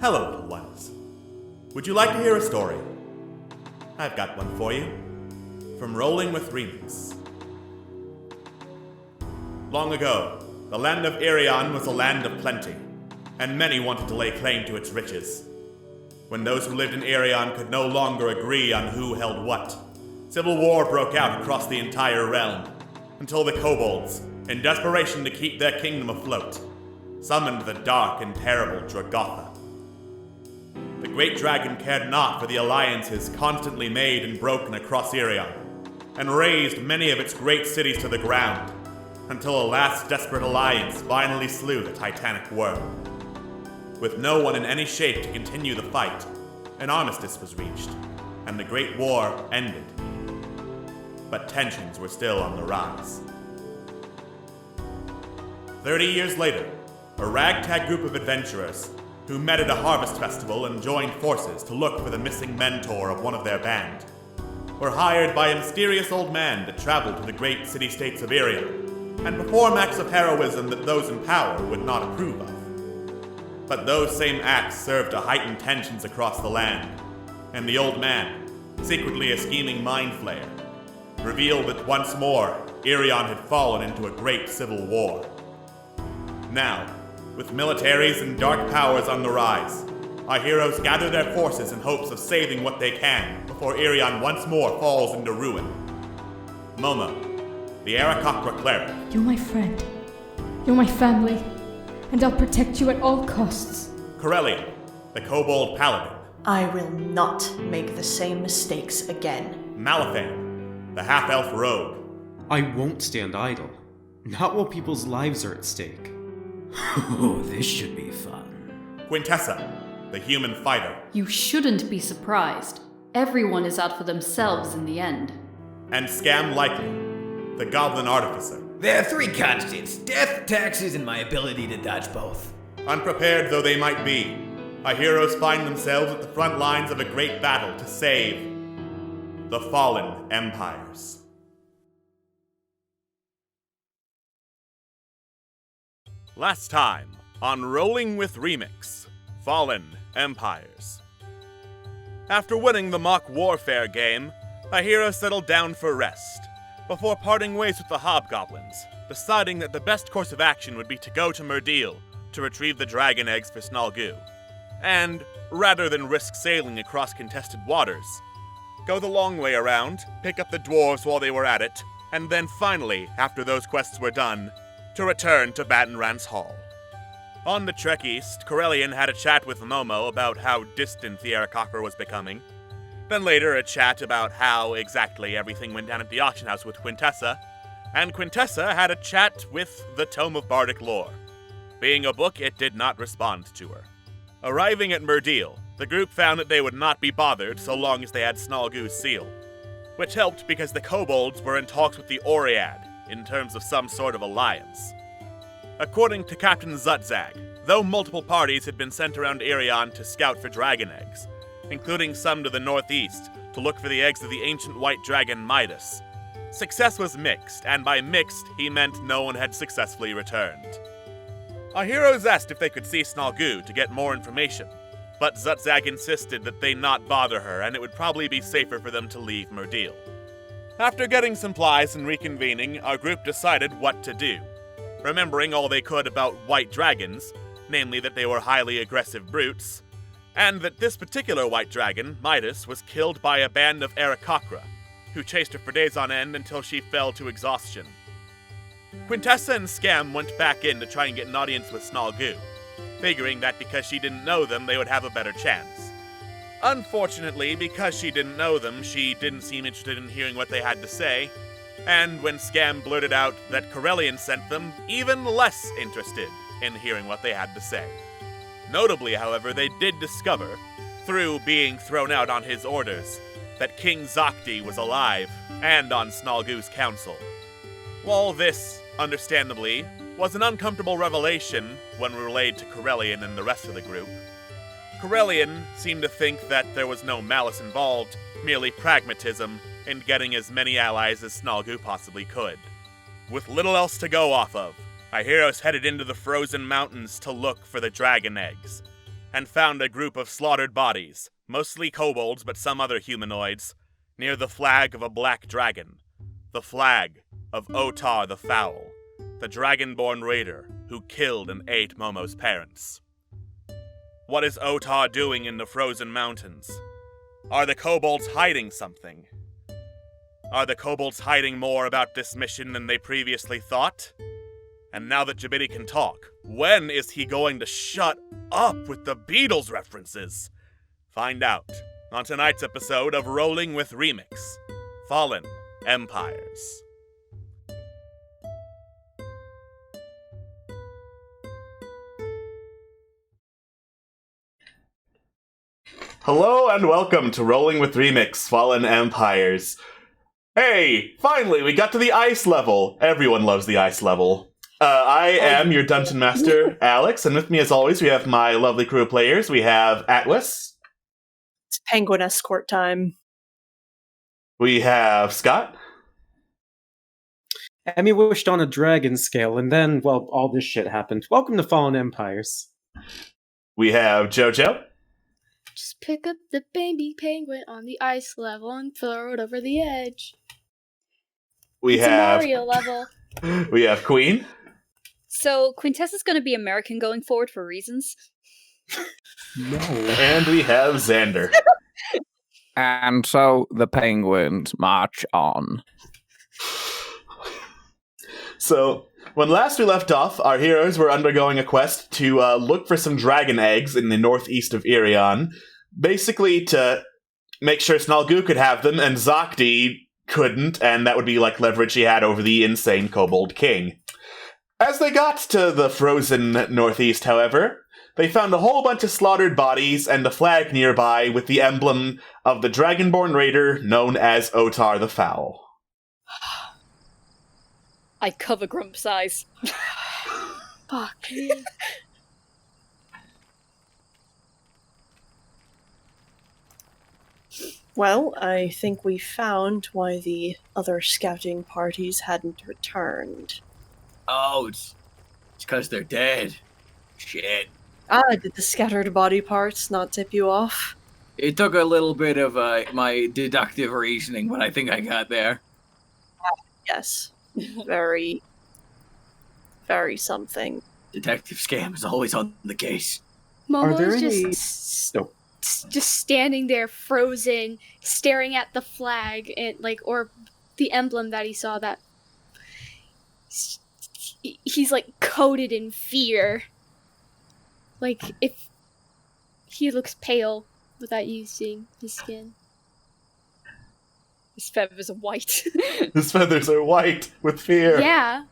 Hello, little ones. Would you like to hear a story? I've got one for you. From Rolling with Remix. Long ago, the land of Irion was a land of plenty, and many wanted to lay claim to its riches. When those who lived in Irion could no longer agree on who held what, civil war broke out across the entire realm, until the kobolds, in desperation to keep their kingdom afloat, summoned the dark and terrible Dragotha. The great dragon cared not for the alliances constantly made and broken across Irion, and razed many of its great cities to the ground, until a last desperate alliance finally slew the titanic worm. With no one in any shape to continue the fight, an armistice was reached, and the Great War ended. But tensions were still on the rise. 30 years later, a ragtag group of adventurers, who met at a harvest festival and joined forces to look for the missing mentor of one of their band, were hired by a mysterious old man to travel to the great city-states of Irion and perform acts of heroism that those in power would not approve of. But those same acts served to heighten tensions across the land, and the old man, secretly a scheming mind flayer, revealed that once more Irion had fallen into a great civil war. Now, with militaries and dark powers on the rise, our heroes gather their forces in hopes of saving what they can before Irion once more falls into ruin. Momo, the Aarakocra cleric. You're my friend. You're my family. And I'll protect you at all costs. Corellian, the kobold paladin. I will not make the same mistakes again. Malifan, the half-elf rogue. I won't stand idle. Not while people's lives are at stake. Oh, this should be fun. Quintessa, the human fighter. You shouldn't be surprised. Everyone is out for themselves in the end. And Scam Likely, the goblin artificer. There are three constants: death, taxes, and my ability to dodge both. Unprepared though they might be, our heroes find themselves at the front lines of a great battle to save the fallen empires. Last time on Rolling with Remix, Fallen Empires. After winning the mock warfare game, our heroes settled down for rest, before parting ways with the hobgoblins, deciding that the best course of action would be to go to Myrdeal to retrieve the dragon eggs for Snalgu, and, rather than risk sailing across contested waters, go the long way around, pick up the dwarves while they were at it, and then finally, after those quests were done, to return to Batenrance Hall. On the trek east, Corellian had a chat with Momo about how distant the Aarakocra was becoming. Then later a chat about how exactly everything went down at the auction house with Quintessa, and Quintessa had a chat with the Tome of Bardic Lore. Being a book, it did not respond to her. Arriving at Myrdeal, the group found that they would not be bothered so long as they had Snalgu's seal, which helped because the kobolds were in talks with the Oread in terms of some sort of alliance. According to Captain Zutzag, though multiple parties had been sent around Irion to scout for dragon eggs, including some to the northeast to look for the eggs of the ancient white dragon Midas, success was mixed, and by mixed, he meant no one had successfully returned. Our heroes asked if they could see Snalgu to get more information, but Zutzag insisted that they not bother her and it would probably be safer for them to leave Myrdeal. After getting supplies and reconvening, our group decided what to do. Remembering all they could about white dragons, namely that they were highly aggressive brutes, and that this particular white dragon, Midas, was killed by a band of Aarakocra, who chased her for days on end until she fell to exhaustion. Quintessa and Scam went back in to try and get an audience with Snalgu, figuring that because she didn't know them, they would have a better chance. Unfortunately, because she didn't know them, she didn't seem interested in hearing what they had to say, and when Scam blurted out that Corellian sent them, even less interested in hearing what they had to say. Notably, however, they did discover, through being thrown out on his orders, that King Zakti was alive and on Snalgu's council. While this, understandably, was an uncomfortable revelation when relayed to Corellian and the rest of the group, Corellian seemed to think that there was no malice involved, merely pragmatism in getting as many allies as Snalgu possibly could. With little else to go off of, our heroes headed into the frozen mountains to look for the dragon eggs, and found a group of slaughtered bodies, mostly kobolds but some other humanoids, near the flag of a black dragon. The flag of Otar the Foul, the dragonborn raider who killed and ate Momo's parents. What is Otar doing in the frozen mountains? Are the kobolds hiding something? Are the kobolds hiding more about this mission than they previously thought? And now that Jabidi can talk, when is he going to shut up with the Beatles references? Find out on tonight's episode of Rolling with Remix, Fallen Empires. Hello and welcome to Rolling with Remix, Fallen Empires. Hey, finally, we got to the ice level. Everyone loves the ice level. I am your Dungeon Master, Alex, and with me as always we have my lovely crew of players. We have Atlas. It's penguin escort time. We have Scott. Emmy wished on a dragon scale, and then, well, all this shit happened. Welcome to Fallen Empires. We have Jojo. Just pick up the baby penguin on the ice level and throw it over the edge. It's a Mario level. We have Queen. So, Quintessa's gonna be American going forward for reasons. No. And we have Xander. And so the penguins march on. So, when last we left off, our heroes were undergoing a quest to look for some dragon eggs in the northeast of Irion, basically to make sure Snalgu could have them and Zakti couldn't, and that would be like leverage he had over the insane kobold king. As they got to the frozen northeast, however, they found a whole bunch of slaughtered bodies and a flag nearby with the emblem of the dragonborn raider known as Otar the Foul. I cover Grump's eyes. Fuck. Well, I think we found why the other scouting parties hadn't returned. Oh, it's because they're dead. Shit. Did the scattered body parts not tip you off? It took a little bit of my deductive reasoning, but I think I got there. Yes. Very, very something. Detective Scam is always on the case. Are there Momo's any... just standing there frozen, staring at the flag and or the emblem that he saw. That he's coated in fear. If he looks pale without you seeing his skin. His feathers are white. His feathers are white with fear. Yeah.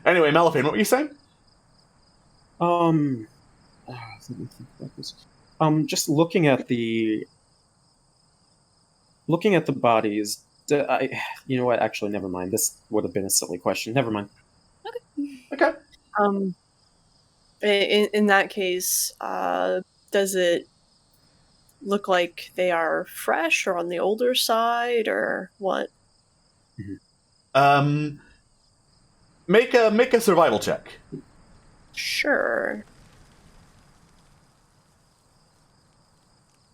Anyway, Malafine, what were you saying? Let me think about this. Just looking at the bodies. You know what? Actually, never mind. This would have been a silly question. Never mind. Okay. In that case, does it look like they are fresh or on the older side or what? Make a survival check. Sure.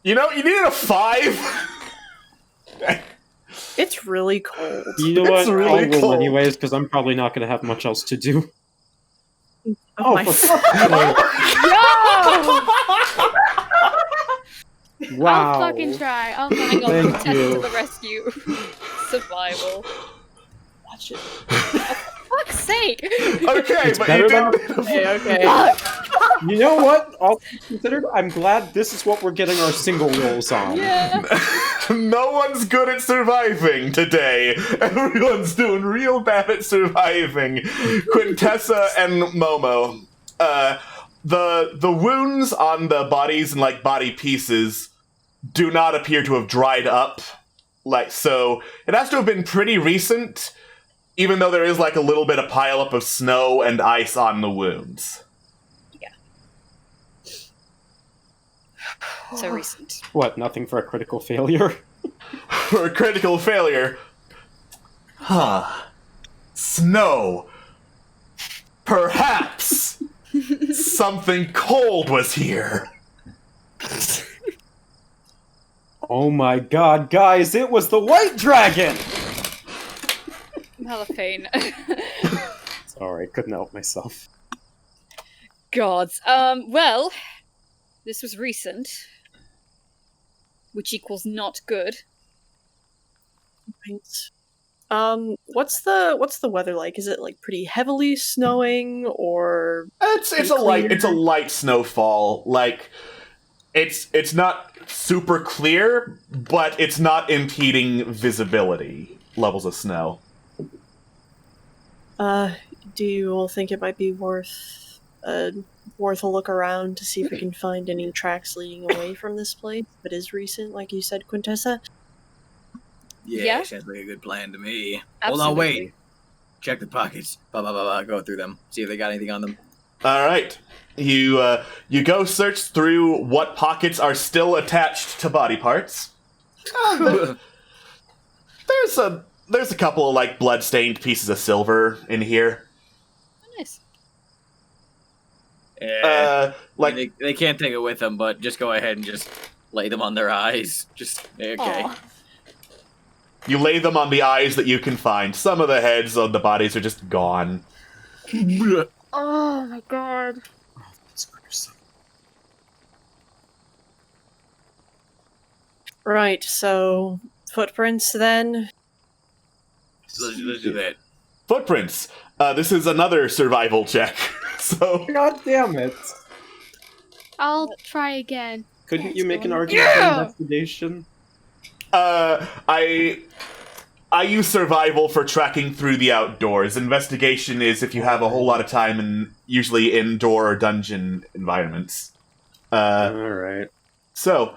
You know, you needed a 5. It's really cold. You know what? really I'll roll cold. anyways, because I'm probably not going to have much else to do. Oh my for fuck's sake. Wow. I'll fucking try. I'll Hang on, Thank Quintessa you. to the rescue. Survival. Watch it. Fuck's sake! Okay, It's but better you than- did. Okay. You know what? All considered, I'm glad this is what we're getting our single rolls on. Yeah. No one's good at surviving today. Everyone's doing real bad at surviving. Quintessa and Momo. The wounds on the bodies and body pieces do not appear to have dried up. So it has to have been pretty recent, even though there is a little bit of pileup of snow and ice on the wounds. So recent. What? Nothing for a critical failure? For a critical failure. Snow. Perhaps. something cold was here. Oh my god, guys, it was the White Dragon! Malafane. Sorry, couldn't help myself. Gods. Well, this was recent, which equals not good. Right. What's the weather like? Is it like pretty heavily snowing, or It's a light snowfall. Like it's not super clear, but it's not impeding visibility levels of snow. do you all think it might be worth a look around to see if we can find any tracks leading away from this place? If it is recent, like you said, Quintessa. Yeah. Sounds like a good plan to me. Absolutely. Hold on, wait. Check the pockets. Go through them. See if they got anything on them. All right, you go search through what pockets are still attached to body parts. There's a couple of like blood-stained pieces of silver in here. Nice. Like they can't take it with them, but just go ahead and just lay them on their eyes. Just okay. Aw. you lay them on the eyes that you can find. Some of the heads on the bodies are just gone. Oh my god. That's gruesome. Right. So footprints then. Let's do that. Footprints. This is another survival check. So God damn it! I'll try again. Couldn't you make an argument Yeah! for investigation? I use survival for tracking through the outdoors. Investigation is if you have a whole lot of time in usually indoor or dungeon environments. Alright. So,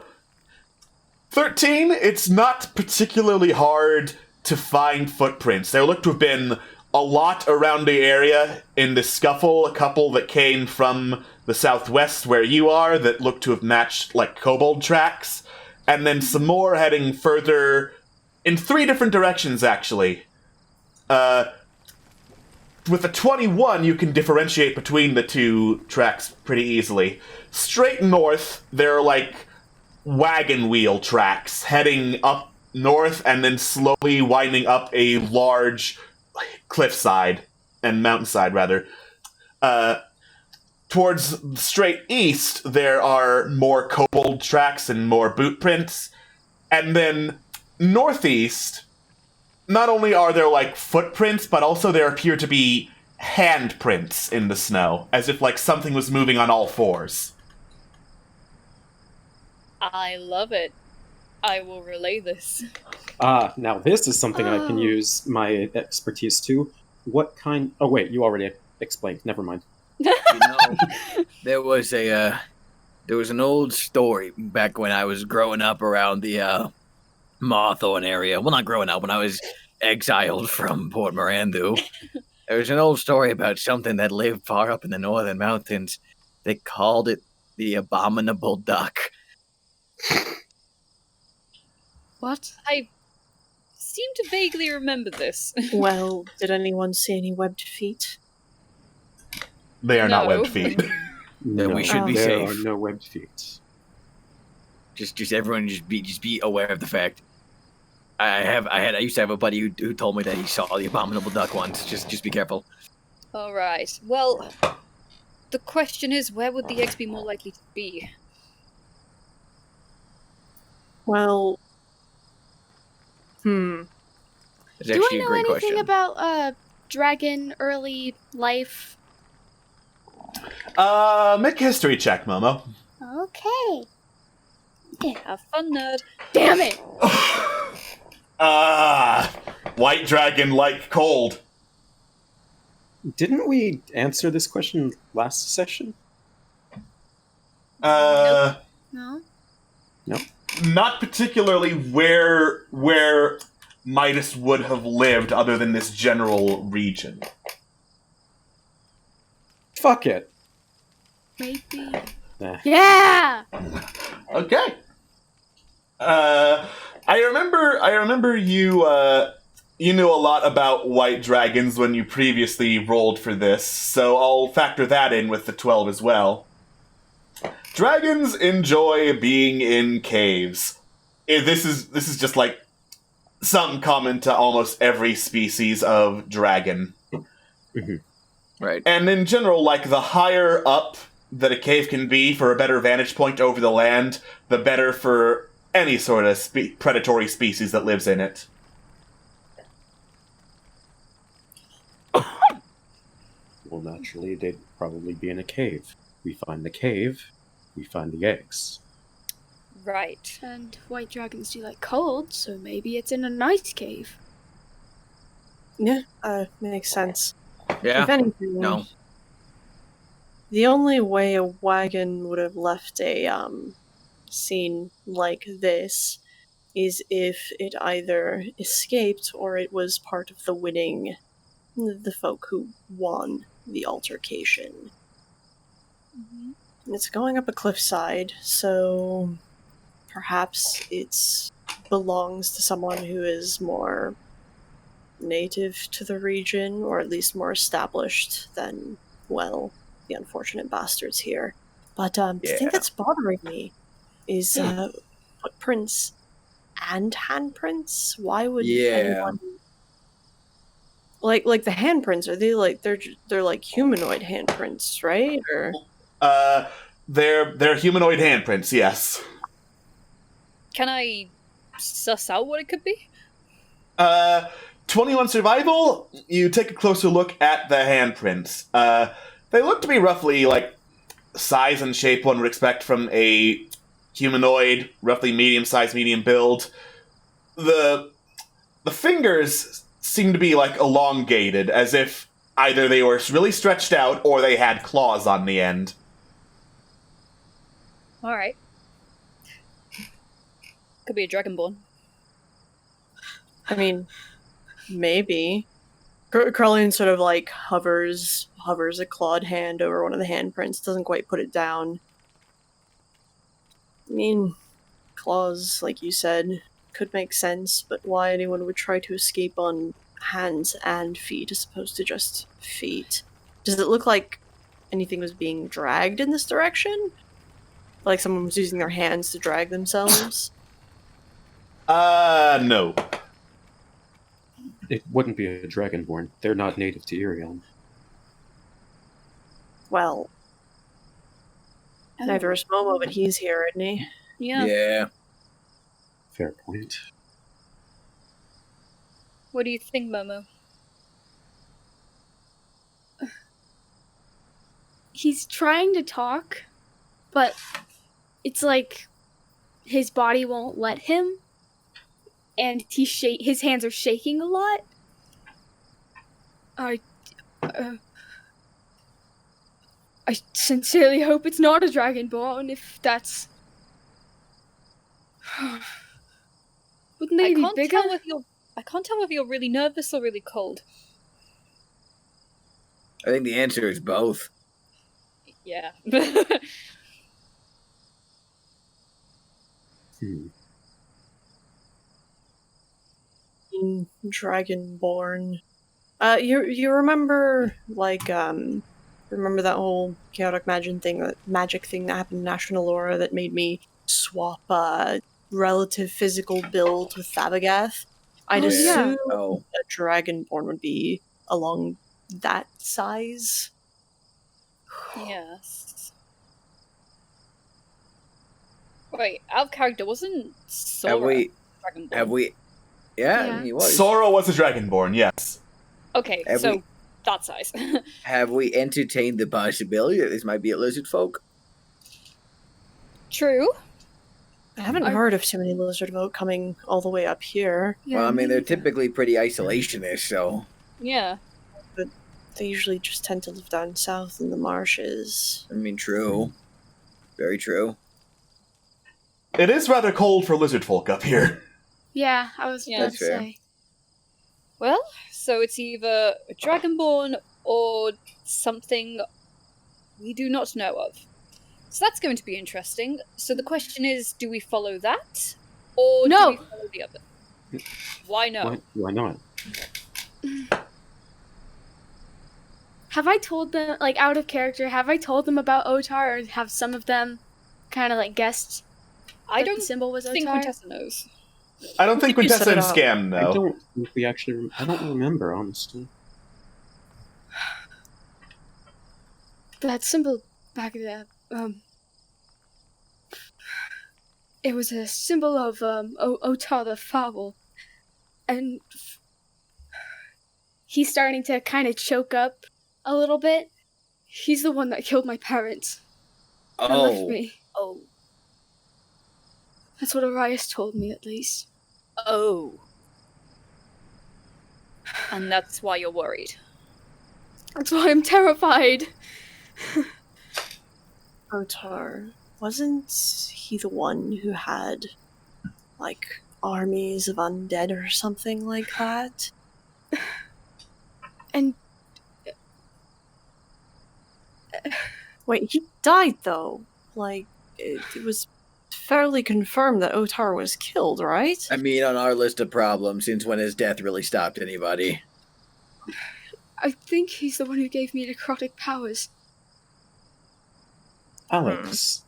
13, it's not particularly hard to find footprints. There look to have been a lot around the area in the scuffle, a couple that came from the southwest where you are that look to have matched, like, kobold tracks, and then some more heading further in 3 different directions, actually. With a 21, you can differentiate between the 2 tracks pretty easily. Straight north, there are, like, wagon wheel tracks heading up north and then slowly winding up a large cliffside and mountainside, rather. Towards straight east, there are more kobold tracks and more boot prints. And then northeast, not only are there, like, footprints, but also there appear to be handprints in the snow, as if, like, something was moving on all 4s. I love it. I will relay this. Now this is something I can use my expertise to. What kind... Oh wait, you already explained. Never mind. You know, there was an old story back when I was growing up around the Mawthorn area. Well, not growing up, when I was exiled from Port Mirandu. There was an old story about something that lived far up in the northern mountains. They called it the Abominable Duck. What? I seem to vaguely remember this. Well, did anyone see any webbed feet? They are not No. webbed feet. Then we should be there safe. are no webbed feet. Just everyone just be aware of the fact. I used to have a buddy who told me that he saw the Abominable Duck once. Just be careful. All right. Well, the question is, where would the eggs be more likely to be? Well, It's Do I actually a know great anything question. about dragon early life? Make a history check, Momo. Okay. Have fun, nerd. Damn it! White dragon like cold. Didn't we answer this question last session? No. Not particularly where Midas would have lived other than this general region. Fuck it. Maybe. Nah. Yeah! Okay. I remember you you knew a lot about white dragons when you previously rolled for this, so I'll factor that in with the 12 as well. Dragons enjoy being in caves. This is just like something common to almost every species of dragon. Right. And in general, like, the higher up that a cave can be for a better vantage point over the land, the better for any sort of predatory species that lives in it. Well, naturally, they'd probably be in a cave. We find the cave, we find the eggs. Right. And white dragons do like cold, so maybe it's in a nice cave. Yeah, makes sense. Yeah. If anything, No. the only way a wagon would have left a scene like this is if it either escaped or it was part of the folk who won the altercation. It's going up a cliffside, so perhaps it belongs to someone who is more native to the region, or at least more established than, well, the unfortunate bastards here. But the thing that's bothering me is footprints and handprints. Why would anyone... Like the handprints, are they like they're like humanoid handprints, right? Or They're humanoid handprints, yes. Can I suss out what it could be? 21 survival, you take a closer look at the handprints. They look to be roughly, like, size and shape one would expect from a humanoid, roughly medium size, medium build. The fingers seem to be, like, elongated, as if either they were really stretched out or they had claws on the end. Alright. Could be a dragonborn. I mean, maybe. Carlian sort of like hovers a clawed hand over one of the handprints, doesn't quite put it down. I mean, claws, like you said, could make sense, but why anyone would try to escape on hands and feet as opposed to just feet? Does it look like anything was being dragged in this direction? Like someone was using their hands to drag themselves? No. It wouldn't be a dragonborn. They're not native to Irion. Well, neither is Momo, but he's here, isn't he? Yeah. Fair point. What do you think, Momo? He's trying to talk, but it's like his body won't let him, and his hands are shaking a lot. I sincerely hope it's not a dragonborn. If that's, wouldn't they be bigger? I can't tell if you're really nervous or really cold. I think the answer is both. Yeah. Dragonborn. You remember, like, remember that whole chaotic magic thing that happened in National Aura that made me swap relative physical build with Thabagath? I'd assume a dragonborn would be along that size. Yes. Wait, out of character, wasn't Sora dragonborn? Have we? Yeah, he was. Sora was a dragonborn, yes. Okay, that size. Have we entertained the possibility that this might be a lizard folk? True. I haven't heard of too many lizard folk coming all the way up here. Yeah, Well, I mean, they're typically pretty isolationist, so... Yeah. But they usually just tend to live down south in the marshes. I mean, true. Very true. It is rather cold for lizard folk up here. Yeah, I was about to say. Well, so it's either a dragonborn or something we do not know of. So that's going to be interesting. So the question is, do we follow that? Or do we follow the other? Why no? Why not? Have I told them, like, out of character, have I told them about Otar, or have some of them kind of, like, guessed I that don't the symbol was think Otar? Quintessa knows. I don't think You set Quintessa it and up. Scam know. I don't think we actually. I don't remember, honestly. That symbol back there, it was a symbol of, Otar the Foul. And he's starting to kind of choke up a little bit. He's the one that killed my parents. And left me. Oh. That's what Arias told me, at least. Oh. And that's why you're worried. That's why I'm terrified. Otar, wasn't he the one who had, like, armies of undead or something like that? And Wait, he died though. Like, it was fairly confirmed that Otar was killed, right? I mean, on our list of problems, since when has death really stopped anybody? I think he's the one who gave me necrotic powers. Alex,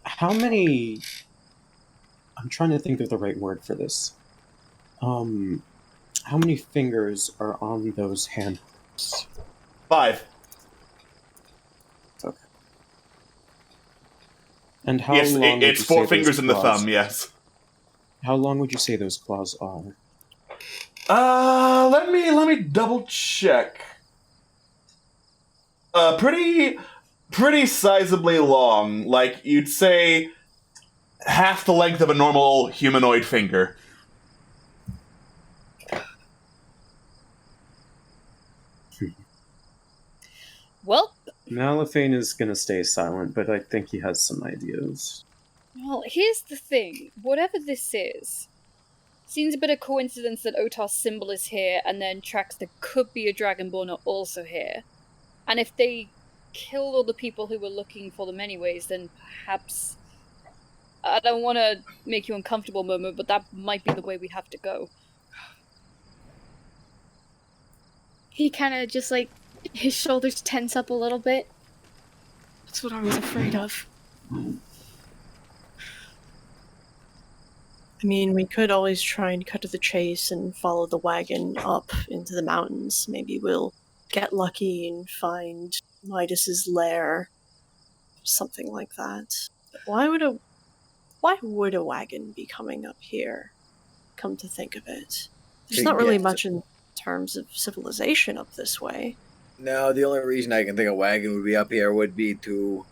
how many? I'm trying to think of the right word for this. How many fingers are on those handles? 5. Okay. And how Yes, long? it's 4 fingers in the thumb, yes. How long would you say those claws are? Let me double check. Pretty sizably long. Like, you'd say half the length of a normal humanoid finger. Well, Malifane is gonna stay silent, but I think he has some ideas. here's the thing. Whatever this is, seems a bit of coincidence that Otar's symbol is here, and then tracks that could be a Dragonborn are also here. And if they killed all the people who were looking for them anyways, then perhaps... I don't want to make you uncomfortable, Momo, but that might be the way we have to go. He kind of just, like, his shoulders tense up a little bit. That's what I was afraid of. I mean, we could always try and cut to the chase and follow the wagon up into the mountains. Maybe we'll get lucky and find Midas's lair. Something like that. But why would a wagon be coming up here? Come to think of it. There's To not really get much in terms of civilization up this way. No, the only reason I can think a wagon would be up here would be to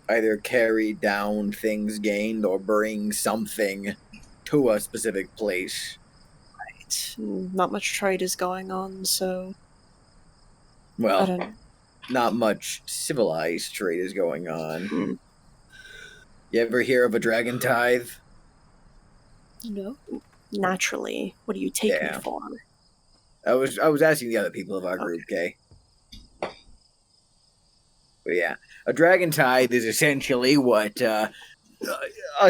either carry down things gained or bring something to a specific place. Right. Not much trade is going on, so I Well, don't know. not much civilized trade is going on. Hmm. You ever hear of a dragon tithe? No. Naturally, what do you take Yeah. me for? I was asking the other people of our group, okay? But yeah, a dragon tithe is essentially what a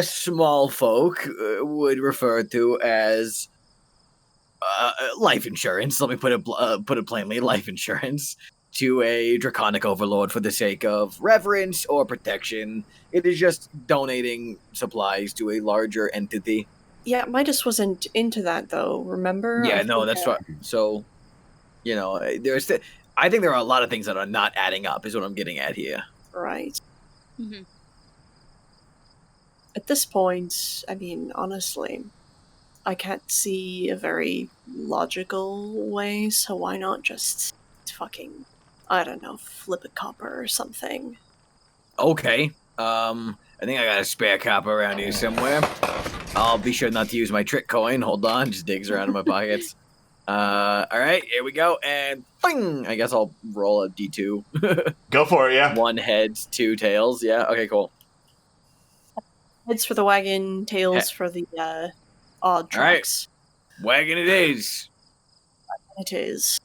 small folk would refer to as life insurance. Let me put it plainly: life insurance to a draconic overlord for the sake of reverence or protection. It is just donating supplies to a larger entity. Yeah, Midas wasn't into that though. Remember? Yeah, I no, think that's that- what. So, I think there are a lot of things that are not adding up. Is what I'm getting at here. Right. Mhm. At this point, I mean, honestly, I can't see a very logical way, so why not just fucking, I don't know, flip a copper or something? Okay. I think I got a spare copper around here somewhere. I'll be sure not to use my trick coin. Hold on, just digs around in my pockets. All right, here we go, and bing! I guess I'll roll a d2. Go for it, yeah. 1 heads, 2 tails. Yeah. Okay. Cool. Heads for the wagon, tails for the odd All right. tracks. Wagon it is. It is.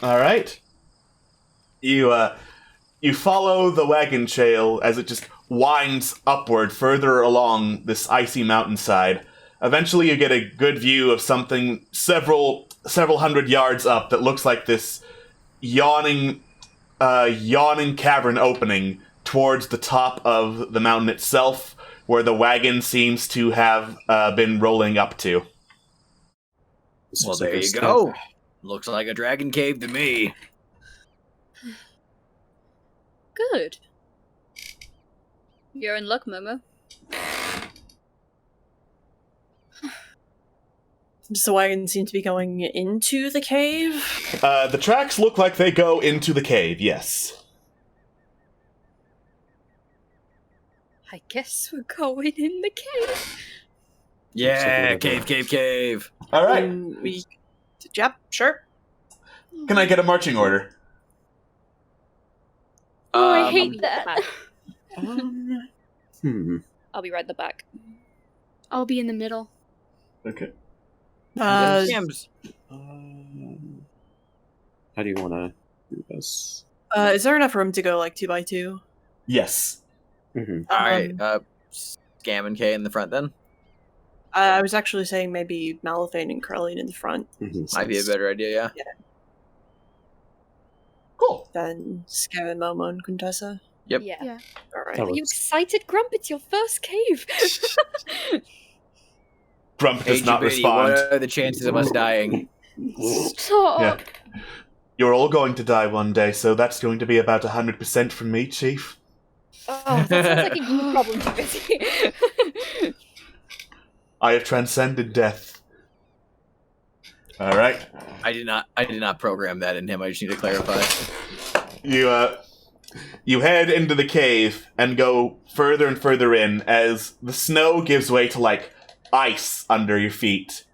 All right. You follow the wagon trail as it just winds upward further along this icy mountainside, Eventually, you get a good view of something several hundred yards up that looks like this yawning cavern opening towards the top of the mountain itself, where the wagon seems to have been rolling up to. Well, there you go. Looks like a dragon cave to me. Good. You're in luck, Momo. Does the wagon seem to be going into the cave? The tracks look like they go into the cave, yes. I guess we're going in the cave. Yeah, cave. All right. Yep, sure. Can I get a marching order? Oh, I hate that. I'll be right at the back. I'll be in the middle. Okay. How do you want to do this? Is there enough room to go like 2x2? Yes. Mm-hmm. All right, Scam and Kay in the front then. I was actually saying maybe Malithane and Caroline in the front. Might be a better idea, yeah. Cool. Then Scam and Momo and Contessa. Yep. Yeah. Alright. Are you excited, Grump? It's your first cave. Grump does Hey, not Jabidi, respond. What are the chances of us dying? Stop. Yeah. You're all going to die one day, so that's going to be about 100% from me, Chief. Oh, that sounds like a you problem, Jabidi. I have transcended death. All right. I did not program that in him. I just need to clarify. You head into the cave and go further and further in as the snow gives way to like ice under your feet.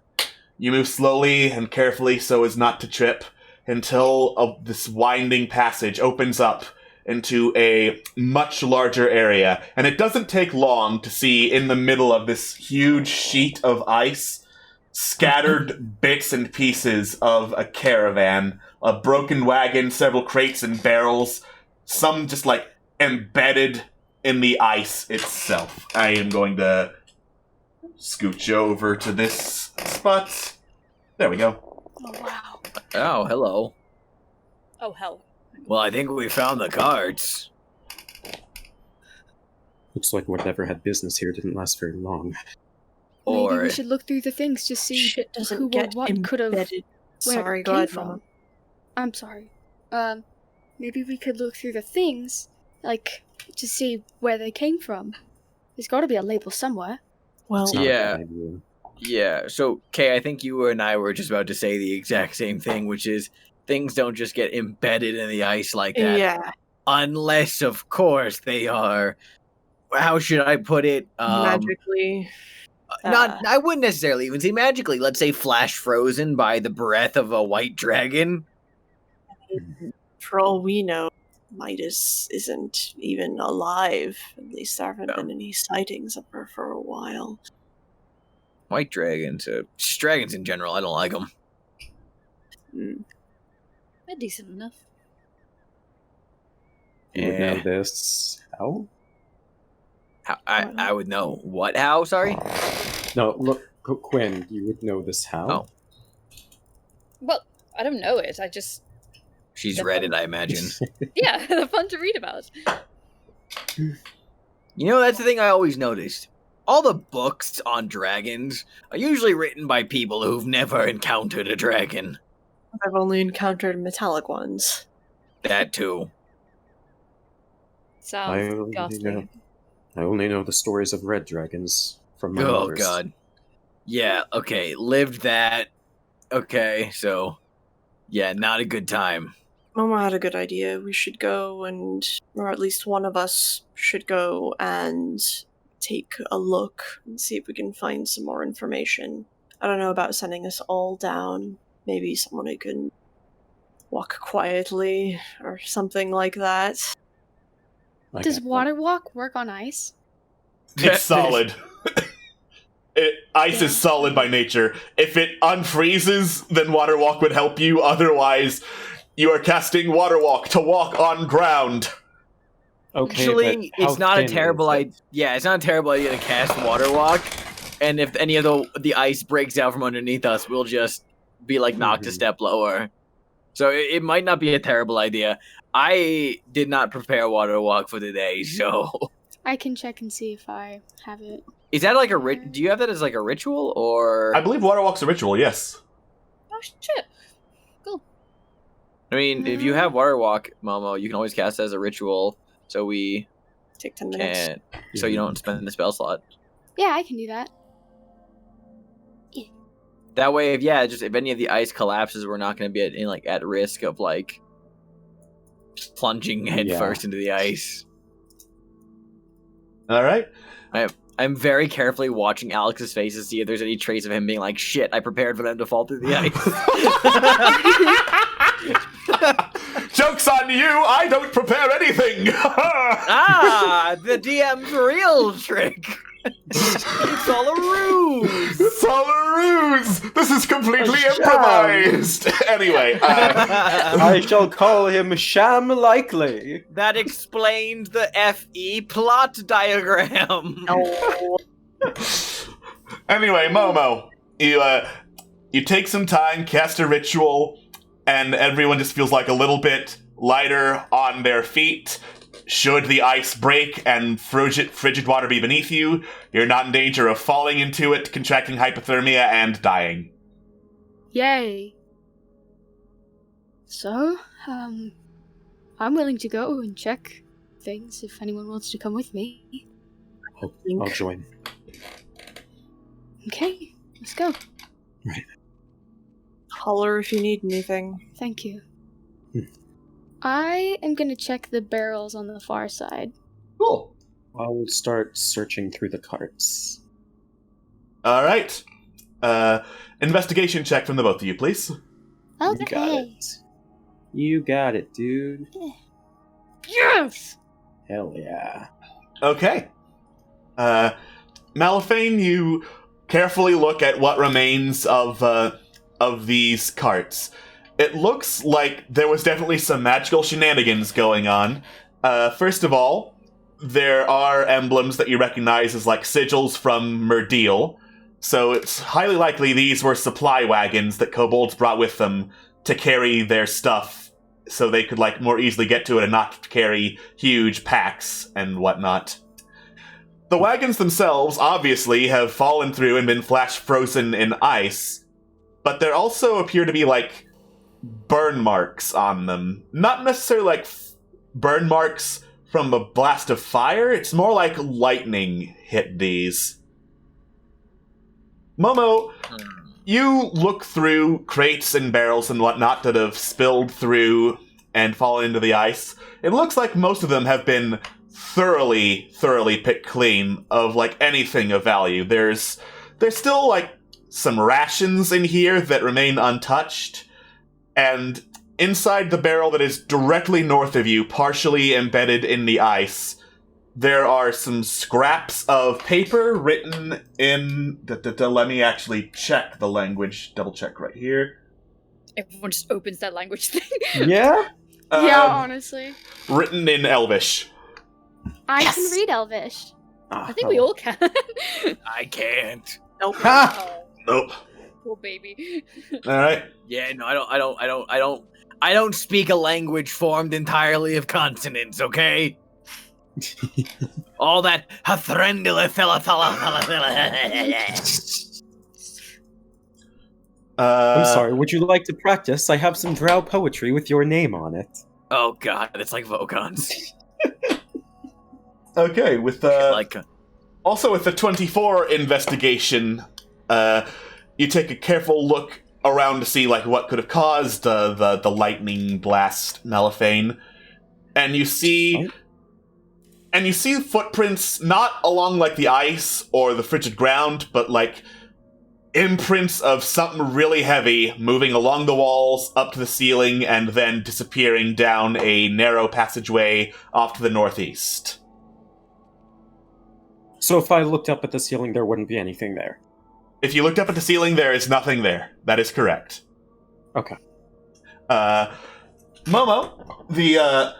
You move slowly and carefully so as not to trip until this winding passage opens up into a much larger area. And it doesn't take long to see in the middle of this huge sheet of ice scattered bits and pieces of a caravan, a broken wagon, several crates and barrels, some just like embedded in the ice itself. I am going to scooch over to this spot. There we go. Oh, wow. Oh, hello. Oh, hell. Well, I think we found the cards. Looks like whatever had business here didn't last very long. Maybe Or we should look through the things to see Shit doesn't who or get what could have embedded. where Sorry, it go came ahead, from. Mama. I'm sorry. Maybe we could look through the things, like, to see where they came from. There's got to be a label somewhere. Well, It's not a Yeah. bad idea. yeah, so Kay, I think you and I were just about to say the exact same thing, which is things don't just get embedded in the ice like that. yeah, Unless, of course, they are. How should I put it? magically. Not. I wouldn't necessarily even say magically. Let's say flash frozen by the breath of a white dragon. For all we know, Midas isn't even alive. At least there haven't been any sightings of her for a while. White dragons, just dragons in general. I don't like them. They're decent enough. You would know this. How? I would know what? How? Sorry. No, look, Quinn, you would know this how? Oh. Well, I don't know it. I just... She's read it, I imagine. Yeah, they're fun to read about. You know, that's the thing I always noticed. All the books on dragons are usually written by people who've never encountered a dragon. I've only encountered metallic ones. That too. Sounds ghastly. I only know the stories of red dragons from my Oh mother's. god. Yeah, okay, lived that. Okay, so yeah, not a good time. Mama had a good idea. We should go or at least one of us should go and take a look and see if we can find some more information. I don't know about sending us all down. Maybe someone who can walk quietly or something like that. Does water walk work on ice? It's solid. Ice is solid by nature. If it unfreezes, then water walk would help you. Otherwise, you are casting water walk to walk on ground. Okay, Actually, but how it's not a thin terrible is it? idea. Yeah, it's not a terrible idea to cast water walk. and if any of the ice breaks down from underneath us, we'll just be like knocked a step lower. So it might not be a terrible idea. I did not prepare water walk for today, so I can check and see if I have it. is that like a do you have that as like a ritual or? I believe water walk's a ritual. Yes. Oh shit. Cool. I mean, if you have water walk, Momo, you can always cast it as a ritual. So we Take 10 minutes. can, so you don't spend the spell slot. Yeah, I can do that. That way, if any of the ice collapses, we're not going to be at risk of like plunging headfirst into the ice. All right. I'm very carefully watching Alex's face to see if there's any trace of him being like, "Shit, I prepared for them to fall through the ice." Joke's on you! I don't prepare anything! The DM's real trick. It's all a ruse. It's all a ruse! This is completely improvised! Anyway, I shall call him Sham Likely. That explains the FE plot diagram. Anyway, Momo, you take some time, cast a ritual, and everyone just feels like a little bit lighter on their feet. Should the ice break and frigid water be beneath you, you're not in danger of falling into it, contracting hypothermia, and dying. Yay. So, I'm willing to go and check things if anyone wants to come with me. I'll join. Okay, let's go. Right. Holler if you need anything. Thank you. I am gonna check the barrels on the far side. Cool. I'll start searching through the carts. All right. Investigation check from the both of you, please. Okay. You got it. You got it, dude. Yes! Hell yeah. Okay. Malifane, you carefully look at what remains of these carts. It looks like there was definitely some magical shenanigans going on. First of all, there are emblems that you recognize as like sigils from Myrdeal, so it's highly likely these were supply wagons that kobolds brought with them to carry their stuff so they could like more easily get to it and not carry huge packs and whatnot. The wagons themselves obviously have fallen through and been flash frozen in ice, but there also appear to be like burn marks on them. Not necessarily like burn marks from a blast of fire, it's more like lightning hit these. Momo, you look through crates and barrels and whatnot that have spilled through and fallen into the ice. It looks like most of them have been thoroughly picked clean of like anything of value. There's still like some rations in here that remain untouched. And inside the barrel that is directly north of you, partially embedded in the ice, there are some scraps of paper written in... Let me actually check the language. Double check right here. Everyone just opens that language thing. Yeah? Yeah, honestly. Written in Elvish. I can read Elvish. I think we all can. I can't. Nope. Oh, Nope. poor baby. Alright. Yeah, no, I don't speak a language formed entirely of consonants, okay? All that I'm sorry, would you like to practice? I have some drow poetry with your name on it. Oh god, it's like Vocons. Okay, with also with the 24 investigation, you take a careful look around to see like what could have caused the lightning blast, Malifane, and you see footprints not along like the ice or the frigid ground, but like imprints of something really heavy moving along the walls up to the ceiling and then disappearing down a narrow passageway off to the northeast. So if I looked up at the ceiling, there wouldn't be anything there. If you looked up at the ceiling, there is nothing there. That is correct. Okay. Momo,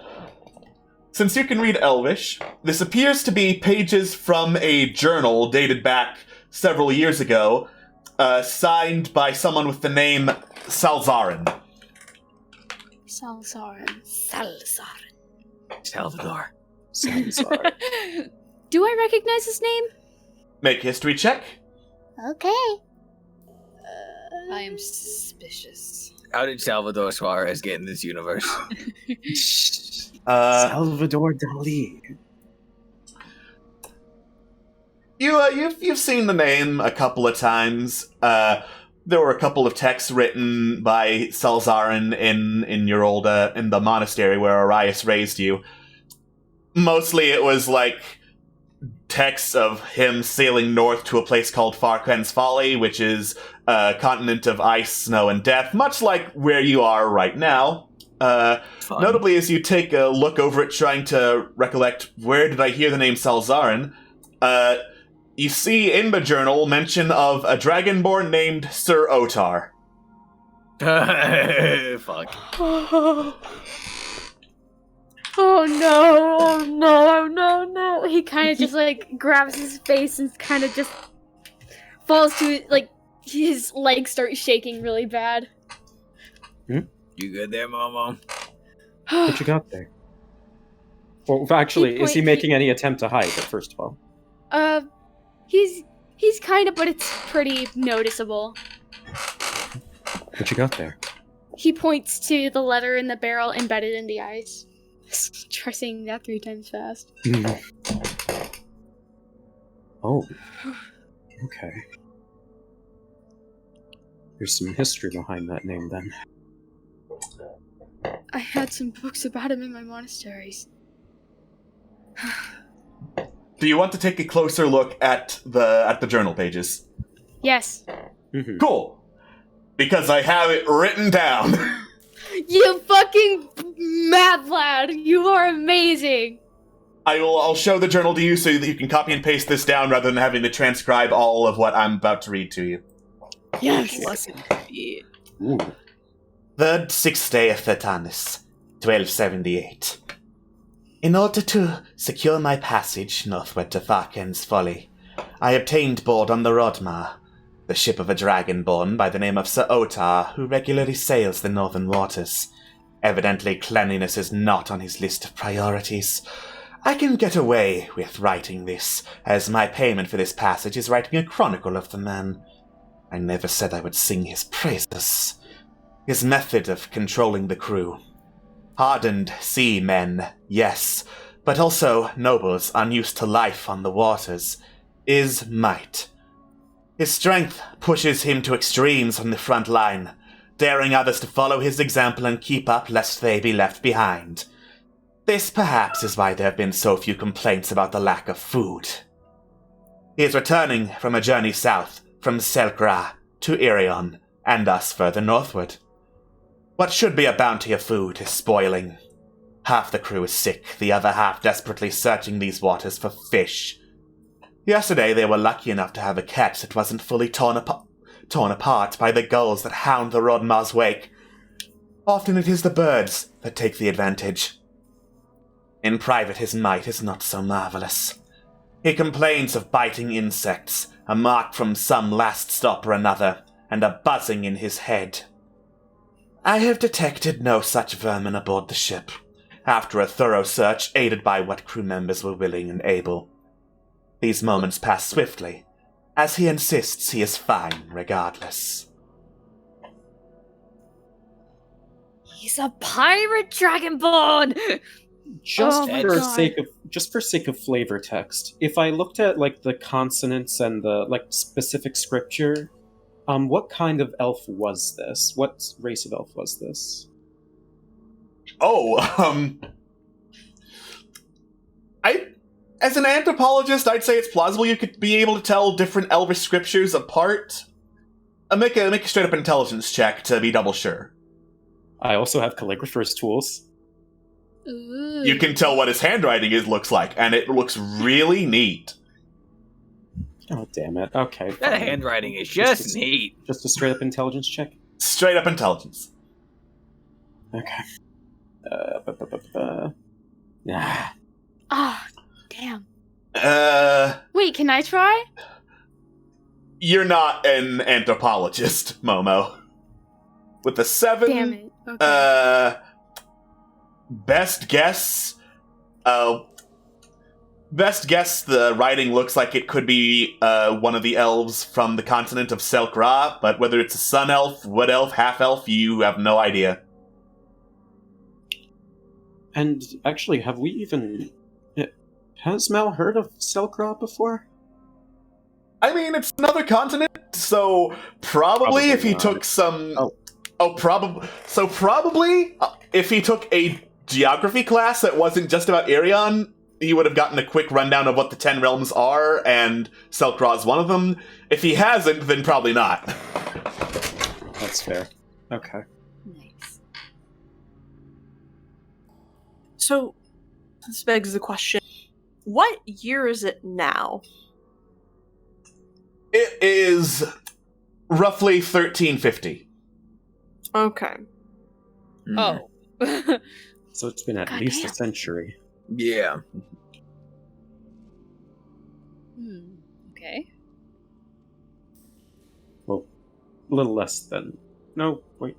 since you can read Elvish, this appears to be pages from a journal dated back several years ago, signed by someone with the name Salzarin. Salzarin. Salvador. Salazar. Do I recognize his name? Make a history check. Okay. I am suspicious. How did Salvador Suarez get in this universe? Salvador Dali. You've seen the name a couple of times. There were a couple of texts written by Salzarin in your old in the monastery where Arias raised you. Mostly, it was like texts of him sailing north to a place called Farquen's Folly, which is a continent of ice, snow, and death, much like where you are right now. Notably, as you take a look over it, trying to recollect where did I hear the name Salzarin, you see in the journal mention of a dragonborn named Sir Otar. Fuck. Oh no, oh no, oh no, no. He kind of just like grabs his face and kind of just falls to like his legs start shaking really bad. You good there, Momo? What you got there? Well, actually, is he making any attempt to hide it, first of all? He's kind of, but it's pretty noticeable. What you got there? He points to the letter in the barrel embedded in the ice. Try saying that 3 times fast. Oh. Okay. There's some history behind that name, then. I had some books about him in my monasteries. Do you want to take a closer look at the journal pages? Yes. Mm-hmm. Cool. Because I have it written down. You fucking mad lad! You are amazing! I'll show the journal to you so that you can copy and paste this down rather than having to transcribe all of what I'm about to read to you. Yes! Ooh. The 6th day of Thetanus, 1278. In order to secure my passage northward to Farken's Folly, I obtained board on the Rodmar, the ship of a dragonborn by the name of Sir Otar, who regularly sails the northern waters. Evidently, cleanliness is not on his list of priorities. I can get away with writing this, as my payment for this passage is writing a chronicle of the man. I never said I would sing his praises. His method of controlling the crew. Hardened seamen, yes, but also nobles unused to life on the waters, is might. His strength pushes him to extremes on the front line, daring others to follow his example and keep up lest they be left behind. This perhaps is why there have been so few complaints about the lack of food. He is returning from a journey south, from Selkra to Irion, and thus further northward. What should be a bounty of food is spoiling. Half the crew is sick, the other half desperately searching these waters for fish. Yesterday they were lucky enough to have a catch that wasn't fully torn apart by the gulls that hound the Rodmar's wake. Often it is the birds that take the advantage. In private his might is not so marvelous. He complains of biting insects, a mark from some last stop or another, and a buzzing in his head. I have detected no such vermin aboard the ship, after a thorough search aided by what crew members were willing and able. These moments pass swiftly, as he insists he is fine regardless. He's a pirate dragonborn! Just Oh for my sake of flavor text, if I looked at like the consonants and the like specific scripture, what kind of elf was this? What race of elf was this? As an anthropologist, I'd say it's plausible you could be able to tell different elvish scriptures apart. Make a straight up intelligence check to be double sure. I also have calligrapher's tools. Ooh. You can tell what his handwriting looks like, and it looks really neat. Oh, damn it. Okay. That fine. handwriting is just neat. Just a straight up intelligence check? Straight up intelligence. Okay. Ah, damn. Uh, Wait, can I try? You're not an anthropologist, Momo. With a 7, Damn it. Okay. best guess, the writing looks like it could be one of the elves from the continent of Selk Ra, but whether it's a sun elf, wood elf, half elf, you have no idea. And actually, have we even... Has Mal heard of Selk Ra before? I mean, it's another continent, so probably if he not. took some... Oh. Probably if he took a geography class that wasn't just about Irion, he would have gotten a quick rundown of what the 10 realms are, and Selk Ra is one of them. If he hasn't, then probably not. That's fair. Okay. Nice. So, this begs the question, what year is it now? It is roughly 1350. Okay. Oh. So it's been at least a century. Yeah. Okay. Well, a little less than... No, wait.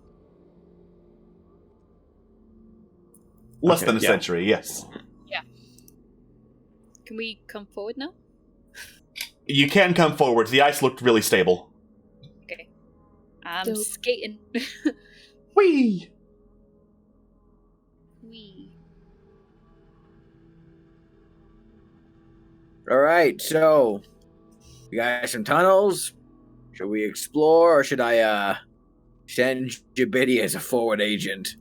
Less Okay, than a yeah. century, yes. Can we come forward now? You can come forward. The ice looked really stable. Okay. I'm Dope. skating. Whee! Wee. All right, so we got some tunnels. Should we explore, or should I send Jabidi as a forward agent?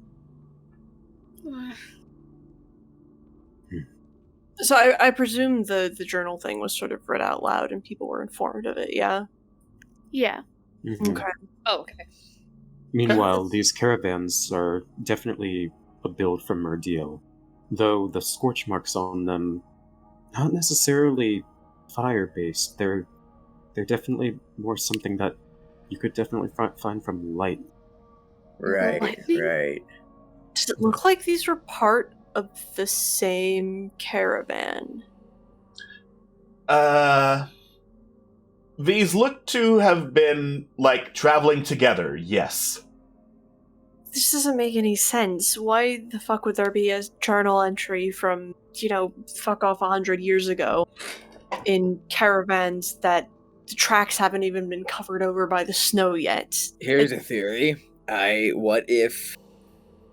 So I presume the journal thing was sort of read out loud and people were informed of it, yeah? Yeah. Mhm. Okay. Oh, okay. Meanwhile, these caravans are definitely a build from Murdio, though the scorch marks on them not necessarily fire-based. They're definitely more something that you could definitely find from light. Right, Lightning? right. Does it look like these were part of the same caravan? These look to have been, like, traveling together, yes. This doesn't make any sense. Why the fuck would there be a journal entry from, fuck off 100 years ago in caravans that the tracks haven't even been covered over by the snow yet? Here's a theory. What if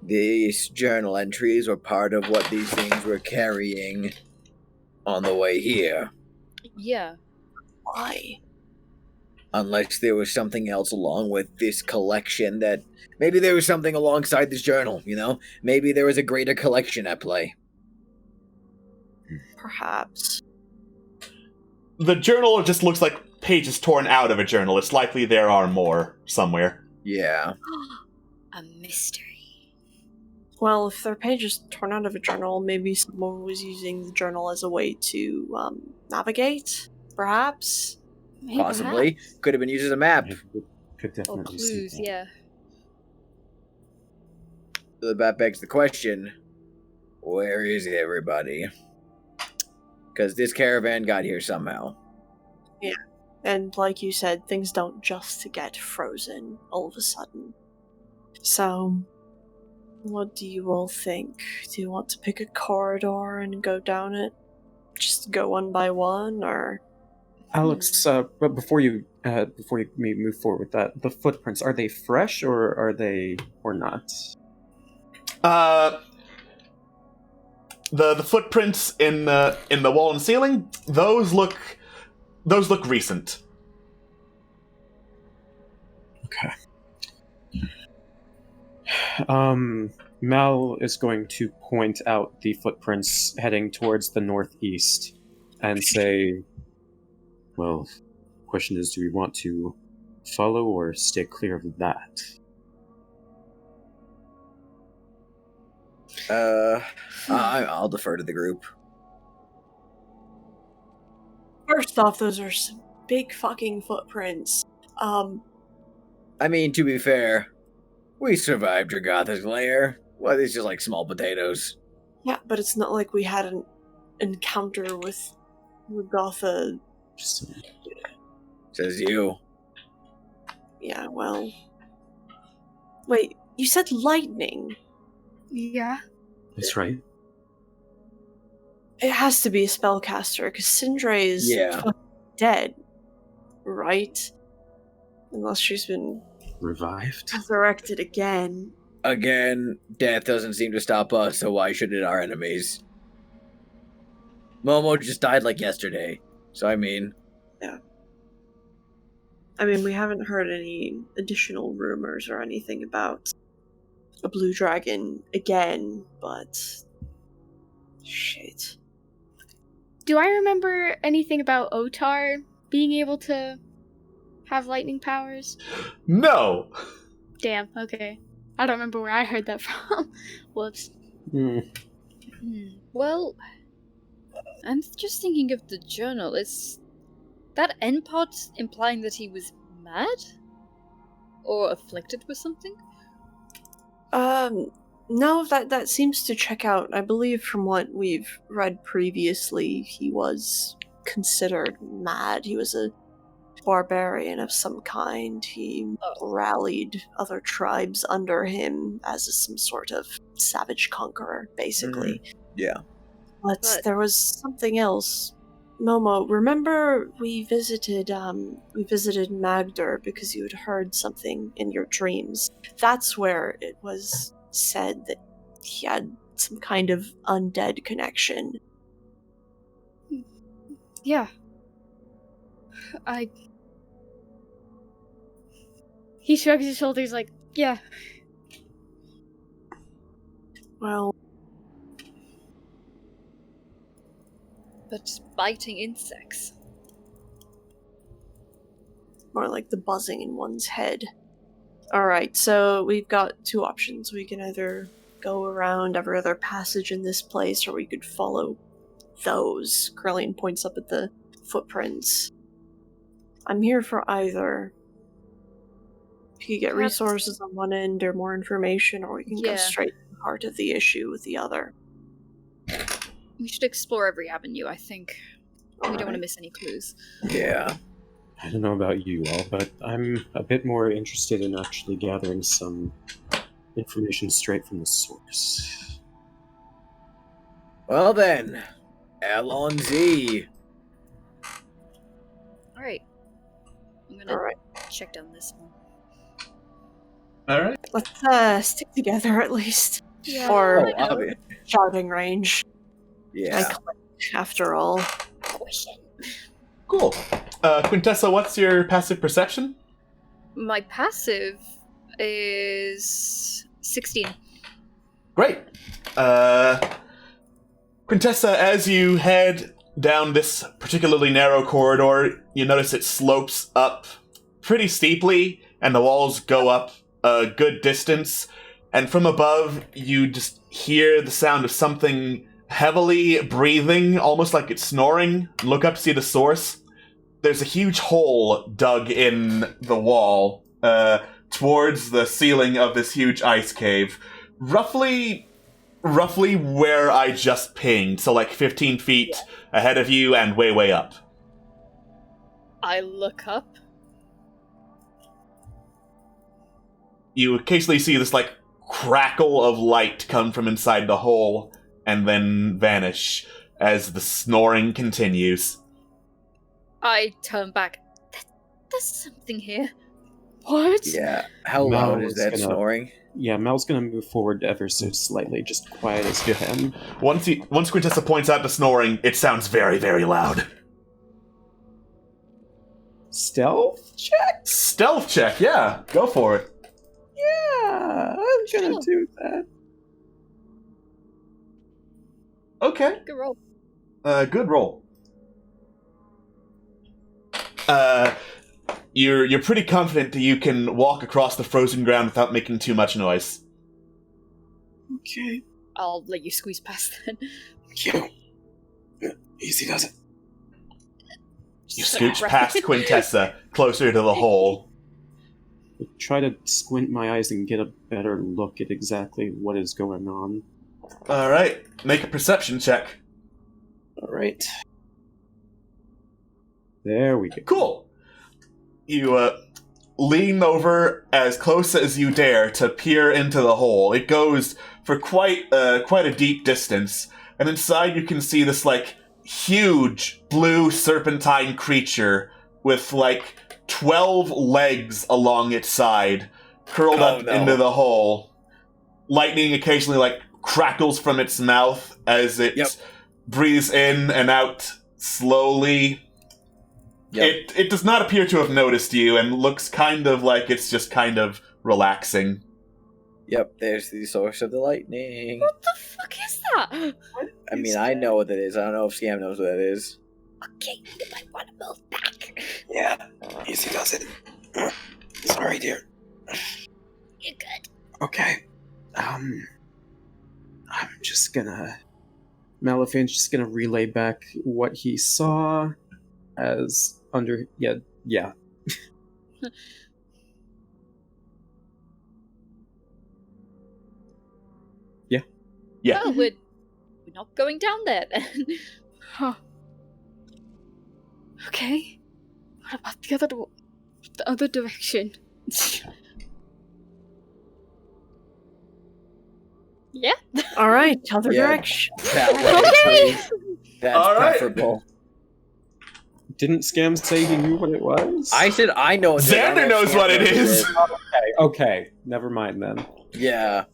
these journal entries were part of what these things were carrying on the way here? Yeah. Why? Unless there was something else along with this collection that... Maybe there was something alongside this journal, Maybe there was a greater collection at play. Perhaps. The journal just looks like pages torn out of a journal. It's likely there are more somewhere. Yeah. A mystery. Well, if their page is torn out of a journal, maybe someone was using the journal as a way to navigate, perhaps? Maybe Possibly. perhaps. Could have been used as a map. Could Or definitely see clues, that. yeah. So that begs the question, where is everybody? Because this caravan got here somehow. And like you said, things don't just get frozen all of a sudden. So, what do you all think? Do you want to pick a corridor and go down it? Just go one by one, or... Alex, but before you maybe move forward with that, the footprints, are they fresh or not? The footprints in the wall and ceiling, those look recent. Okay. Mal is going to point out the footprints heading towards the northeast and say, well, question is, do we want to follow or stay clear of that? I'll defer to the group. First off, those are some big fucking footprints. I mean, to be fair, we survived Dragatha's lair. Well, it's just like small potatoes. Yeah, but it's not like we had an encounter with Dragatha. Just Says you. Yeah, well. Wait, you said lightning. Yeah. That's right. It has to be a spellcaster, because Sindre is fucking dead, right? Unless she's been Revived? resurrected again. Again, death doesn't seem to stop us, so why should it our enemies? Momo just died like yesterday, so I mean... Yeah. I mean, we haven't heard any additional rumors or anything about a blue dragon again, but... Shit. Do I remember anything about Otar being able to have lightning powers? No! Damn, okay. I don't remember where I heard that from. Whoops. Well, I'm just thinking of the journal. Is that end part implying that he was mad? Or afflicted with something? No, that seems to check out. I believe from what we've read previously, he was considered mad. He was a barbarian of some kind. He rallied other tribes under him as some sort of savage conqueror, basically. Yeah. But there was something else. Momo, remember we visited Magdur because you had heard something in your dreams. That's where it was said that he had some kind of undead connection. Yeah. He shrugs his shoulders like, yeah. Well... But biting insects. More like the buzzing in one's head. Alright, so we've got two options. We can either go around every other passage in this place, or we could follow those. Corellian points up at the footprints. I'm here for either. If you get resources on one end or more information, or we can go straight to the heart of the issue with the other. We should explore every avenue, I think. We don't want to miss any clues. Yeah. I don't know about you all, but I'm a bit more interested in actually gathering some information straight from the source. Well then, Alonzi. Alright. I'm gonna check down this one. Alright. Let's stick together at least. Yeah. Or Obvious. shouting range. Yeah. After all. Question. Cool. Quintessa, what's your passive perception? My passive is 16. Great. Quintessa, as you head down this particularly narrow corridor, you notice it slopes up pretty steeply, and the walls go up a good distance, and from above, you just hear the sound of something heavily breathing, almost like it's snoring. Look up to see the source. There's a huge hole dug in the wall towards the ceiling of this huge ice cave. Roughly where I just pinged, so like 15 feet ahead of you and way up. I look up. You occasionally see this like crackle of light come from inside the hole and then vanish as the snoring continues. I turn back. There's something here. What? Yeah. How loud is that snoring? Yeah, Mel's gonna move forward ever so slightly, just quiet as he can. Once Quintessa points out the snoring, it sounds very, very loud. Stealth check? Stealth check, yeah. Go for it. Yeah, I'm gonna do that. Okay. Good roll. Good roll. You're pretty confident that you can walk across the frozen ground without making too much noise. Okay. I'll let you squeeze past then. Easy does it. You scooch past Quintessa, closer to the hole. I try to squint my eyes and get a better look at exactly what is going on. Alright, make a perception check. Alright. There we go. Cool. you lean over as close as you dare to peer into the hole. It goes for quite a deep distance, and inside you can see this like huge blue serpentine creature with like 12 legs along its side, curled up into the hole. Lightning occasionally like crackles from its mouth as it breathes in and out slowly. It does not appear to have noticed you and looks kind of like it's just kind of relaxing. Yep, there's the source of the lightning. What the fuck is that? I mean, I know what that is. I don't know if Scam knows what that is. Okay, you might want to move back. Yeah, easy does it. Sorry, dear. You're good. Okay. I'm just gonna... Malefiant's just gonna relay back what he saw as under... Yeah. Yeah. Well, we're not going down there then. Huh. Okay. What about the other direction? Yeah. All right, other Yeah. direction. That way, Okay. please. That's All right. preferable. Didn't Scam say he knew what it was? I said I know what it is. I don't Xander know if knows Scam what it is. Okay, never mind then. Yeah.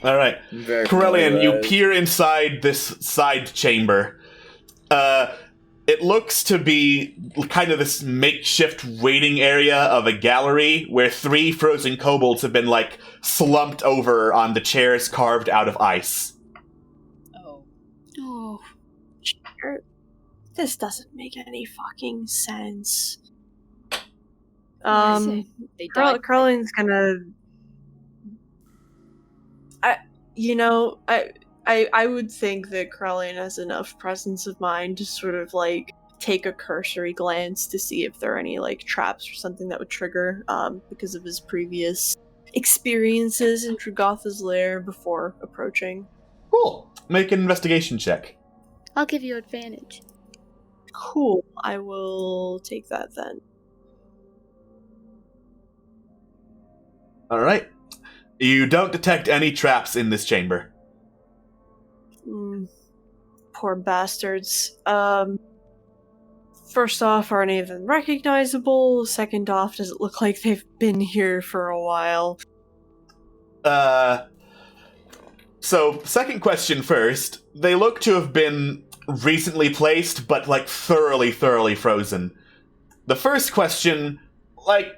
All right. I'm very familiar Corellian, with you it. peer inside this side chamber. It looks to be kind of this makeshift waiting area of a gallery where 3 frozen kobolds have been, like, slumped over on the chairs carved out of ice. Oh. Oh. This doesn't make any fucking sense. What is it? They died. Carlin's gonna. I would think that Carlin has enough presence of mind to sort of like take a cursory glance to see if there are any like traps or something that would trigger, because of his previous experiences in Trugotha's lair before approaching. Cool. Make an investigation check. I'll give you advantage. Cool. I will take that then. All right. You don't detect any traps in this chamber. Poor bastards. First off, are any of them recognizable? Second off, does it look like they've been here for a while? So, second question first. They look to have been recently placed, but, like, thoroughly frozen. The first question, like,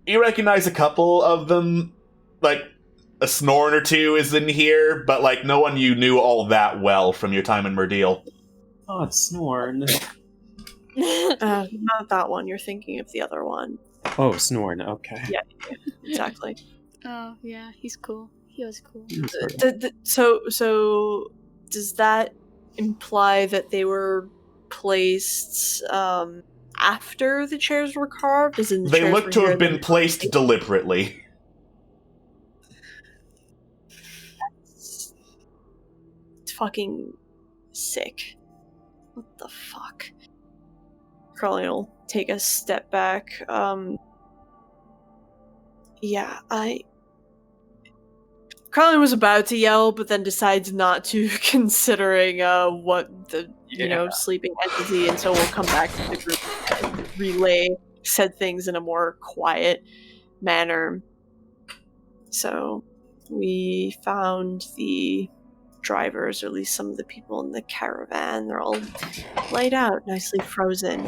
you recognize a couple of them, like, a Snorn or two is in here, but, like, no one you knew all that well from your time in Murdeal. Oh, it's Snorn. Not that one, you're thinking of the other one. Oh, Snorn, okay. Yeah, exactly. Oh, yeah, he's cool. He was cool. So does that imply that they were placed after the chairs were carved? As in the They chairs look were to here have been and placed deliberately. It's fucking sick. What the fuck? Carlin will take a step back. Carlin was about to yell, but then decides not to, considering what the sleeping entity, and so we'll come back to the group and relay said things in a more quiet manner. So we found the drivers, or at least some of the people in the caravan. They're all laid out, nicely frozen.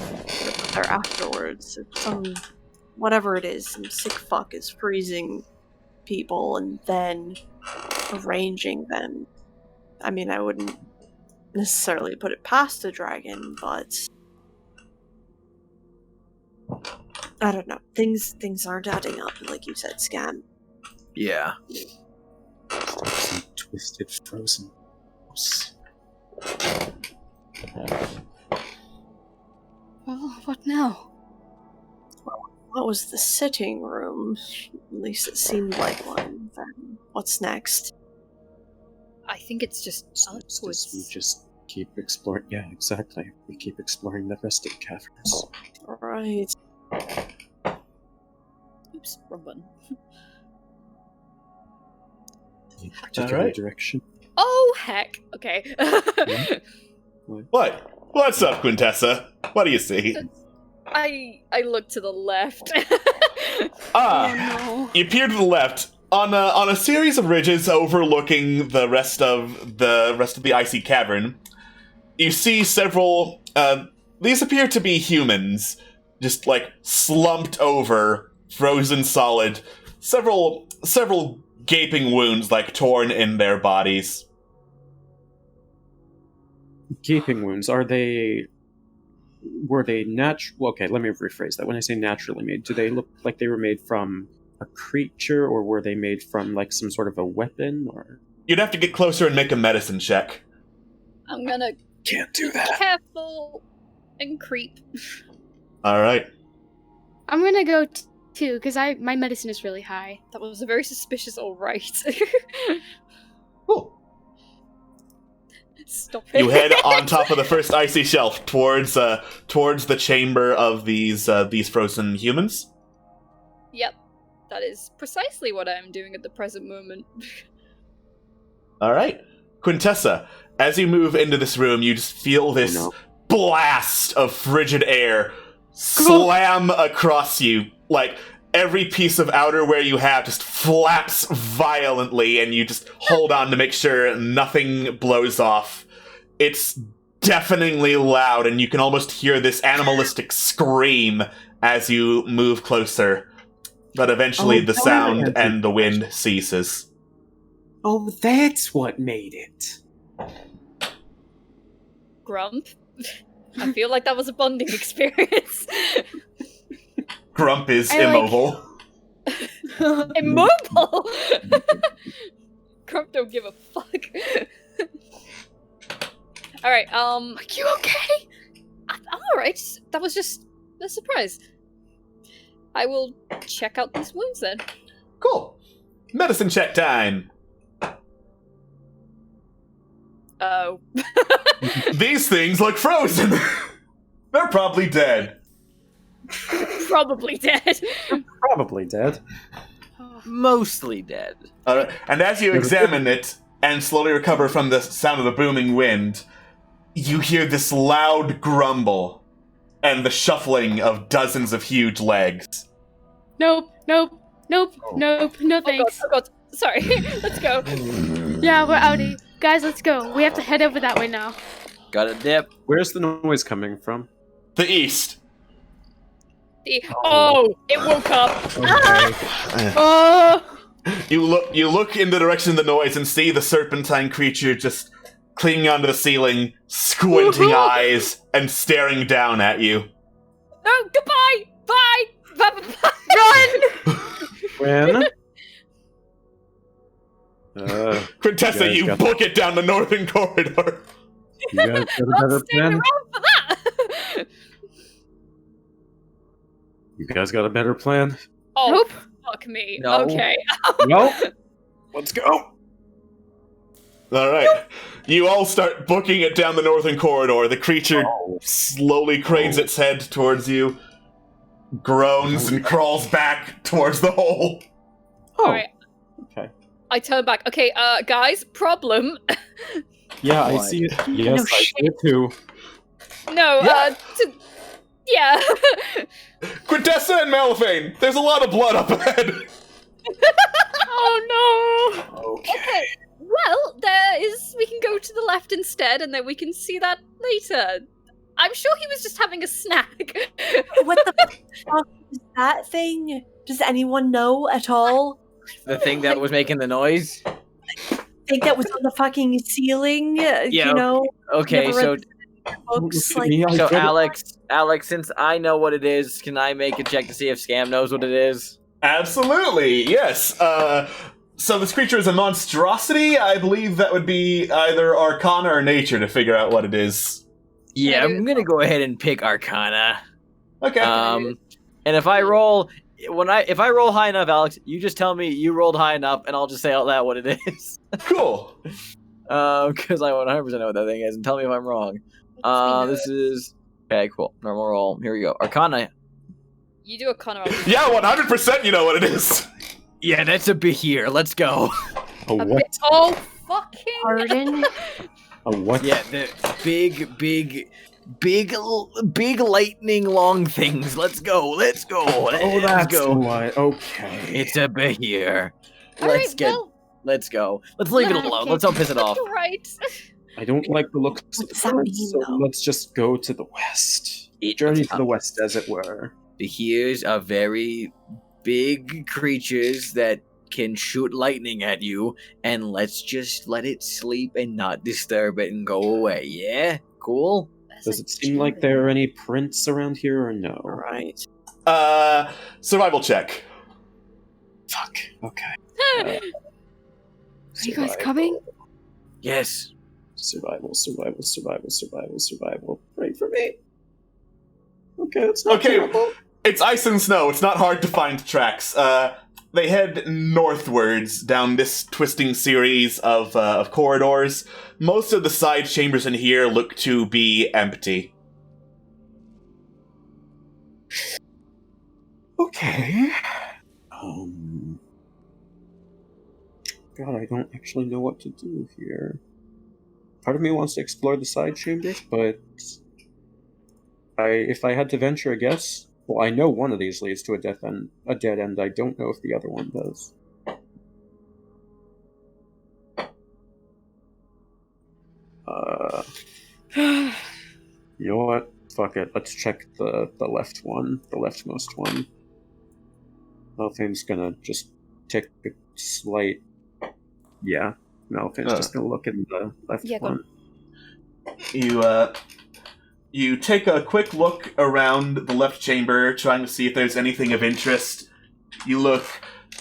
There afterwards, some whatever it is, some sick fuck is freezing people and then arranging them. I mean, I wouldn't necessarily put it past a dragon, but I don't know. Things aren't adding up, like you said, Scam. Yeah. Some twisted frozen. Well, what now? What was the sitting room? At least it seemed like one. Then what's next? I think it's just We upwards. just keep exploring. Yeah, exactly. We keep exploring the rest of the caverns. Right. Oops, wrong button. Particular Alright. direction. Oh, heck. Okay. What? What's up, Quintessa? What do you see? I look to the left. You peer to the left. On a series of ridges overlooking the rest of the icy cavern, you see several. These appear to be humans, just like slumped over, frozen solid. Several gaping wounds, like torn in their bodies. Gaping wounds, were they natural? Okay, let me rephrase that. When I say naturally made, do they look like they were made from a creature, or were they made from like some sort of a weapon? Or You'd have to get closer and make a medicine check. I'm gonna Can't do that. careful and creep. All right. I'm gonna go too, because my medicine is really high. That was a very suspicious alright. Cool. Stop it. You head on top of the first icy shelf towards the chamber of these frozen humans. Yep. That is precisely what I am doing at the present moment. All right, Quintessa. As you move into this room, you just feel this blast of frigid air slam across you. Like every piece of outerwear you have just flaps violently, and you just hold on to make sure nothing blows off. It's deafeningly loud, and you can almost hear this animalistic scream as you move closer. But eventually the sound and the wind ceases. oh, that's what made it. Grump. I feel like that was a bonding experience. Grump is I like- immobile. Immobile! Grump don't give a fuck. Alright, are you okay? I'm alright. That was just a surprise. I will check out these wounds then. Cool. Medicine check time. Oh. These things look frozen. They're probably dead. Probably dead. Probably dead. Mostly dead. And as you examine it and slowly recover from the sound of the booming wind, you hear this loud grumble and the shuffling of dozens of huge legs. Nope, no thanks. Oh god. Sorry. Let's go. Yeah, we're outie. Guys, let's go. We have to head over that way now. Got a dip. Where's the noise coming from? The east. Oh, it woke up. Oh! You look in the direction of the noise and see the serpentine creature just clinging onto the ceiling, squinting eyes, and staring down at you. Oh, goodbye. Bye. Bye. Run! When? Quintessa, You you guys got book it down the northern corridor. You guys got a better Not staying plan? around for that. You guys got a better plan? Oh, Nope. fuck me. No. Okay. No. Let's go. All right. You all start booking it down the northern corridor. The creature slowly cranes its head towards you, groans, and crawls back towards the hole. Oh. Alright. Okay. I turn back. Okay, guys, problem. Yeah, I What? see it. Yes, I see it too. No, yeah. Quintessa and Malphane, there's a lot of blood up ahead. Oh no. Okay. Well, we can go to the left instead, and then we can see that later. I'm sure he was just having a snack. What the fuck is that thing? Does anyone know at all? The thing that was making the noise? I think that was on the fucking ceiling. Yeah. You know, Okay, never so read books Look at like me, I so get it. Alex, since I know what it is, can I make a check to see if Scam knows what it is? Absolutely, yes. So this creature is a monstrosity. I believe that would be either Arcana or Nature to figure out what it is. Yeah, I'm gonna go ahead and pick Arcana. Okay. And if I roll high enough, Alex, you just tell me you rolled high enough, and I'll just say out loud what it is. Cool. Because I 100% know what that thing is, and tell me if I'm wrong. This is okay. Cool. Normal roll. Here we go. Arcana You do a Connor. Yeah, 100% you know what it is. Yeah, that's a Behir. Let's go. A what? Oh, fucking. Pardon? A what? Yeah, the big lightning long things. Let's go. Let's go. Oh, Let's that's go. what. Okay. It's a Behir. Alright, well, Let's go. Let's leave it Okay. alone. Let's don't piss it off. right. I don't like the looks of What's that mean, so though? let's just go to the west. Journey to the west, as it were. Behirs are very big creatures that can shoot lightning at you, and let's just let it sleep and not disturb it and go away. Yeah? Cool? Does it seem like there are any prints around here or no? Right. Survival check. Fuck. Okay. Are you guys coming? Yes. Survival. Pray for me. Okay, it's not terrible. It's ice and snow. It's not hard to find tracks. They head northwards down this twisting series of corridors. Most of the side chambers in here look to be empty. Okay. God, I don't actually know what to do here. Part of me wants to explore the side chambers, but if I had to venture a guess, well, I know one of these leads to a dead end. I don't know if the other one does. You know what? Fuck it. Let's check the left one, the leftmost one. Malthane's gonna just take a slight. Yeah, Malthane's just gonna look in the left one. You take a quick look around the left chamber, trying to see if there's anything of interest. You look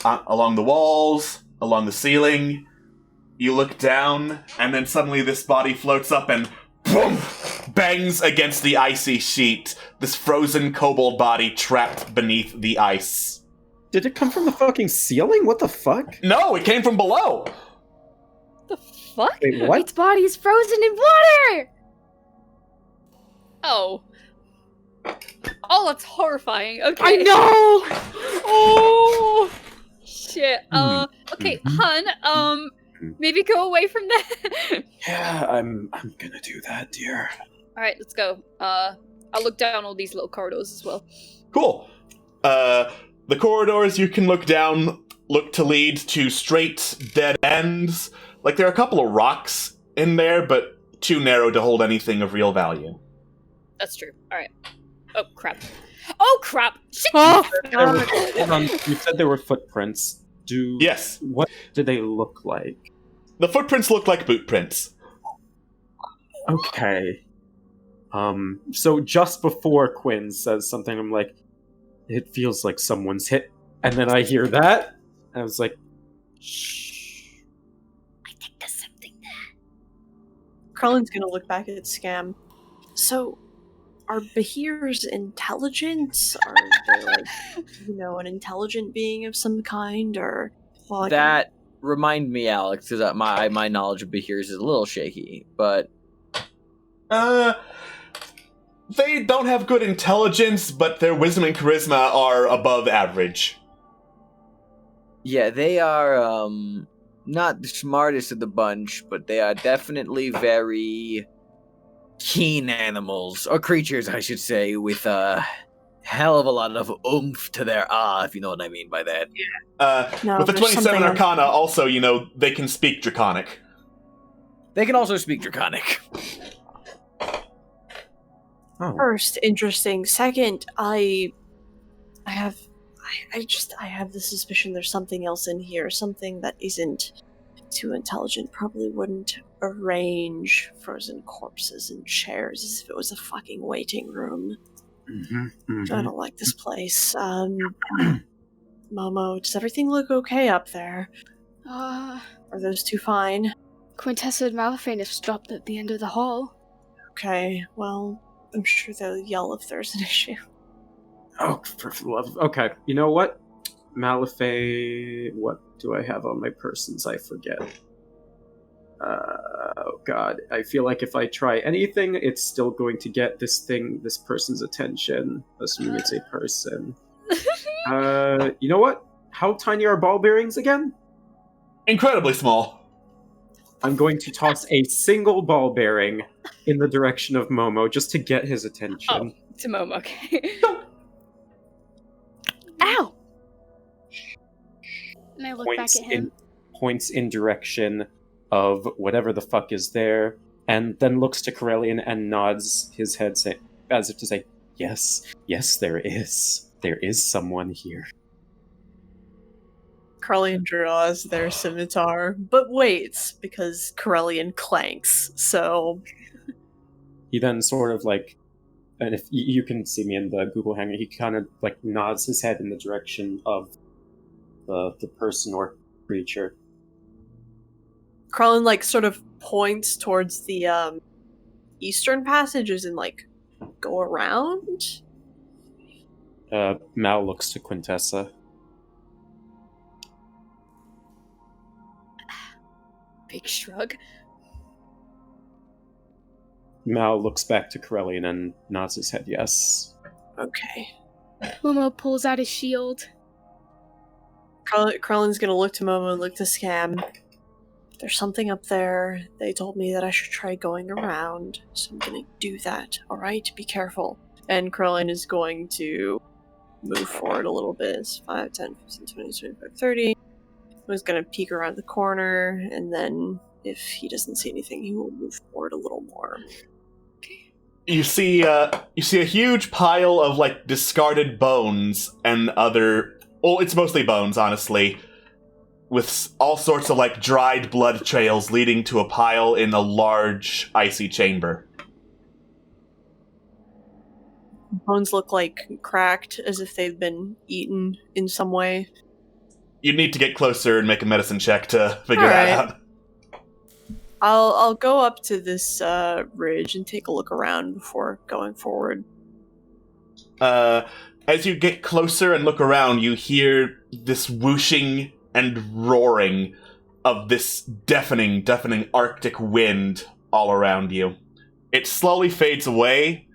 along the walls, along the ceiling. You look down, and then suddenly this body floats up and boom! Bangs against the icy sheet. This frozen kobold body trapped beneath the ice. Did it come from the fucking ceiling? What the fuck? No, it came from below! The fuck? Wait, what? Its body is frozen in water! Oh. Oh, that's horrifying. Okay. I know! Oh! Shit. Okay, hun, maybe go away from there. Yeah, I'm gonna do that, dear. Alright, let's go. I'll look down all these little corridors as well. Cool. The corridors you can look down look to lead to straight dead ends. Like, there are a couple of rocks in there, but too narrow to hold anything of real value. That's true. Alright. Oh, crap. Oh, crap! Shit! Oh, Hold on, you said there were footprints. Yes. What do they look like? The footprints look like boot prints. Okay. So just before Quinn says something, I'm like, it feels like someone's hit. And then I hear that, and I was like, shh. I think there's something there. Carlin's gonna look back at Scam. So, are Behirs intelligent? Are they, like, an intelligent being of some kind? Or, well, That remind me, Alex, because my knowledge of Behirs is a little shaky, but They don't have good intelligence, but their wisdom and charisma are above average. yeah, they are not the smartest of the bunch, but they are definitely very keen animals, or creatures, I should say, with a hell of a lot of oomph to their if you know what I mean by that. No, with the there's 27 something Arcana, also, they can speak Draconic. They can also speak Draconic. oh. First, interesting. Second, I have the suspicion there's something else in here, something that isn't too intelligent, probably wouldn't arrange frozen corpses in chairs as if it was a fucking waiting room. I don't like this place. Momo, does everything look okay up there? Are those two fine? Quintessa and Malphane have stopped at the end of the hall. Okay, well, I'm sure they'll yell if there's an issue. Oh, for the love. Okay, you know what? Malifay, what do I have on my persons? I forget. Oh god, I feel like if I try anything, it's still going to get this person's attention, assuming it's a person. You know what? How tiny are ball bearings again? Incredibly small. I'm going to toss a single ball bearing in the direction of Momo just to get his attention. Oh, to Momo, okay. Ow! And I look back at him. Points in direction of whatever the fuck is there, and then looks to Corellian and nods his head as if to say, yes, there is. There is someone here. Corellian draws their scimitar, but waits because Corellian clanks, so... He then sort of like, and if you can see me in the Google Hangout, he kind of like nods his head in the direction of the person or creature. Corellian like sort of points towards the eastern passages and like go around. Mal looks to Quintessa. Big shrug. Mal looks back to Corellian and nods his head yes. Okay. Momo pulls out his shield. Corellian's gonna look to Momo and look to Scam. There's something up there. They told me that I should try going around, so I'm gonna do that, alright? Be careful. And Corellian is going to move forward a little bit. It's 5, 10, 15, 20, 25, 30. He's gonna peek around the corner, and then if he doesn't see anything, he will move forward a little more. You see a huge pile of like discarded bones and other. Well, it's mostly bones, honestly, with all sorts of like dried blood trails leading to a pile in a large icy chamber. Bones look like cracked, as if they've been eaten in some way. You'd need to get closer and make a medicine check to figure Alright. that out. I'll go up to this ridge and take a look around before going forward. As you get closer and look around, you hear this whooshing and roaring of this deafening Arctic wind all around you. It slowly fades away,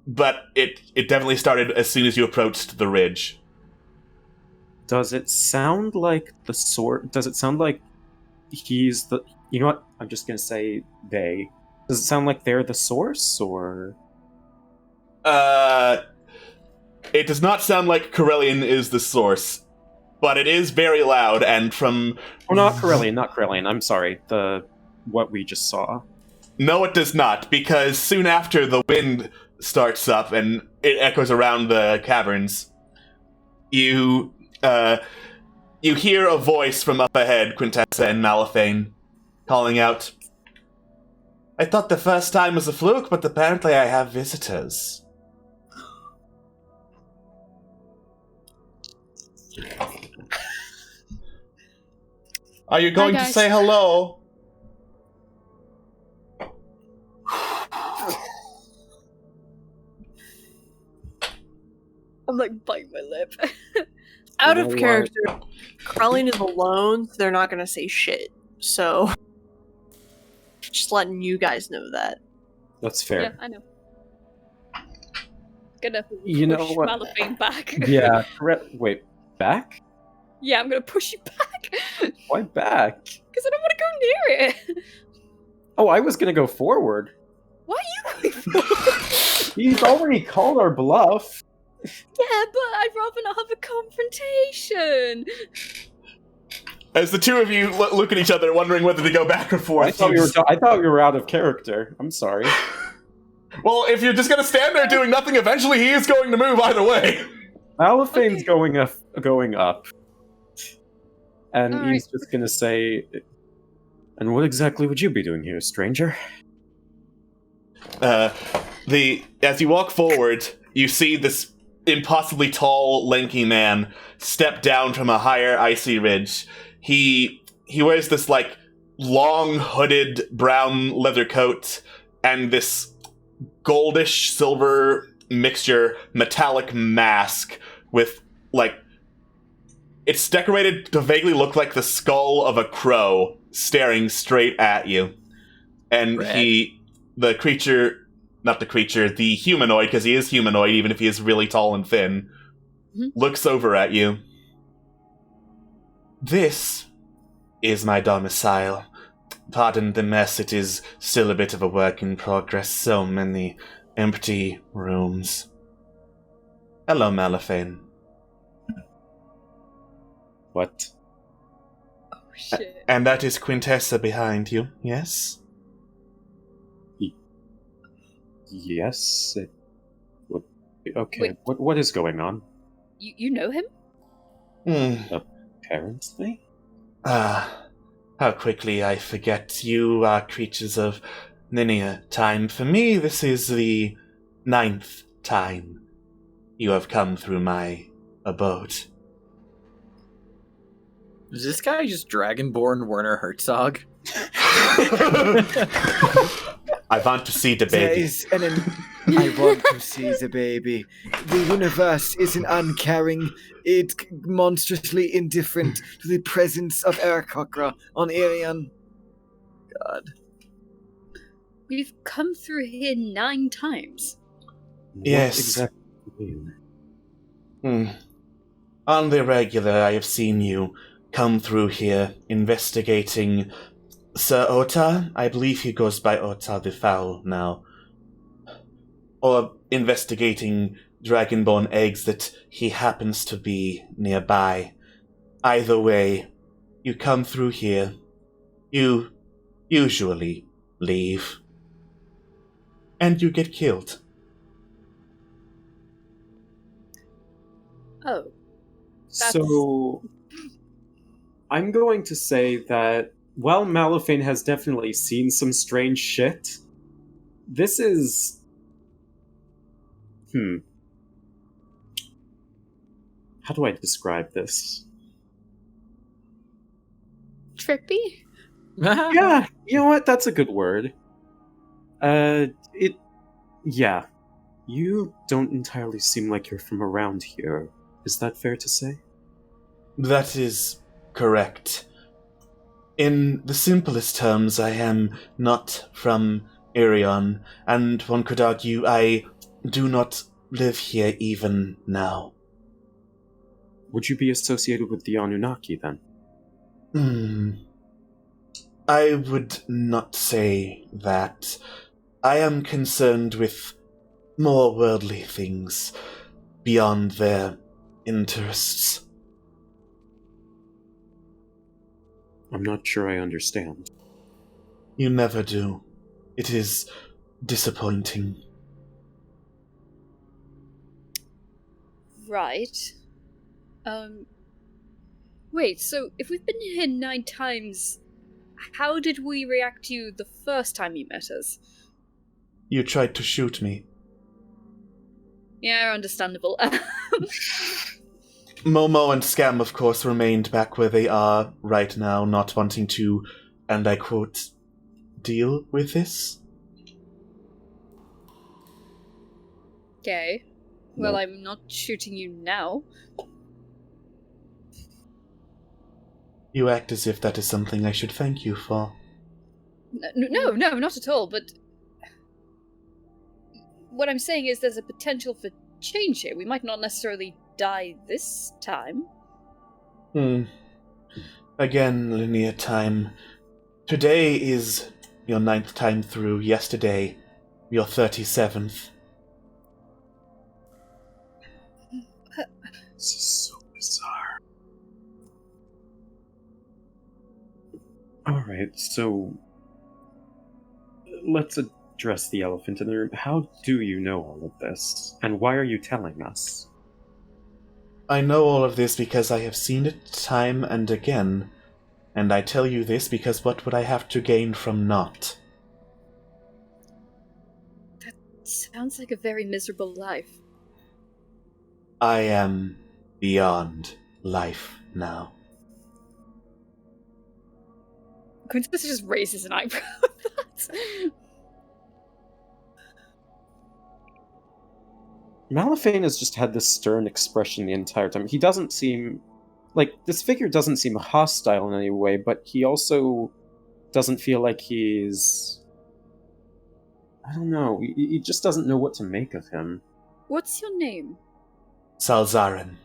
but it definitely started as soon as you approached the ridge. Does it sound like the sort? Does it sound like he's the? You know what? I'm just gonna say they. Does it sound like they're the source, or? It does not sound like Corellian is the source, but it is very loud, and from... Oh, not Corellian, I'm sorry. What we just saw. No, it does not, because soon after the wind starts up and it echoes around the caverns, you hear a voice from up ahead, Quintessa and Malifane, calling out, "I thought the first time was a fluke, but apparently I have visitors." Are you going to say hello? I'm like biting my lip. Out of character, Corellian is alone, so they're not gonna say shit. So, just letting you guys know that. That's fair. Yeah, I know. Gonna You know push what? Malifane back. Yeah. Wait, back? Yeah, I'm gonna push you back. Why back? Because I don't want to go near it. Oh, I was gonna go forward. Why are you going forward? He's already called our bluff. Yeah, but I'd rather not have a confrontation. As the two of you look at each other, wondering whether to go back or forth. I thought we were out of character. I'm sorry. Well, if you're just gonna stand there doing nothing, eventually he is going to move either way. Malifane's going up. And he's just gonna say, "And what exactly would you be doing here, stranger?" As you walk forward, you see this impossibly tall, lanky man step down from a higher icy ridge. He wears this like long hooded brown leather coat and this goldish silver mixture metallic mask with like it's decorated to vaguely look like the skull of a crow staring straight at you. And the humanoid, because he is humanoid even if he is really tall and thin, looks over at you. This is my domicile. Pardon the mess, it is still a bit of a work in progress. So many empty rooms. Hello, Malifane. What? Oh shit. And that is Quintessa behind you, yes? Yes. What? Okay. Wait. What is going on? You know him? Apparently. How quickly I forget. You are creatures of linear time. For me, this is the 9th time you have come through my abode. Is this guy just Dragonborn Werner Herzog? I want to see the There baby. is I want to see the baby. The universe isn't uncaring. It's monstrously indifferent to the presence of Aarakocra on Irion. God. We've come through here 9 times. Yes. What exactly do you mean? On the regular, I have seen you come through here investigating Sir Ota. I believe he goes by Ota the Foul now. Or investigating dragonborn eggs that he happens to be nearby. Either way, you come through here. You usually leave. And you get killed. Oh. So, I'm going to say that while Malifane has definitely seen some strange shit, this is... How do I describe this? Trippy? Yeah, you know what? That's a good word. Yeah. You don't entirely seem like you're from around here. Is that fair to say? That is correct. In the simplest terms, I am not from Irion, and one could argue I do not live here even now. Would you be associated with the Anunnaki, then? I would not say that. I am concerned with more worldly things beyond their interests. I'm not sure I understand. You never do. It is disappointing. Right. Wait, so if we've been here 9 times, how did we react to you the first time you met us? You tried to shoot me. Yeah, understandable. Momo and Scam, of course, remained back where they are right now, not wanting to, and I quote, deal with this. Okay. Well, No. I'm not shooting you now. You act as if that is something I should thank you for. No, not at all, but... What I'm saying is there's a potential for change here. We might not necessarily die this time. Again, linear time. Today is your 9th time through. Yesterday, your 37th. This is so bizarre. Alright, so... Let's address the elephant in the room. How do you know all of this? And why are you telling us? I know all of this because I have seen it time and again. And I tell you this because what would I have to gain from not? That sounds like a very miserable life. I am beyond life now. Quintus just raises an eyebrow at that. Malifane has just had this stern expression the entire time. He doesn't seem... Like, this figure doesn't seem hostile in any way, but he also doesn't feel like he's... I don't know. He just doesn't know what to make of him. What's your name? Salzarin.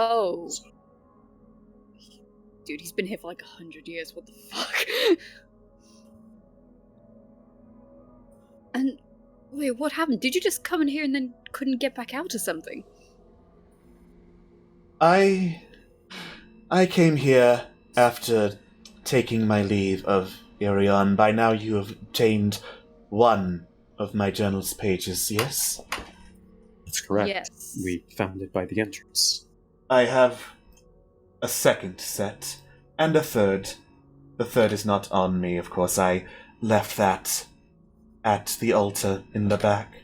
Oh. Dude, he's been here for like 100 years. What the fuck? And wait, what happened? Did you just come in here and then couldn't get back out or something? I came here after taking my leave of Irion. By now you have obtained one of my journal's pages, yes? That's correct. Yes. We found it by the entrance. I have a second set, and a third. The third is not on me, of course. I left that at the altar in the back.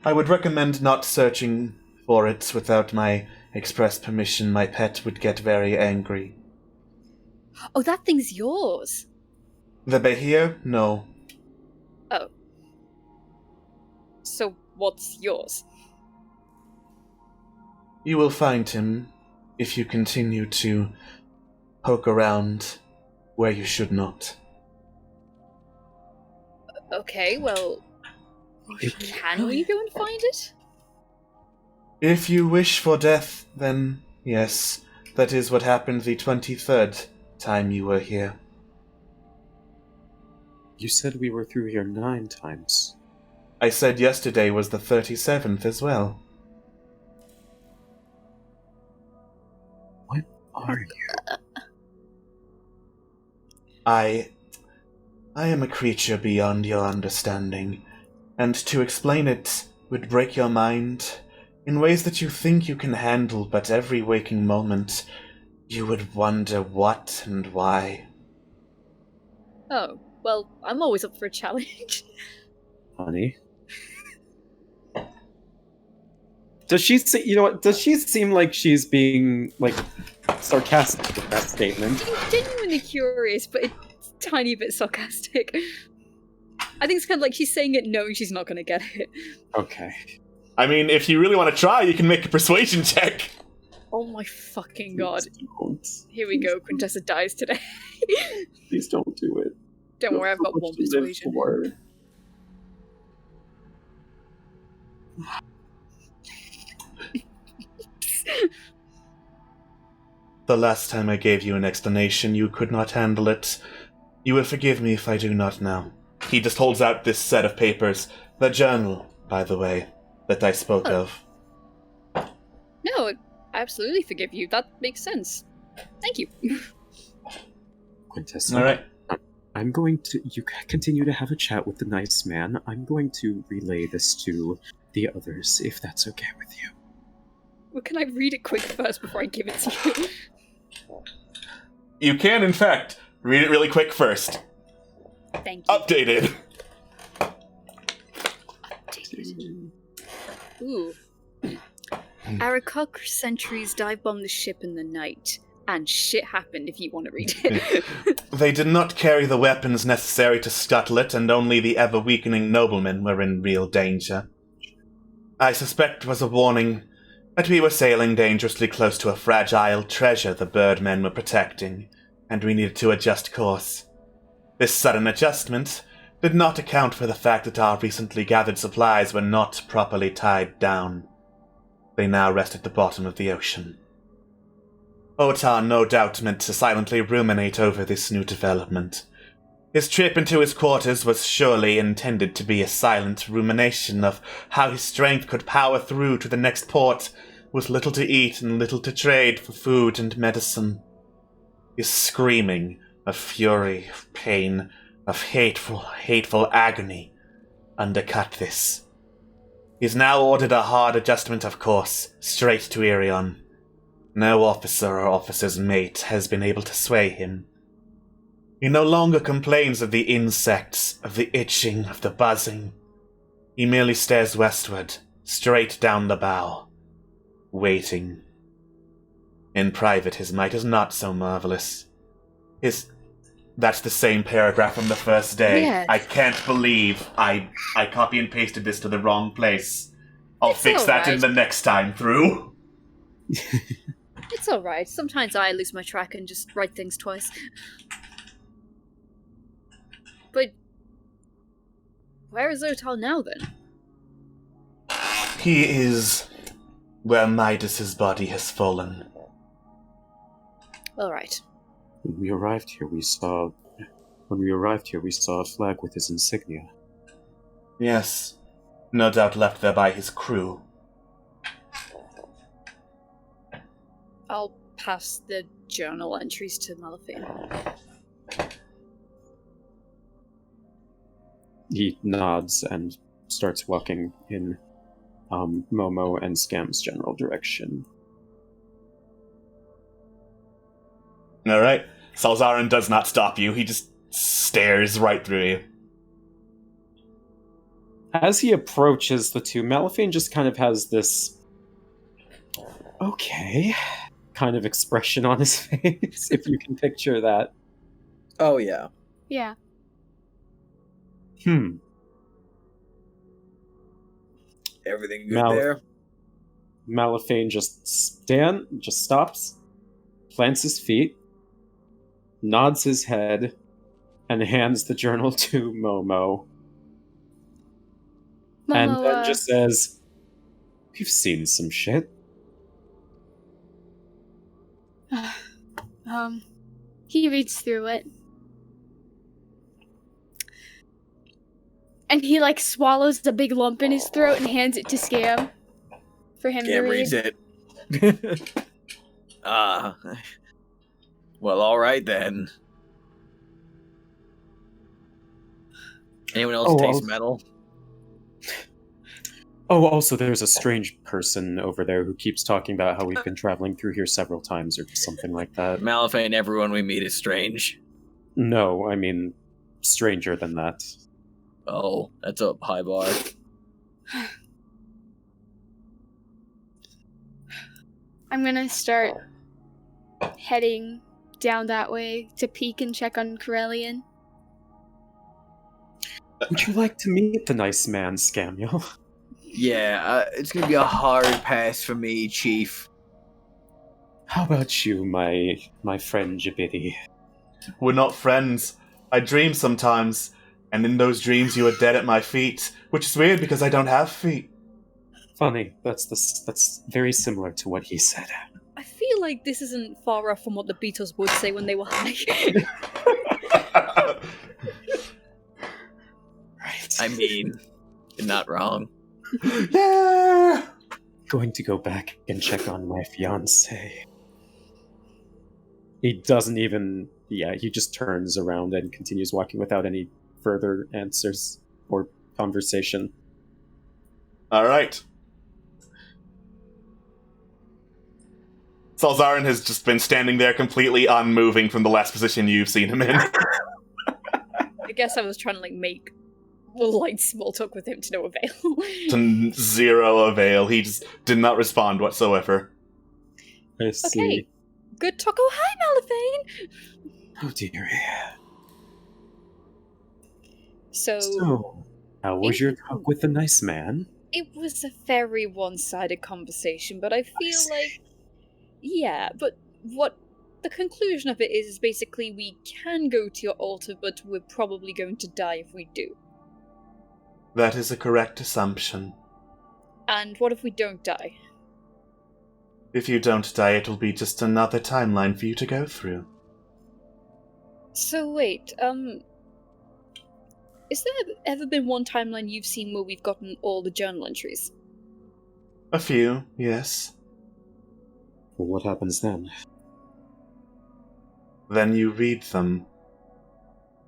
I would recommend not searching for it without my express permission. My pet would get very angry. Oh, that thing's yours. The Behir? No. Oh. So what's yours? You will find him if you continue to poke around where you should not. Okay, well, can we go and find it? If you wish for death, then yes, that is what happened the 23rd time you were here. You said we were through here 9 times. I said yesterday was the 37th as well. What are you? I am a creature beyond your understanding, and to explain it would break your mind in ways that you think you can handle, but every waking moment you would wonder what and why. Oh, well, I'm always up for a challenge. Honey. Does she say, you know what, does she seem like she's being, like, sarcastic with that statement? I'm genuinely curious, but it's a tiny bit sarcastic. I think it's kind of like she's saying it knowing she's not going to get it. Okay. I mean, if you really want to try, you can make a persuasion check. Oh my fucking god. Don't. Here we go, Quintessa dies today. Please don't do it. Don't worry, I've got one persuasion. The last time I gave you an explanation, you could not handle it. You will forgive me if I do not now. He just holds out this set of papers. The journal, by the way, that I spoke of. No, I absolutely forgive you. That makes sense. Thank you. Quintessa. All right. I'm going to... You continue to have a chat with the nice man. I'm going to relay this to the others, if that's okay with you. Well, can I read it quick first before I give it to you? You can, in fact, read it really quick first. Thank you. Updated. Ooh. Arakok sentries dive-bombed the ship in the night. And shit happened, if you want to read it. They did not carry the weapons necessary to scuttle it, and only the ever-weakening noblemen were in real danger. I suspect it was a warning that we were sailing dangerously close to a fragile treasure the birdmen were protecting, and we needed to adjust course. This sudden adjustment did not account for the fact that our recently gathered supplies were not properly tied down. They now rest at the bottom of the ocean. Otar no doubt meant to silently ruminate over this new development. His trip into his quarters was surely intended to be a silent rumination of how his strength could power through to the next port with little to eat and little to trade for food and medicine. His screaming of fury, of pain, of hateful agony undercut this. He's now ordered a hard adjustment of course, straight to Irion. No officer or officer's mate has been able to sway him. He no longer complains of the insects, of the itching, of the buzzing. He merely stares westward, straight down the bow, waiting. In private, his might is not so marvelous. That's the same paragraph from the first day. Yes. I can't believe I copy and pasted this to the wrong place. I'll fix that in the next time through. It's alright. Sometimes I lose my track and just write things twice. But where is Otal now, then? He is where Midas's body has fallen. All right. When we arrived here, we saw a flag with his insignia. Yes, no doubt left there by his crew. I'll pass the journal entries to Malafine. He nods and starts walking in Momo and Scam's general direction. Alright, Salzarin does not stop you, he just stares right through you. As he approaches the two, Malafine just kind of has this okay kind of expression on his face, if you can picture that. Oh, yeah. Yeah. Everything good there? Malafine just stops, plants his feet, nods his head, and hands the journal to Momo. And then just says, "We've seen some shit." He reads through it. And he, swallows a big lump in his throat and hands it to Scam for him to read. Reads it. Well, alright then. Anyone else taste metal? Oh, also, there's a strange person over there who keeps talking about how we've been traveling through here several times or something like that. Malafine, everyone we meet is strange. No, I mean, stranger than that. Oh, that's a high bar. I'm gonna start heading down that way to peek and check on Corellian. Would you like to meet the nice man, Scamio? Yeah, it's gonna be a hard pass for me, Chief. How about you, my friend Jabidi? We're not friends. I dream sometimes, and in those dreams you are dead at my feet, which is weird because I don't have feet. Funny, that's very similar to what he said. I feel like this isn't far off from what the Beatles would say when they were high. Right. I mean, you're not wrong. Yeah! Going to go back and check on my fiancé. He doesn't even... Yeah, he just turns around and continues walking without any further answers or conversation. Alright. Salzarin has just been standing there completely unmoving from the last position you've seen him in. I guess I was trying to make small talk with him to no avail. To zero avail. He just did not respond whatsoever. I see. Okay. Good talk. Oh, hi, Malafine! Oh dear. So, how was your talk with the nice man? It was a very one-sided conversation, but I feel like... Yeah, but what the conclusion of it is basically we can go to your altar, but we're probably going to die if we do. That is a correct assumption. And what if we don't die? If you don't die, it will be just another timeline for you to go through. So wait, is there ever been one timeline you've seen where we've gotten all the journal entries? A few, yes. Well, what happens then? Then you read them.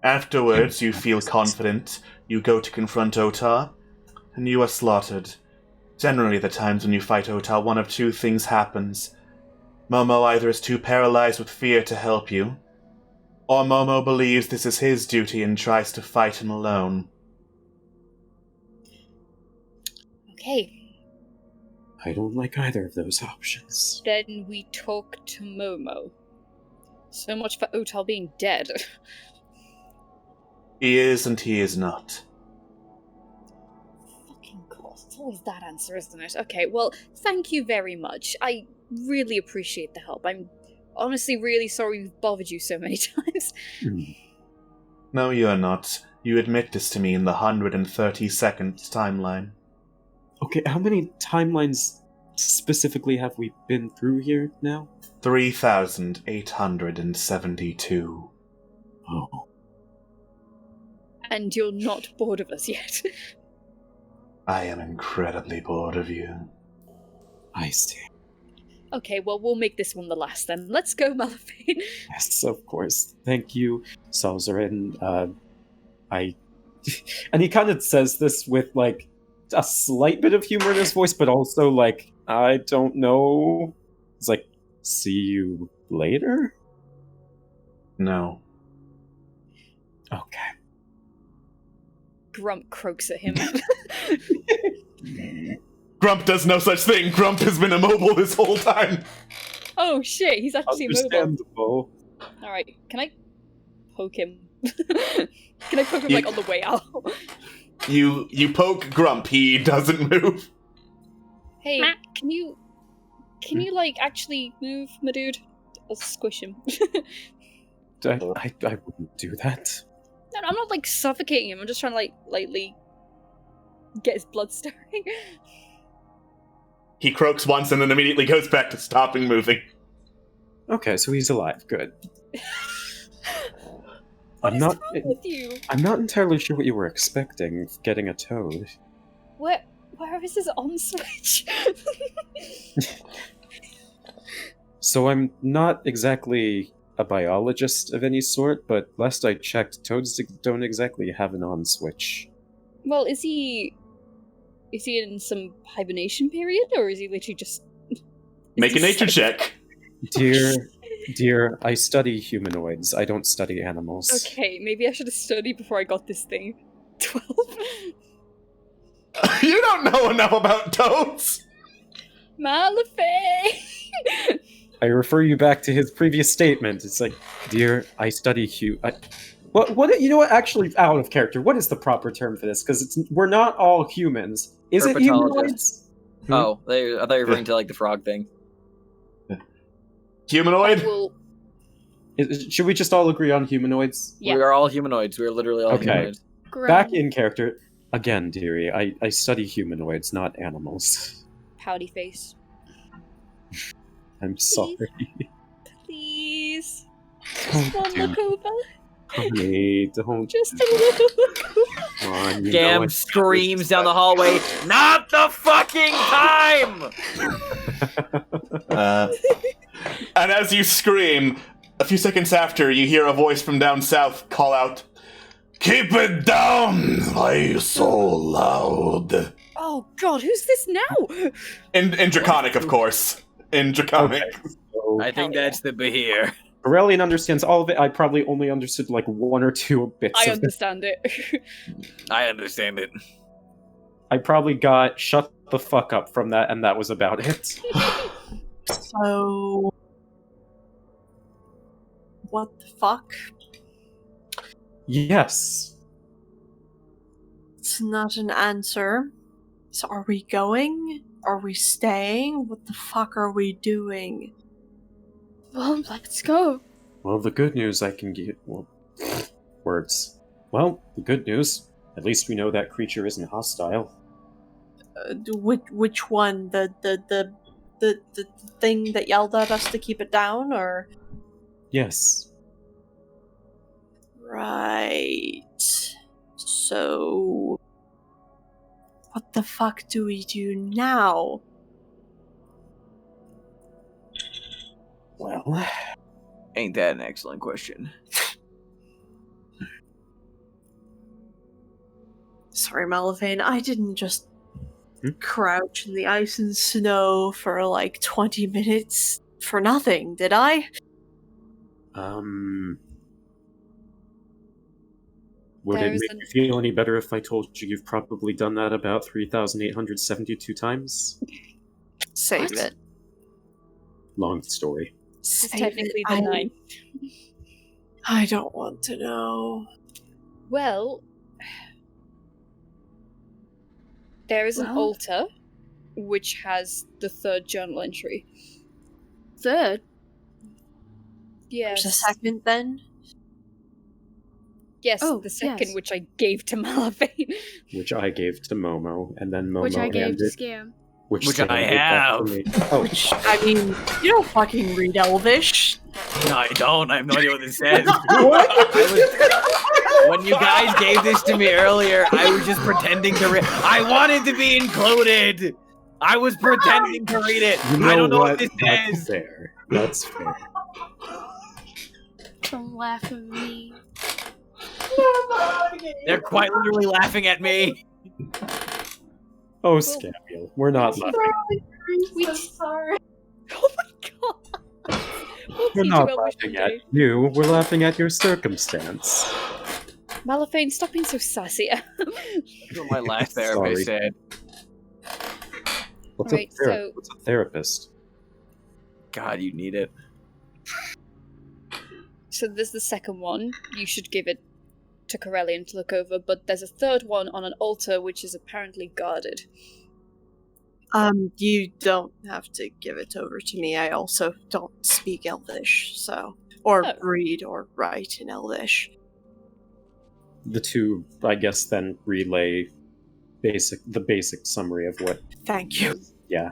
Afterwards, you feel confident, you go to confront Otar, and you are slaughtered. Generally, the times when you fight Otar, one of two things happens. Momo either is too paralyzed with fear to help you, or Momo believes this is his duty and tries to fight him alone. Okay. I don't like either of those options. Then we talk to Momo. So much for Otar being dead. He is and he is not. Fucking course. It's always that answer, isn't it? Okay, well, thank you very much. I really appreciate the help. I'm honestly really sorry we've bothered you so many times. No, you are not. You admit this to me in the 132nd timeline. Okay, how many timelines specifically have we been through here now? 3,872. Oh. And you're not bored of us yet. I am incredibly bored of you. I see. Okay, well, we'll make this one the last then. Let's go, Malafane. Yes, of course. Thank you, Salzarin. And he kind of says this with, like, a slight bit of humor in his voice, but also, like, I don't know. It's like, see you later? No. Okay. Grump croaks at him. Grump does no such thing. Grump has been immobile this whole time. Oh shit, he's actually mobile. Understandable. Alright, can I poke him? Can I poke him, like, on the way out? You poke Grump, he doesn't move. Hey, can you, like, actually move, my dude? I'll squish him. I wouldn't do that. No, I'm not, like, suffocating him. I'm just trying to, like, lightly get his blood stirring. He croaks once and then immediately goes back to stopping moving. Okay, so he's alive. Good. What's wrong with you? I'm not entirely sure what you were expecting, getting a toad. Where is his on switch? So I'm not exactly a biologist of any sort, but last I checked, toads don't exactly have an on switch. Well, is he in some hibernation period, or is he literally just... Make a nature check. Dear, I study humanoids. I don't study animals. Okay, maybe I should have studied before I got this thing. 12? You don't know enough about toads! Malafane! I refer you back to his previous statement. It's like, dear, I study What? You know what? Actually, out of character. What is the proper term for this? Because we're not all humans. Is it humanoids? Oh, I thought you were referring to like the frog thing. Humanoid? Should we just all agree on humanoids? Yeah. We are all humanoids. We are literally all humanoids. Back in character. Again, dearie, I study humanoids, not animals. Pouty face. I'm sorry. Please. Don't Just one look over. Honey, don't. Just a little look over. Come on, Gam screams down the hallway, "Not the fucking time!" And as you scream, a few seconds after, you hear a voice from down south call out, "Keep it down! Why are you so loud?" Oh god, who's this now? In Draconic, of course. In Draconic. Okay. I think that's the Behir. Aurelian understands all of it. I probably only understood like one or two bits I of understand it. I understand it. I probably got shut the fuck up from that, and that was about it. So... what the fuck? Yes. It's not an answer. So are we going? Are we staying? What the fuck are we doing? Well, let's go. Well, the good news I can get... Well, words. Well, the good news. At least we know that creature isn't hostile. Which one? The thing that yelled at us to keep it down, or? Yes. Right. So... what the fuck do we do now? Well... Ain't that an excellent question? Sorry, Malafane, I didn't just crouch in the ice and snow for like 20 minutes for nothing, did I? Would it make you feel any better if I told you you've probably done that about 3,872 times? Save it. Long story. It's technically the 9. I don't want to know. Well, there is an altar which has the 3rd journal entry. 3rd? Yes. There's a 2nd then? Yes, Oh, the 2nd yes. which I gave to Malafane. Which I gave to Momo, and then Momo Which I gave handed... to Scam. Which Which still I ain't that for have. me. Oh, Which, I mean, you don't fucking read Elvish. No, I don't. I have no idea what this says. What? When you guys gave this to me earlier, I was just pretending to read. I wanted to be included. I was pretending to read it. you know I don't know what this That's says. fair. That's fair. Don't laugh at me. They're quite literally laughing at me. Oh, Scamule, we're not laughing. I'm sorry. Oh my god. We'll We're teach not you Elvish laughing one at day. you. We're laughing at your circumstance. Malafane, stop being so sassy. That's what my last Sorry. therapist said. What's, Right, a what's a therapist? God, you need it. So there's the second one. You should give it to Corellian to look over, but there's a third one on an altar which is apparently guarded. You don't have to give it over to me. I also don't speak Elvish, so or read or write in Elvish. The two, I guess, then relay the basic summary of what. Thank you. Yeah.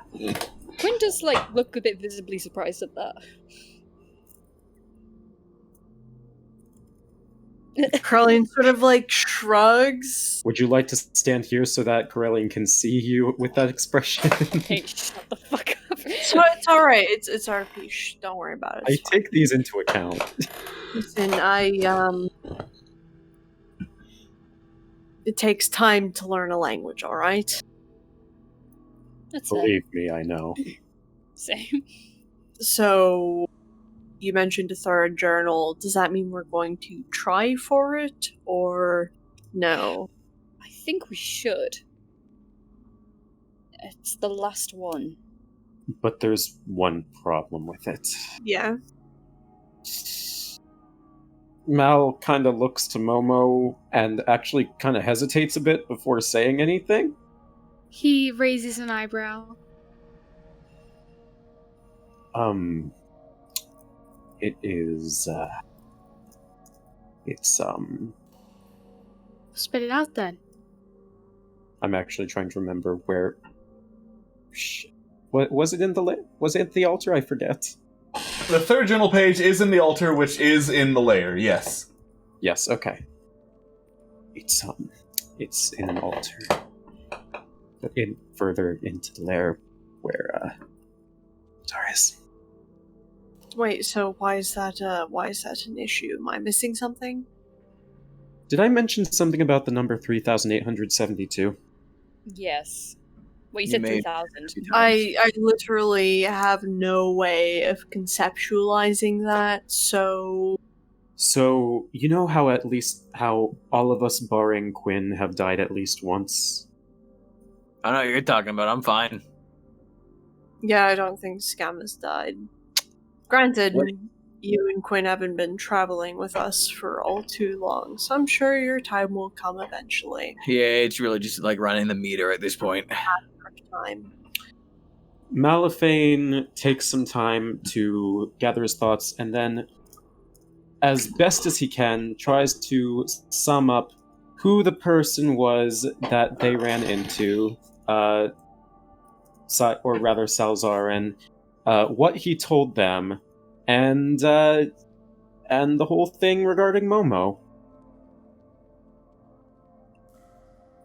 Quinn does look a bit visibly surprised at that. Corellian sort of shrugs. Would you like to stand here so that Corellian can see you with that expression? Hey, shut the fuck up. So it's alright. It's RP. Shh, don't worry about it. I take these into account. Listen, it takes time to learn a language, alright? That's Believe me, I know. Same. So, you mentioned a third journal. Does that mean we're going to try for it, or no? I think we should. It's the last one. But there's one problem with it. Yeah. Mal kind of looks to Momo and actually kind of hesitates a bit before saying anything. He raises an eyebrow. It is, Spit it out then. I'm actually trying to remember where... What was it in the was it at the altar? I forget. The third journal page is in the altar, which is in the lair, yes. Yes, okay. It's in an altar. But further into the lair where, Taurus. Wait, so why is that an issue? Am I missing something? Did I mention something about the number 3,872? Yes. Well, you said 3,000. I literally have no way of conceptualizing that, so... So, you know how all of us barring Quinn have died at least once? I know what you're talking about. I'm fine. Yeah, I don't think Scam has died. Granted, What? you and Quinn haven't been traveling with us for all too long, so I'm sure your time will come eventually. Yeah, it's really just running the meter at this point. Time. Malafane takes some time to gather his thoughts and then, as best as he can, tries to sum up who the person was that they ran into, or rather Salzarin, what he told them, and the whole thing regarding Momo.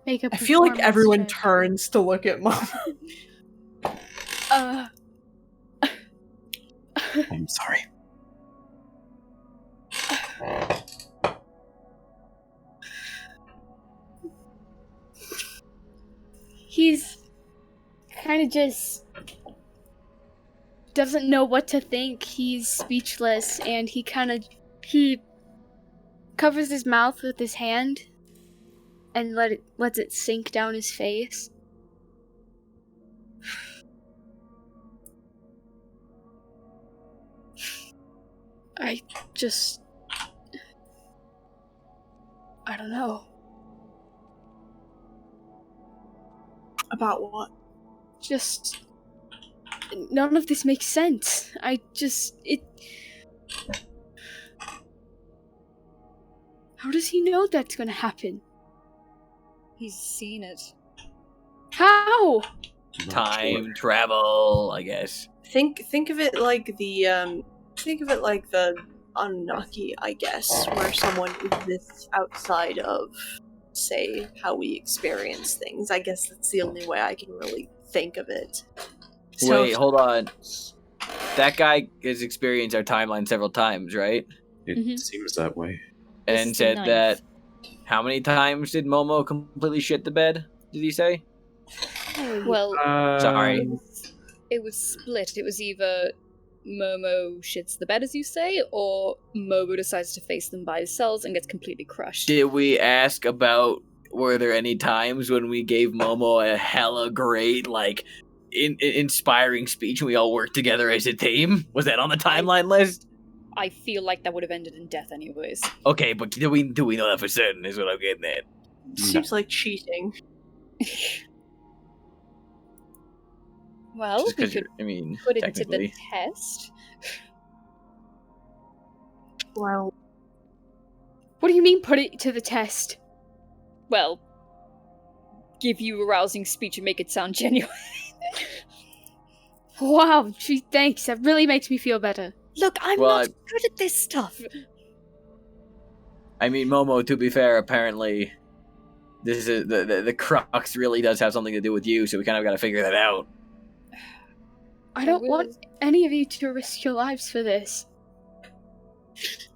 Make a I feel like performance everyone check. turns to look at Mom. I'm sorry. He's kind of just doesn't know what to think. He's speechless, and he covers his mouth with his hand and lets it sink down his face. I don't know. About what? Just none of this makes sense. How does he know that's gonna happen? He's seen it. How? time travel, I guess. Think of it like the Anunnaki, I guess, where someone exists outside of, say, how we experience things. I guess that's the only way I can really think of it. So Wait, hold on. That guy has experienced our timeline several times, right? It seems that way. And said that. How many times did Momo completely shit the bed? Did he say? Well, sorry. It was split. It was either Momo shits the bed, as you say, or Momo decides to face them by himself and gets completely crushed. Did we ask about, were there any times when we gave Momo a hella great, like, inspiring speech and we all worked together as a team? Was that on the timeline list? I feel like that would have ended in death anyways. Okay, but do we know that for certain is what I'm getting at. Seems like cheating. Well, we could put it to the test. Well, What do you mean, put it to the test? Well, give you a rousing speech and make it sound genuine. Wow, gee, thanks. That really makes me feel better. Look, I'm not good at this stuff. I mean, Momo, to be fair, apparently this is the crux really does have something to do with you, so we kind of got to figure that out. I don't want any of you to risk your lives for this.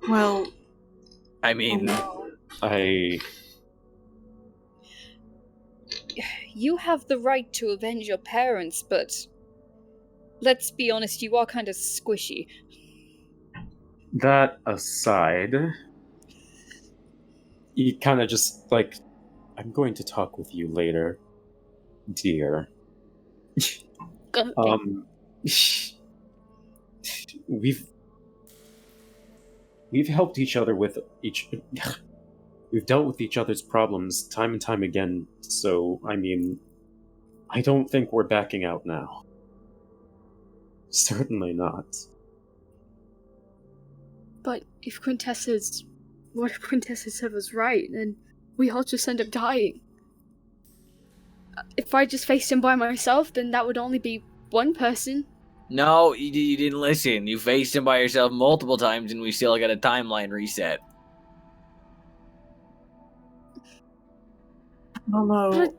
Well, I mean, You have the right to avenge your parents, but let's be honest, you are kind of squishy. That aside, he kind of just like, I'm going to talk with you later, dear. We've helped each other with we've dealt with each other's problems time and time again, so, I mean, I don't think we're backing out now. Certainly not. But what if Quintessa said was right, and we all just end up dying? If I just faced him by myself, then that would only be one person. no, you didn't listen. You faced him by yourself multiple times, and we still got a timeline reset. Momo.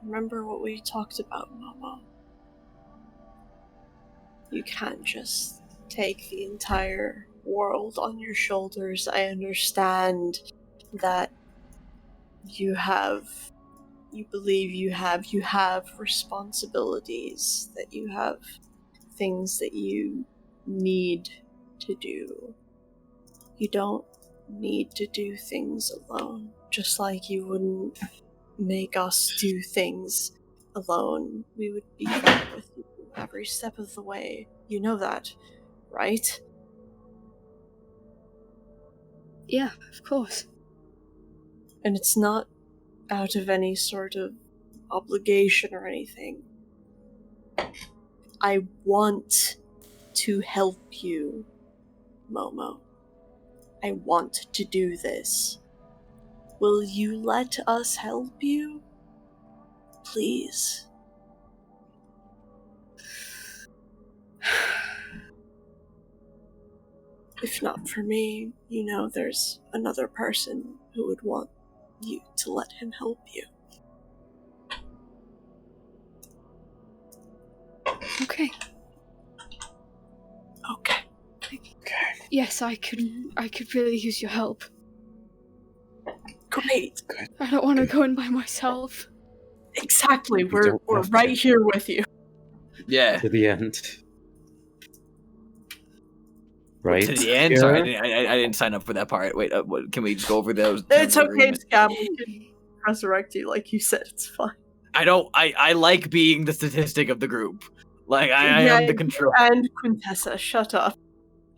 Remember what we talked about, Momo. You can't just take the entire world on your shoulders. I understand that you believe you have responsibilities, that you have things that you need to do. You don't need to do things alone, just like you wouldn't make us do things alone. We would be there with you every step of the way. You know that, right? Yeah, of course. And it's not out of any sort of obligation or anything. I want to help you, Momo. I want to do this. Will you let us help you? Please. If not for me, you know there's another person who would want you to let him help you. Okay. Okay. Yes, I could really use your help. Great. I don't want to go in by myself. Exactly. We're right here with you. Yeah. To the end. Right? To the end? Sorry, I didn't sign up for that part. Wait, can we just go over those? It's okay, Scam. We can resurrect you like you said. It's fine. I like being the statistic of the group. Like, I am the control. And Quintessa, shut up.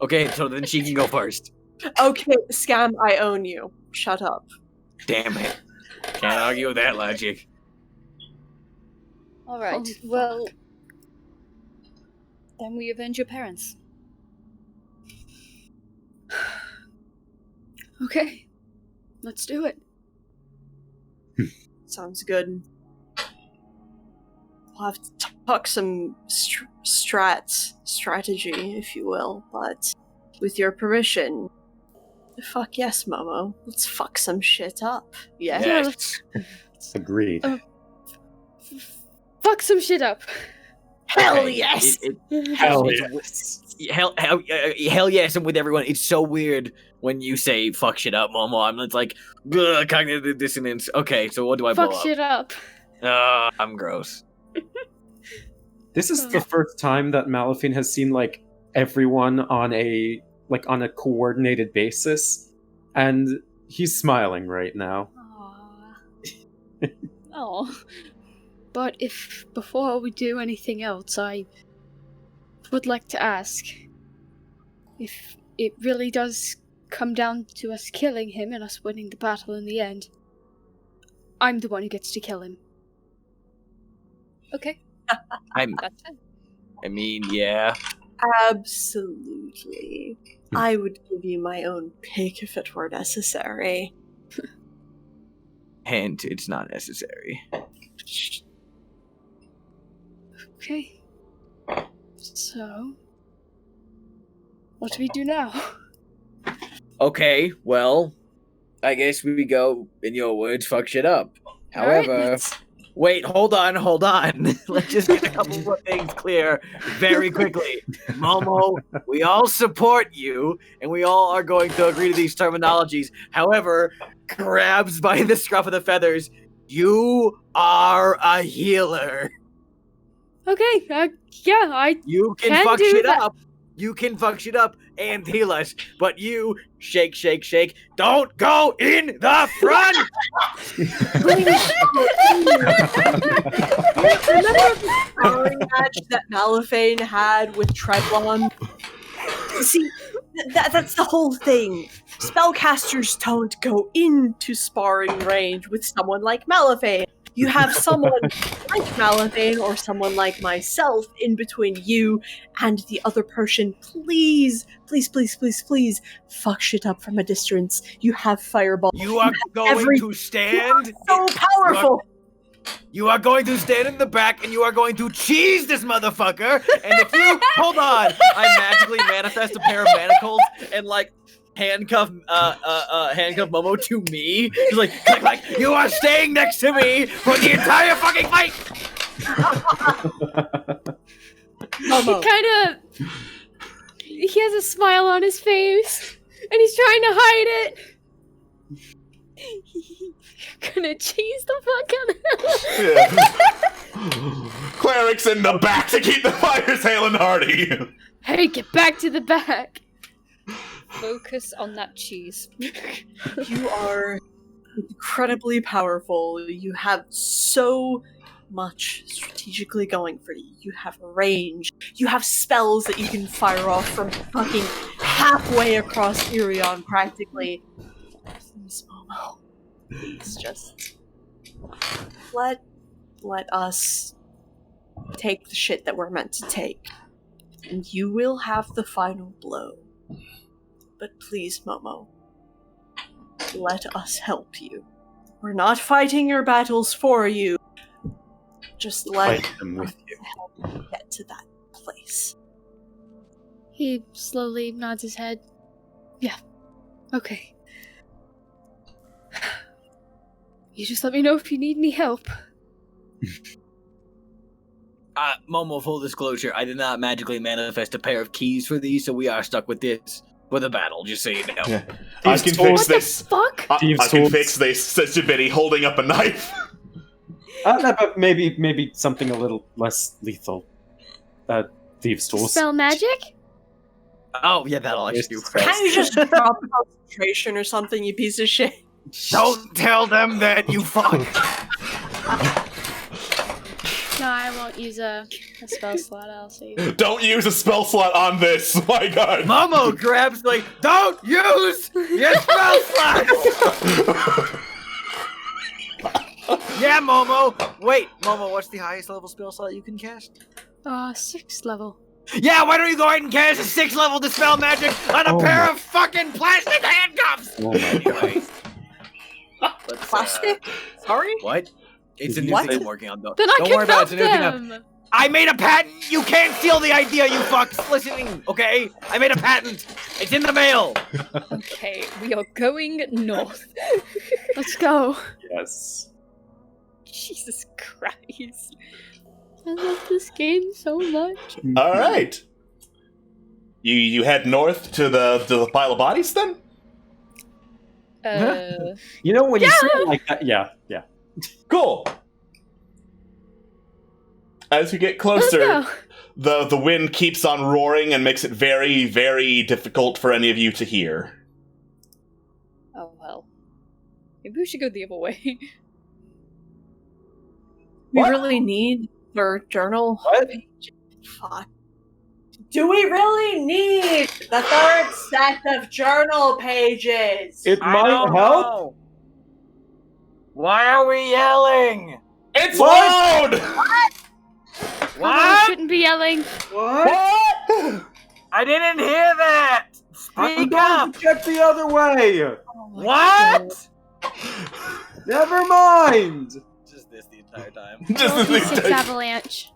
Okay, so then she can go first. Okay, Scam, I own you. Shut up. Damn it. Can't argue with that logic. Alright, well, then we avenge your parents. Okay, let's do it. Sounds good. We'll have to talk some strategy, if you will, but with your permission, fuck yes, Momo. Let's fuck some shit up. Yeah? Yes. Agreed. Fuck some shit up. Hell yes! Hell yes. Hell yes, I'm with everyone. It's so weird when you say fuck shit up, Momo. I'm it's like, cognitive dissonance. Okay, so what do I blow Fuck up? shit up. I'm gross. This is the first time that Malifine has seen like everyone on a coordinated basis, and he's smiling right now. Oh. But if before we do anything else, I would like to ask if it really does come down to us killing him and us winning the battle in the end, I'm the one who gets to kill him. Okay. That's it. I mean, yeah. Absolutely. I would give you my own pick if it were necessary. And it's not necessary. Okay. So, what do we do now? Okay, well, I guess we go, in your words, fuck shit up. However, wait, hold on. Let's just get a couple of things clear very quickly. Momo, we all support you, and we all are going to agree to these terminologies. However, grabs by the scruff of the feathers, you are a healer. Okay, You can fuck shit up. You can fuck shit up and heal us, but you shake. Don't go in the front. Remember the sparring match that Malifane had with Treadlon? See, that's the whole thing. Spellcasters don't go into sparring range with someone like Malifane. You have someone like Malifane or someone like myself in between you and the other person. Please, fuck shit up from a distance. You have Fireball. You are going to stand. You are so powerful. You are going to stand in the back and you are going to cheese this motherfucker. And if you hold on, I magically manifest a pair of manacles and handcuff Momo to me. He's like, click, you are staying next to me for the entire fucking fight. He has a smile on his face, and he's trying to hide it. Gonna cheese the fuck out of him. Cleric's in the back to keep the fires hailing hardy. Hey, get back to the back. Focus on that cheese. You are incredibly powerful. You have so much strategically going for you. You have range. You have spells that you can fire off from fucking halfway across Irion, practically. Please, Momo. Please just let us take the shit that we're meant to take. And you will have the final blow. But please, Momo, let us help you. We're not fighting your battles for you. Just let us help you get to that place. He slowly nods his head. Yeah. Okay. You just let me know if you need any help. Momo, full disclosure, I did not magically manifest a pair of keys for these, so we are stuck with this for the battle, just so you know. Yeah. I can fix this. Fuck? I can fix this, says Jabidi, holding up a knife. But maybe something a little less lethal. Thieves' tools. Spell magic? Oh, yeah, that'll actually do. Can't you just drop concentration or something, you piece of shit? Don't tell them that you fucked. No, I won't use a spell slot, I'll save. Don't use a spell slot on this, my god. Momo grabs don't use your spell slot! Yeah, Momo! Wait, Momo, what's the highest level spell slot you can cast? 6th level. Yeah, why don't you go ahead and cast a 6th level Dispel Magic on a pair of fucking plastic handcuffs? Oh my god. Let's, Plastic? Sorry? What? It's a new What? thing I'm working on, though. Then I Don't can worry about it. help It's a new thing. them. I made a patent. You can't steal the idea, you fucks. Listening, okay? I made a patent. It's in the mail. Okay, we are going north. Let's go. Yes. Jesus Christ. I love this game so much. All right. You head north to the pile of bodies then? You know when you say it like that, yeah. Cool. As you get Let's closer, go. the wind keeps on roaring and makes it very, very difficult for any of you to hear. Oh well. Maybe we should go the other way. We What? really need their journal. What? Fuck. Do we really need the third set of journal pages? It I might don't help. know. Why are we yelling? It's What? loud! I shouldn't be yelling. What? I didn't hear that. I'm Speak going up. to check the other way. What? Never mind. Just this the entire time. Just as Six these days. avalanche.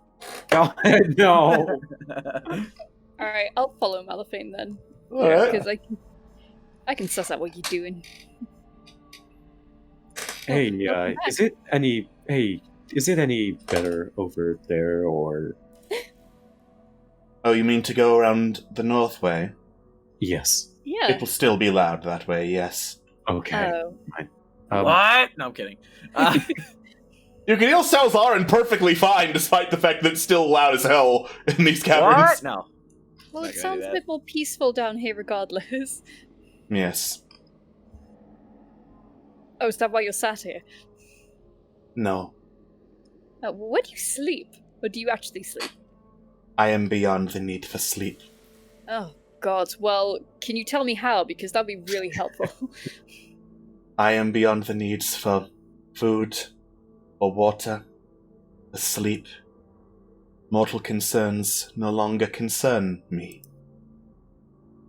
God, no. Alright, I'll follow Malafane then. Alright. Because I can suss out what you're doing. Hey, is it any better over there, or? Oh, you mean to go around the north way? Yes. Yeah. It will still be loud that way, yes. Okay. Oh. What? No, I'm kidding. You can heal Salzarin perfectly fine, despite the fact that it's still loud as hell in these caverns. What? No. Well, Not it gonna sounds do a that. bit more peaceful down here regardless. Yes. Oh, is that why you're sat here? No. Oh, where do you sleep? Or do you actually sleep? I am beyond the need for sleep. Oh, God. Well, can you tell me how? Because that'd be really helpful. I am beyond the needs for food, or water, or sleep. Mortal concerns no longer concern me.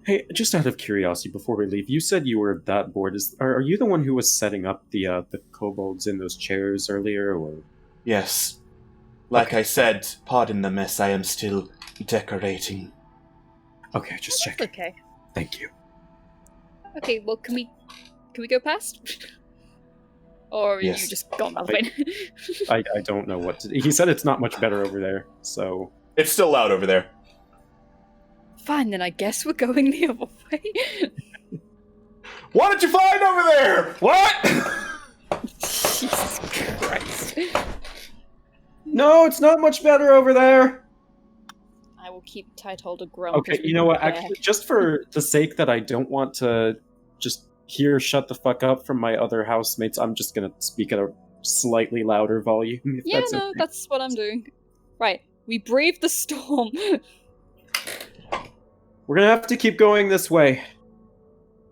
Hey, just out of curiosity, before we leave, you said you were that bored. Are you the one who was setting up the kobolds in those chairs earlier, or? Yes. Like I said, pardon the mess, I am still decorating. Okay, just check. Okay. Thank you. Okay, well, can we go past? Or are Yes. you just gone, Malafane? I don't know what to. He said it's not much better over there, so. It's still loud over there. Fine, then I guess we're going the other way. What did you find over there? What? Jesus Christ. No, it's not much better over there. I will keep tight hold of Grump. Okay, you know what? Actually, just for the sake that I don't want to just hear "shut the fuck up" from my other housemates, I'm just gonna speak at a slightly louder volume. If Yeah, that's no, okay. that's what I'm doing. Right, we braved the storm. We're gonna have to keep going this way.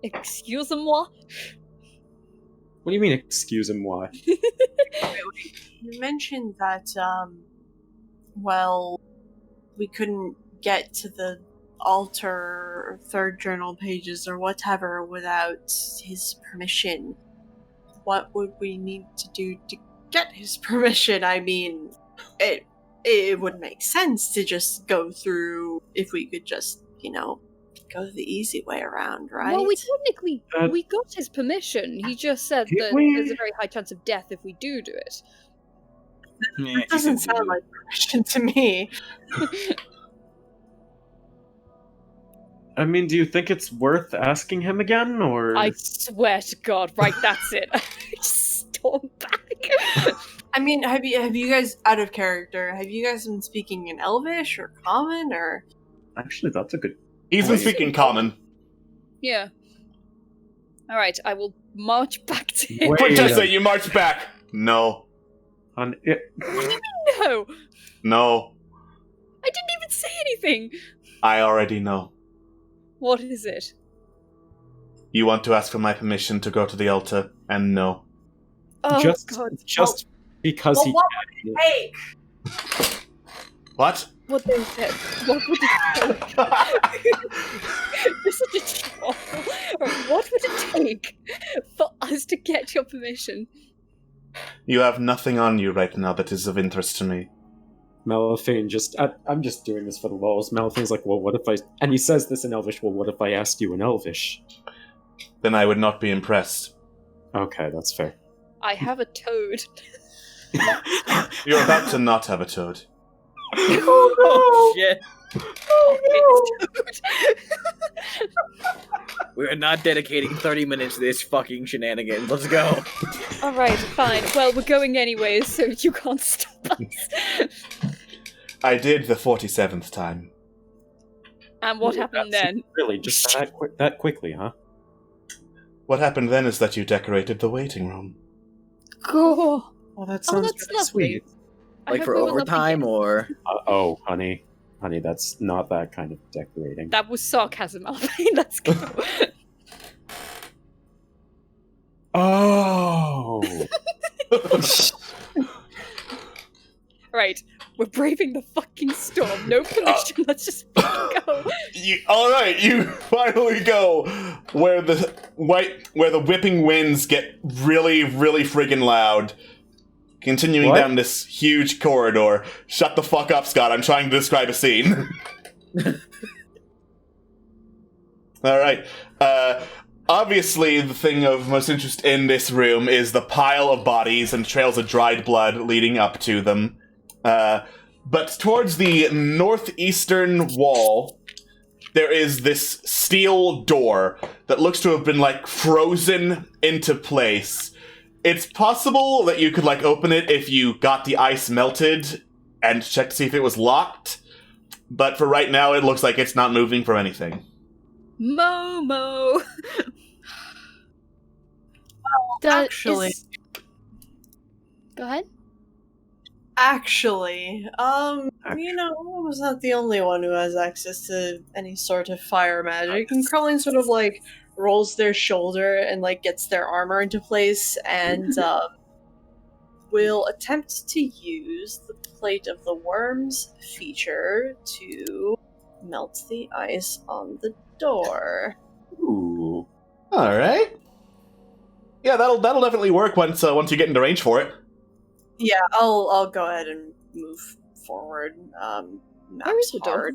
Excuse-moi? What do you mean, excuse him? Why? You mentioned that, well, we couldn't get to the altar or third journal pages or whatever without his permission. What would we need to do to get his permission? I mean, it would make sense to just go through if we could just, go the easy way around, right? Well, we technically Uh, we got his permission. He just said Did that we? there's a very high chance of death if we do it. That doesn't sound like permission to me. I mean, do you think it's worth asking him again, or? I swear to God, right, that's it. Storm back. I mean, have you guys, out of character, have you guys been speaking in Elvish or Common or? Actually, that's a good. He's been speaking common. Yeah. Alright, I will march back to him. Wait. Protessa, you march back. No. On it. No! No. I didn't even say anything! I already know. What is it? You want to ask for my permission to go to the altar, and no. Oh, just God. because he. what would it take? What? What they said. What would it take? You're such a troll. Alright, what would it take for us to get your permission? You have nothing on you right now that is of interest to me. Malifane I'm just doing this for the lulz. Malifane's like, well, what if I... And he says this in Elvish, well, what if I asked you in Elvish? Then I would not be impressed. Okay, that's fair. I have a toad. You're about to not have a toad. Oh, shit. Oh, We are not dedicating 30 minutes to this fucking shenanigans. Let's go. Alright, fine. Well, we're going anyways, so you can't stop us. I did the 47th time. And what happened then? Really, just that quickly, huh? What happened then is that you decorated the waiting room. Cool. Oh, that sounds that's really lovely. sweet. Like for overtime, or... Oh, honey. Honey, that's not that kind of decorating. That was sarcasm, Alvin. Let's go. Oh! Right, we're braving the fucking storm. No collision. Let's just fucking go. Alright, you finally go where the whipping winds get really, really friggin' loud. Continuing down this huge corridor. Shut the fuck up, Scott. I'm trying to describe a scene. Alright. Obviously, the thing of most interest in this room is the pile of bodies and trails of dried blood leading up to them. But towards the northeastern wall, there is this steel door that looks to have been, like, frozen into place. It's possible that you could, like, open it if you got the ice melted and check to see if it was locked. But for right now, it looks like it's not moving for anything. Momo! Actually... Go ahead. Actually, you know, I was not the only one who has access to any sort of fire magic, and Crowley sort of, like, rolls their shoulder and, like, gets their armor into place, and, will attempt to use the Plate of the Worms feature to melt the ice on the door. Ooh. Alright. Yeah, that'll definitely work once you get into range for it. Yeah, I'll go ahead and move forward. Where's the door?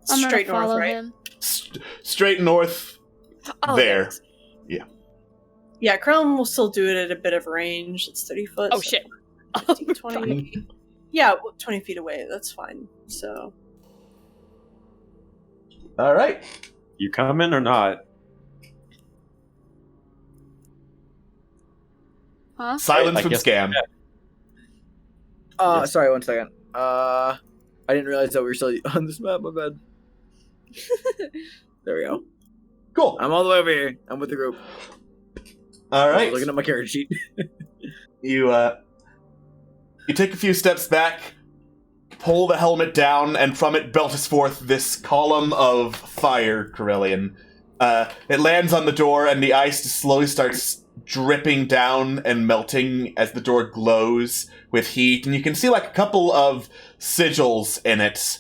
Straight north, right? Him. Straight north. There. Thanks. Yeah. Yeah, Krellin will still do it at a bit of range. It's 30 foot. Oh, shit. 15, 20. Yeah, 20 feet away. That's fine. So. Alright. You coming or not? Huh? Silence from Scam. Yes. Sorry, 1 second. I didn't realize that we were still on this map, my bad. There we go. Cool. I'm all the way over here. I'm with the group. Alright. Looking at my character sheet. You take a few steps back, pull the helmet down, and from it belches forth this column of fire, Corellian. It lands on the door, and the ice just slowly starts dripping down and melting as the door glows with heat, and you can see like a couple of sigils in it.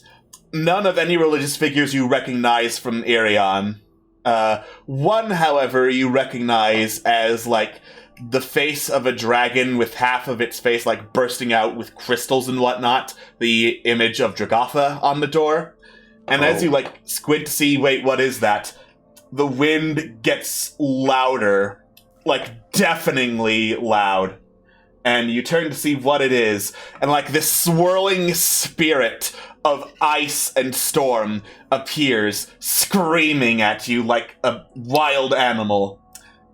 None of any religious figures you recognize from Irion. One, however, you recognize as like the face of a dragon with half of its face like bursting out with crystals and whatnot, the image of Dragotha on the door. And as you like squint to see, wait, what is that? The wind gets louder, like deafeningly loud. And you turn to see what it is, and like this swirling spirit of ice and storm appears, screaming at you like a wild animal.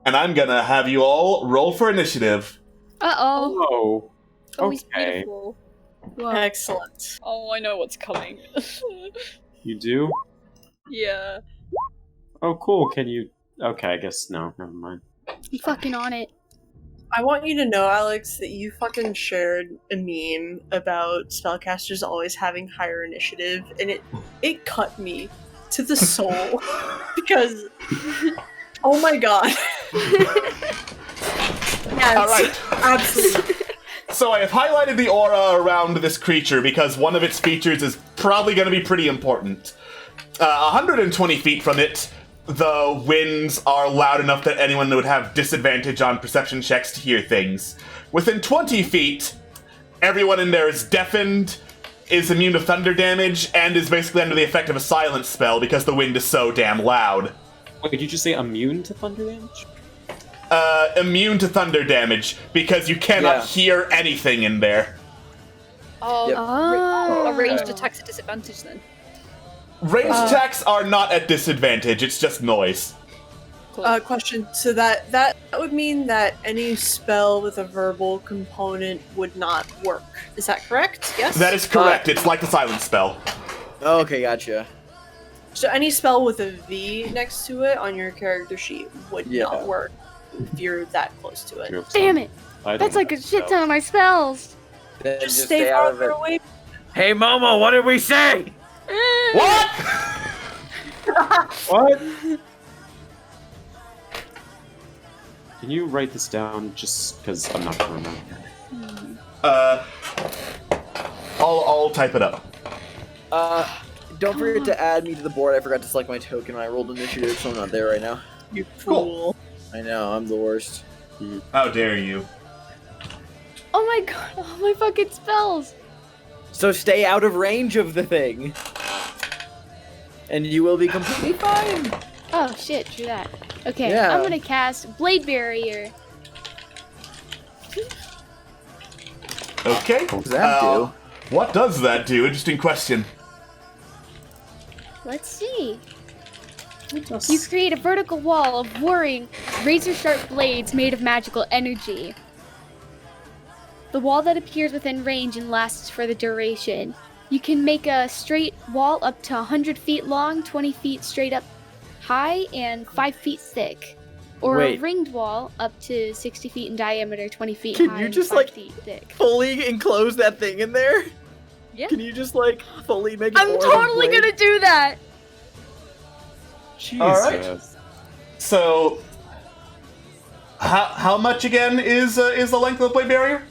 And I'm gonna have you all roll for initiative. Uh-oh. Oh. Always Okay. beautiful. Whoa. Excellent. Oh, I know what's coming. You do? Yeah. Oh, cool. Can you... Okay, I guess no. Never mind. I'm fucking on it. I want you to know, Alex, that you fucking shared a meme about spellcasters always having higher initiative, and it cut me to the soul because, oh my god. Yes, All right. absolutely. So I have highlighted the aura around this creature because one of its features is probably going to be pretty important. 120 feet from it, the winds are loud enough that anyone would have disadvantage on perception checks to hear things. Within 20 feet, everyone in there is deafened, is immune to thunder damage, and is basically under the effect of a silence spell because the wind is so damn loud. Wait, did you just say immune to thunder damage? Immune to thunder damage because you cannot hear anything in there. Oh, ranged attacks at disadvantage then. Ranged attacks are not at disadvantage, it's just noise. Question. So that would mean that any spell with a verbal component would not work. Is that correct? Yes? That is correct. It's like the silence spell. Okay, gotcha. So any spell with a V next to it on your character sheet would not work if you're that close to it. Damn it! That's like a shit ton of my spells. Then Just stay farther away. Hey, Momo, what did we say? What? What? Can you write this down just because I'm not gonna remember? I'll type it up. Don't forget to add me to the board. I forgot to select my token when I rolled initiative, so I'm not there right now. You fool. I know, I'm the worst. How dare you? Oh my god, all my fucking spells! So stay out of range of the thing. And you will be completely fine. Oh shit, true that. Okay, Yeah. I'm gonna cast Blade Barrier. Okay. What does that do? What does that do? Interesting question. Let's see. You create a vertical wall of whirring, razor-sharp blades made of magical energy. The wall that appears within range and lasts for the duration. You can make a straight wall up to 100 feet long, 20 feet straight up high, and 5 feet thick. Or a Wait. ringed wall up to 60 feet in diameter, 20 feet Can high, you and just, 5 like, feet thick. Fully enclose that thing in there? Yeah. Can you just, like, fully make it I'm totally gonna do that! Jesus. Alright. So, how much again is the length of the blade barrier?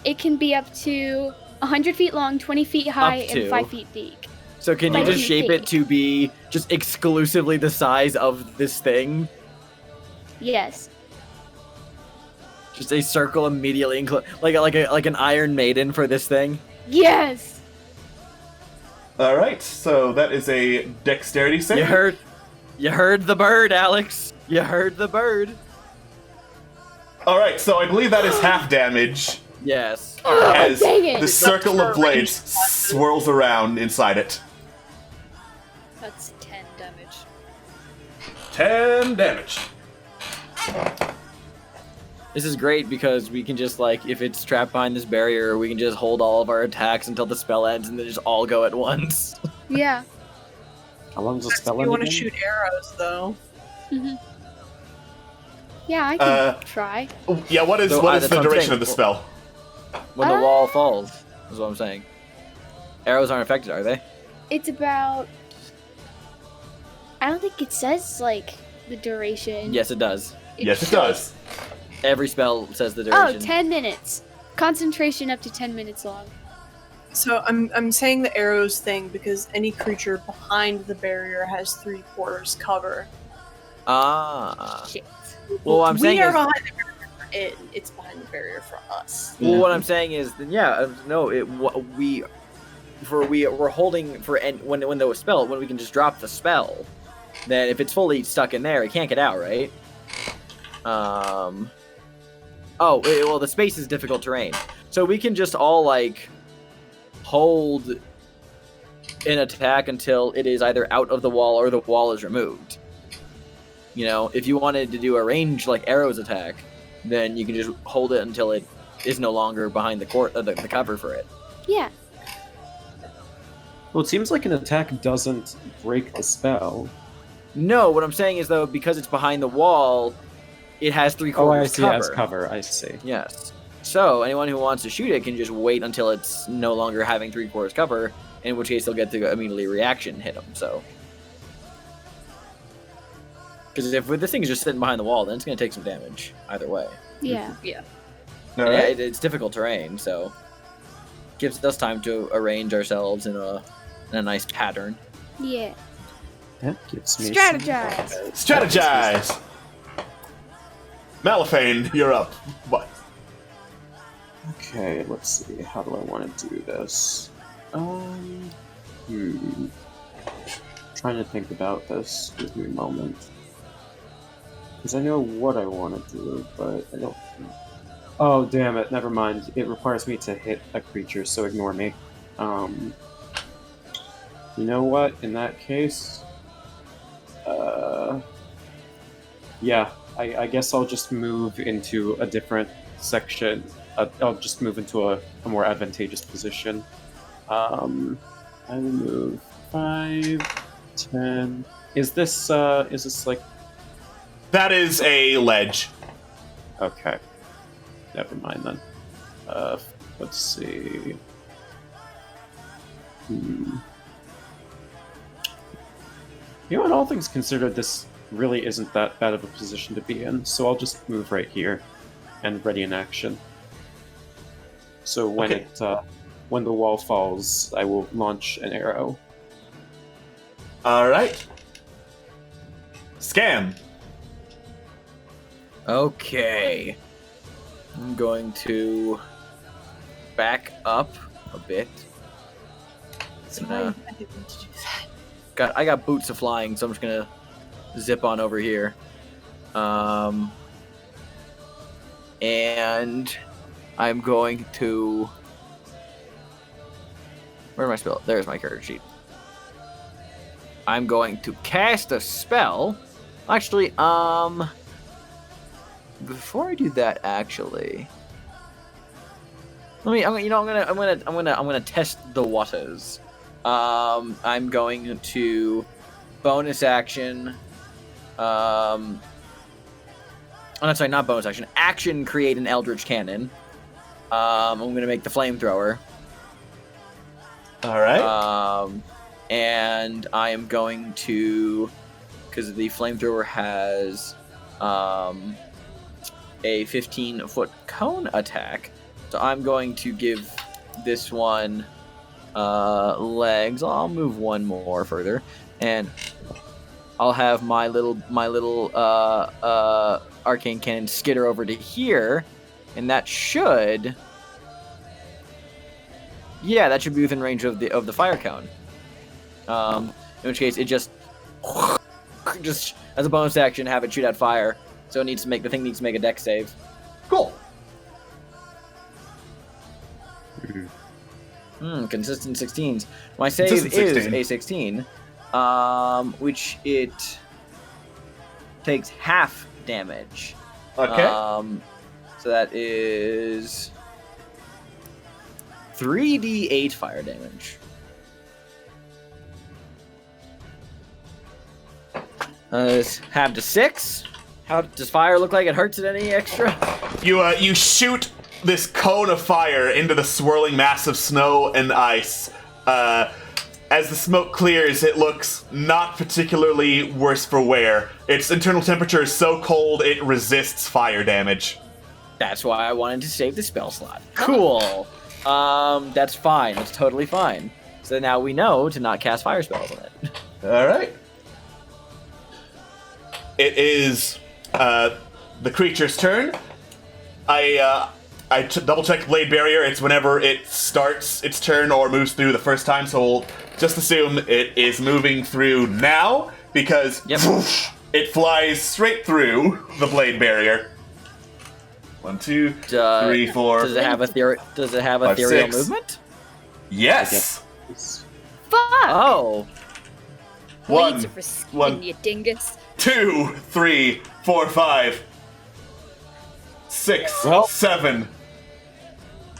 It can be up to 100 feet long, 20 feet high, Up to. and 5 feet deep. So can you Like just you shape think. it to be just exclusively the size of this thing? Yes. Just a circle immediately like an Iron Maiden for this thing? Yes! Alright, so that is a dexterity save. You heard the bird, Alex. You heard the bird. Alright, so I believe that is half damage. Yes. As dang it. the circle of blades swirls around inside it. That's 10 damage. 10 damage. This is great because we can just, like, if it's trapped behind this barrier, we can just hold all of our attacks until the spell ends and then just all go at once. Yeah. How long does the spell You end want to again? shoot arrows, though. Mm-hmm. Yeah, I can try. Yeah, what is So, what is that's the what I'm duration saying. of the spell? When the wall falls, is what I'm saying. Arrows aren't affected, are they? It's about... I don't think it says, like, the duration. Yes, it does. Yes, it does. Every spell says the Oh, duration. 10 minutes. Concentration up to 10 minutes long. So I'm saying the arrows thing because any creature behind the barrier has 3/4 cover. Ah. Shit. Well, what I'm saying we are is, behind the barrier for it. It's behind the barrier for us. well, what I'm saying is, then yeah, no, we're holding for when we can just drop the spell. Then if it's fully stuck in there, it can't get out, right? Well, the space is difficult terrain, so we can just all like hold an attack until it is either out of the wall or the wall is removed. You know, if you wanted to do a range like arrows attack, then you can just hold it until it is no longer behind the cover for it. Yeah. Well, it seems like an attack doesn't break the spell. No, what I'm saying is though, because it's behind the wall, it has 3/4 Oh, I see. cover. As cover, I see. Yes. So anyone who wants to shoot it can just wait until it's no longer having 3/4 cover, in which case they'll get to immediately reaction hit them. So, because if this thing is just sitting behind the wall, then it's going to take some damage either way. Yeah. Yeah. All And right. it's difficult terrain, so gives us time to arrange ourselves in a nice pattern. Yeah. That gives me Strategize. Strategize! Malifane, you're up. What? Okay, let's see. How do I want to do this? Trying to think about this. Give me a moment. Because I know what I want to do, but I don't... Oh, damn it. Never mind. It requires me to hit a creature, so ignore me. You know what? In that case... Yeah, I guess I'll just move into a different section. I'll just move into a more advantageous position. I will move 5, 10... Is this like... That is a ledge. Okay. Never mind then. Let's see. You know what, all things considered, this really isn't that bad of a position to be in, so I'll just move right here and ready in action. So when when the wall falls, I will launch an arrow. Alright. Scam. Okay. I'm going to back up a bit. And, I didn't want to do that. I got boots of flying, so I'm just gonna zip on over here. And I'm going to... Where's my spell? There's my character sheet. I'm going to cast a spell. Actually, before I do that, actually, I'm gonna test the waters. I'm going to bonus action. Oh, no, sorry, not bonus action. Action, create an Eldritch Cannon. I'm gonna make the flamethrower. All right. And I am going to, because the flamethrower has a 15-foot cone attack, so I'm going to give this one legs. I'll move one more further, and I'll have my little arcane cannon skitter over to here, and that should, yeah, that should be within range of the fire cone. In which case, it just as a bonus action, have it shoot out fire. So the thing needs to make a dex save. Cool. Consistent 16s. My save is a 16, which it takes half damage. Okay. So that is 3d8 fire damage. Half to 6. How does fire look like it hurts it any extra? You shoot this cone of fire into the swirling mass of snow and ice. As the smoke clears, it looks not particularly worse for wear. Its internal temperature is so cold it resists fire damage. That's why I wanted to save the spell slot. Cool. That's fine. That's totally fine. So now we know to not cast fire spells on it. All right. It is the creature's turn. I double-checked Blade Barrier. It's whenever it starts its turn or moves through the first time, so we'll just assume it is moving through now, because it flies straight through the Blade Barrier. 1, 2, 3, 4. Does it have ethereal movement? Yes. Fuck! Oh. Blades are for skin, you dingus. 2, 3, 4, 5, 6, 7,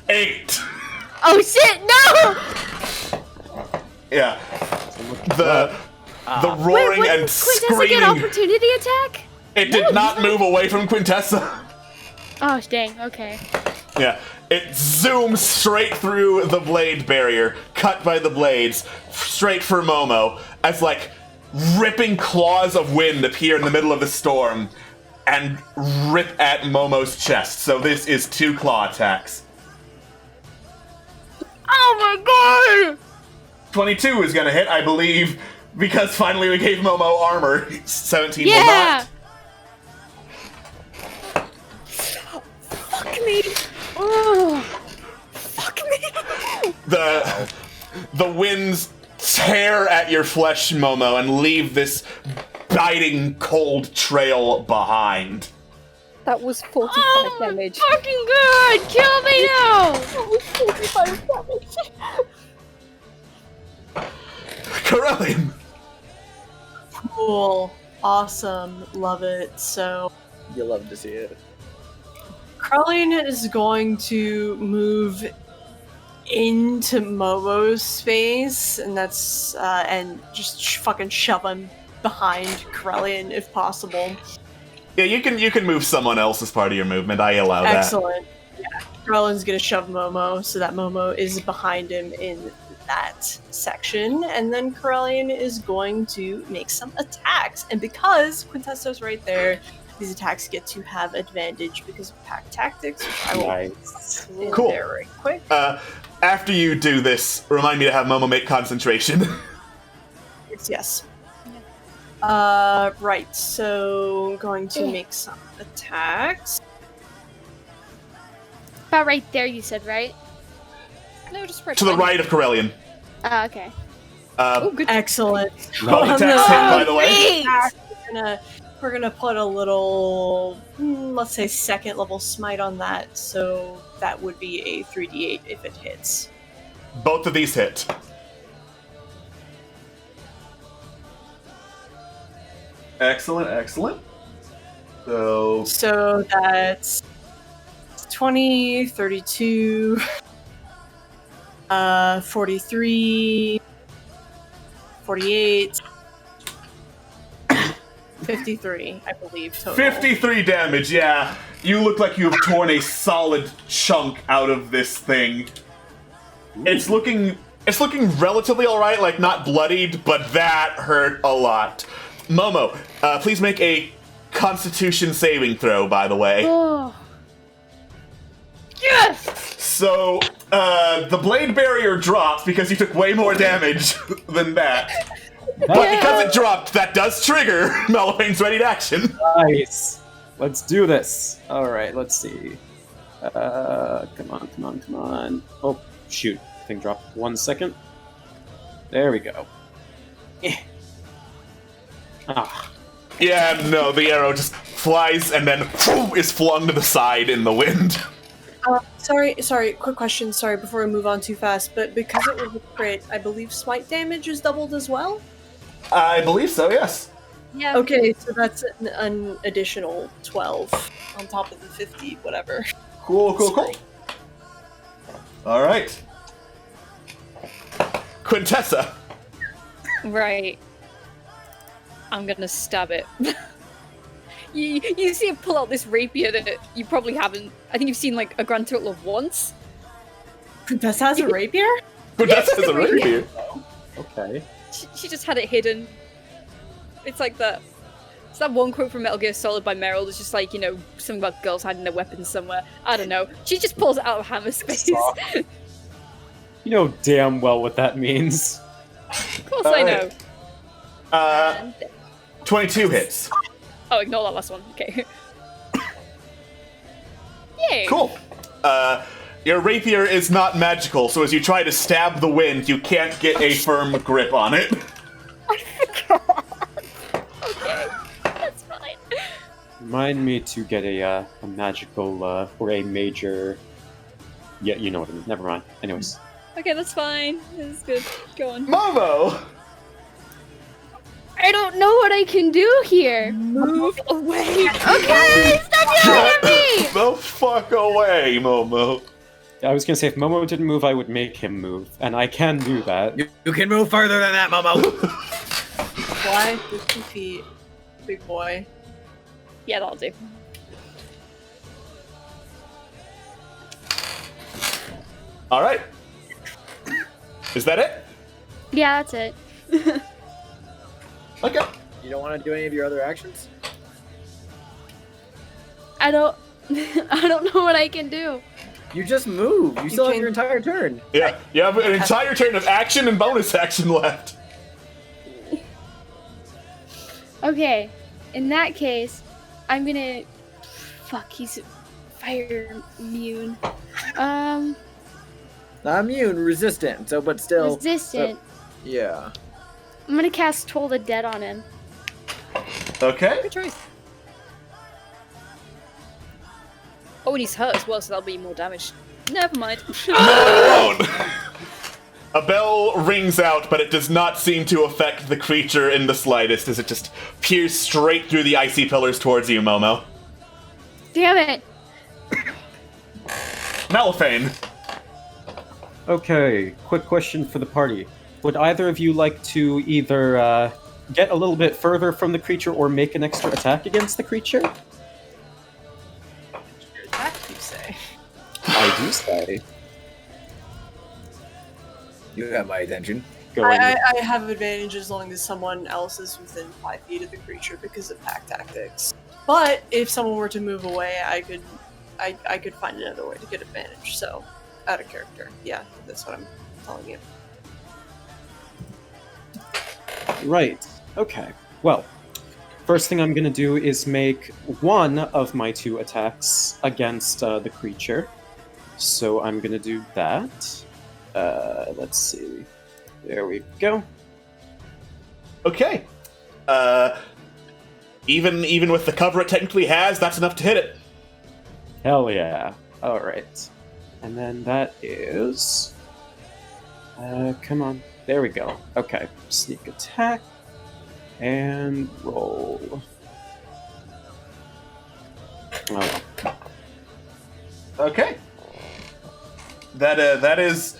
8. Oh shit! No! Yeah. The roaring and Quintessa screaming. get opportunity attack? It did not move away from Quintessa. Oh dang! Okay. Yeah. It zooms straight through the blade barrier, cut by the blades, straight for Momo, as ripping claws of wind appear in the middle of the storm and rip at Momo's chest. So this is 2 claw attacks. Oh my god! 22 is gonna hit. I believe Because finally we gave Momo armor. 17 will Yeah! not. Fuck me! Oh. Fuck me! The winds tear at your flesh, Momo, and leave this biting, cold trail behind. That was 45 Oh, damage. fucking good! Kill me now! That was 45 damage. Corellian! Cool. Awesome. Love it. So, You love to see it. Krellian is going to move into Momo's space, and that's, and just fucking shove him behind Krellian if possible. Yeah, you can move someone else as part of your movement. I allow that. Excellent. Yeah. Krellian's gonna shove Momo so that Momo is behind him in that section, and then Krellian is going to make some attacks. And because Quintessa's right there, these attacks get to have advantage because of pack tactics, which I will Nice. in Cool. there right quick. After you do this, remind me to have Momo make concentration. Yes. Right, so I'm going to make some attacks. About right there, you said, right? No, just right to the behind right of Corellian. Oh, okay. Oh, good. Excellent. Both attacks hit, by the way. We're gonna put a little, let's say, second level smite on that, so that would be a 3d8 if it hits. Both of these hit. Excellent, excellent. So that's 20, 32, 43, 48, 53, I believe, total. 53 damage, yeah. You look like you have torn a solid chunk out of this thing. It's looking relatively alright, like not bloodied, but that hurt a lot. Momo, please make a Constitution saving throw, by the way. Oh. Yes! So, the blade barrier drops because you took way more damage than that. But because it dropped, that does trigger Malvane's ready to action. Nice. Let's do this. All right, let's see. Come on. Oh, shoot. Thing dropped 1 second. There we go. Ah. Yeah, no, the arrow just flies and then is flung to the side in the wind. Sorry, quick question, sorry, before we move on too fast, but because it was a crit, I believe smite damage is doubled as well? I believe so, yes. Yeah. Okay, so that's an additional 12 on top of the 50, whatever. Cool. Alright. Quintessa. Right. I'm gonna stab it. You see it pull out this rapier that you probably haven't. I think you've seen like a grand total of once. Quintessa has a rapier? Quintessa has a rapier. Okay. She just had it hidden. It's like that. It's that one quote from Metal Gear Solid by Meryl. It's just like, something about girls hiding their weapons somewhere. I don't know. She just pulls it out of Hammer's space. You know damn well what that means. Of course I know. 22 hits. Oh, ignore that last one. Okay. Yay. Cool. Your rapier is not magical, so as you try to stab the wind, you can't get a firm grip on it. Okay, that's fine. Remind me to get a magical or a major. Yeah, you know what I mean. Never mind. Anyways. Okay, that's fine. This is good. Go on. Momo! I don't know what I can do here. Move away. Okay, stop yelling at me! The fuck away, Momo. I was gonna say if Momo didn't move, I would make him move, and I can do that. You can move further than that, Momo. Why? 50 feet. Big boy. Yeah, that'll do. Alright. Is that it? Yeah, that's it. Okay. You don't want to do any of your other actions? I don't know what I can do. You just move. You still have your entire turn. Yeah, you have an entire turn of action and bonus action left. Okay, in that case, I'm gonna. Fuck, he's fire immune. Not immune, resistant. So, but still. Resistant. Yeah. I'm gonna cast Toll the Dead on him. Okay. Good choice. Oh, and he's hurt as well, so that'll be more damage. Never mind. No, it won't. A bell rings out, but it does not seem to affect the creature in the slightest, as it just peers straight through the icy pillars towards you, Momo. Damn it! Malifane. Okay, quick question for the party. Would either of you like to either get a little bit further from the creature or make an extra attack against the creature? Attack, you say? I do say. You have my attention. I have advantage as long as someone else is within 5 feet of the creature because of pack tactics. But if someone were to move away, I could find another way to get advantage. So, out of character. Yeah, that's what I'm telling you. Right. Okay. Well, first thing I'm going to do is make one of my 2 attacks against the creature. So I'm going to do that. Let's see. There we go. Okay. Even with the cover it technically has, that's enough to hit it. Hell yeah. Alright. And then that is... come on. There we go. Okay. Sneak attack. And roll. Oh. Okay. That is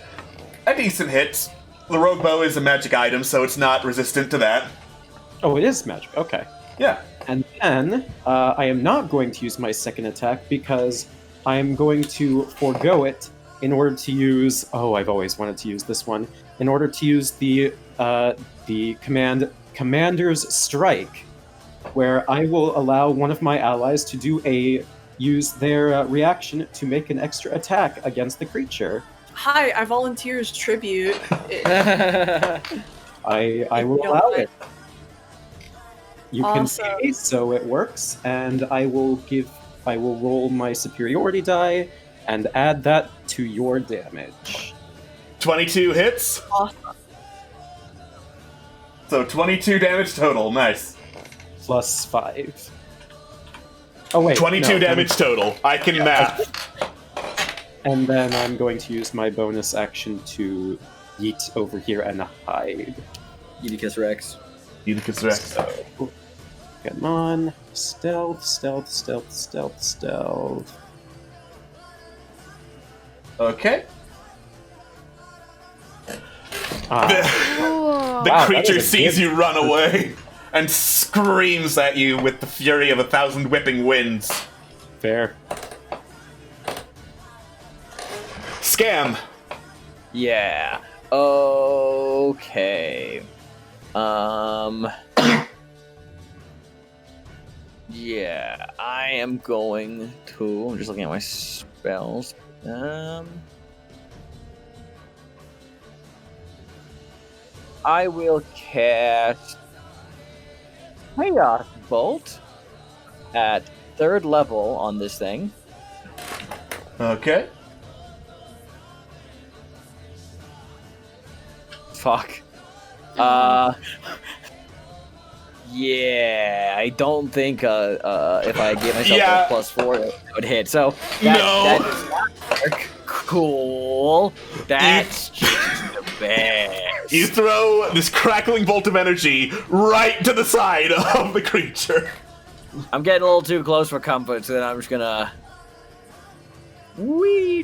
a decent hit. The rogue bow is a magic item, so it's not resistant to that. Oh, it is magic. Okay. Yeah. And then I am not going to use my second attack because I am going to forego it in order to use. Oh, I've always wanted to use this one. In order to use the Commander's Strike, where I will allow one of my allies to use their reaction to make an extra attack against the creature. Hi, I volunteer as tribute. I will allow it. You Awesome. can pay, so it works, and I will roll my superiority die and add that to your damage. 22 hits. Awesome. So 22 damage total. Nice. Plus 5. Oh wait. 22 no, damage total. I can math. And then I'm going to use my bonus action to yeet over here and hide. Eutychus Rex. Eutychus Rex. Come on. Stealth, stealth, stealth, stealth, stealth. Okay. Ah. The Wow, creature that is a sees good- you run away and screams at you with the fury of 1,000 whipping winds. Fair. Scam. Yeah. Okay. Yeah, I am going to. I'm just looking at my spells. I will cast Chaos Bolt at 3rd level on this thing. Okay. Fuck. Yeah, I don't think if I give myself a +4 it would hit. So that does not work. Cool. That's just the best. You throw this crackling bolt of energy right to the side of the creature. I'm getting a little too close for comfort, so then I'm just gonna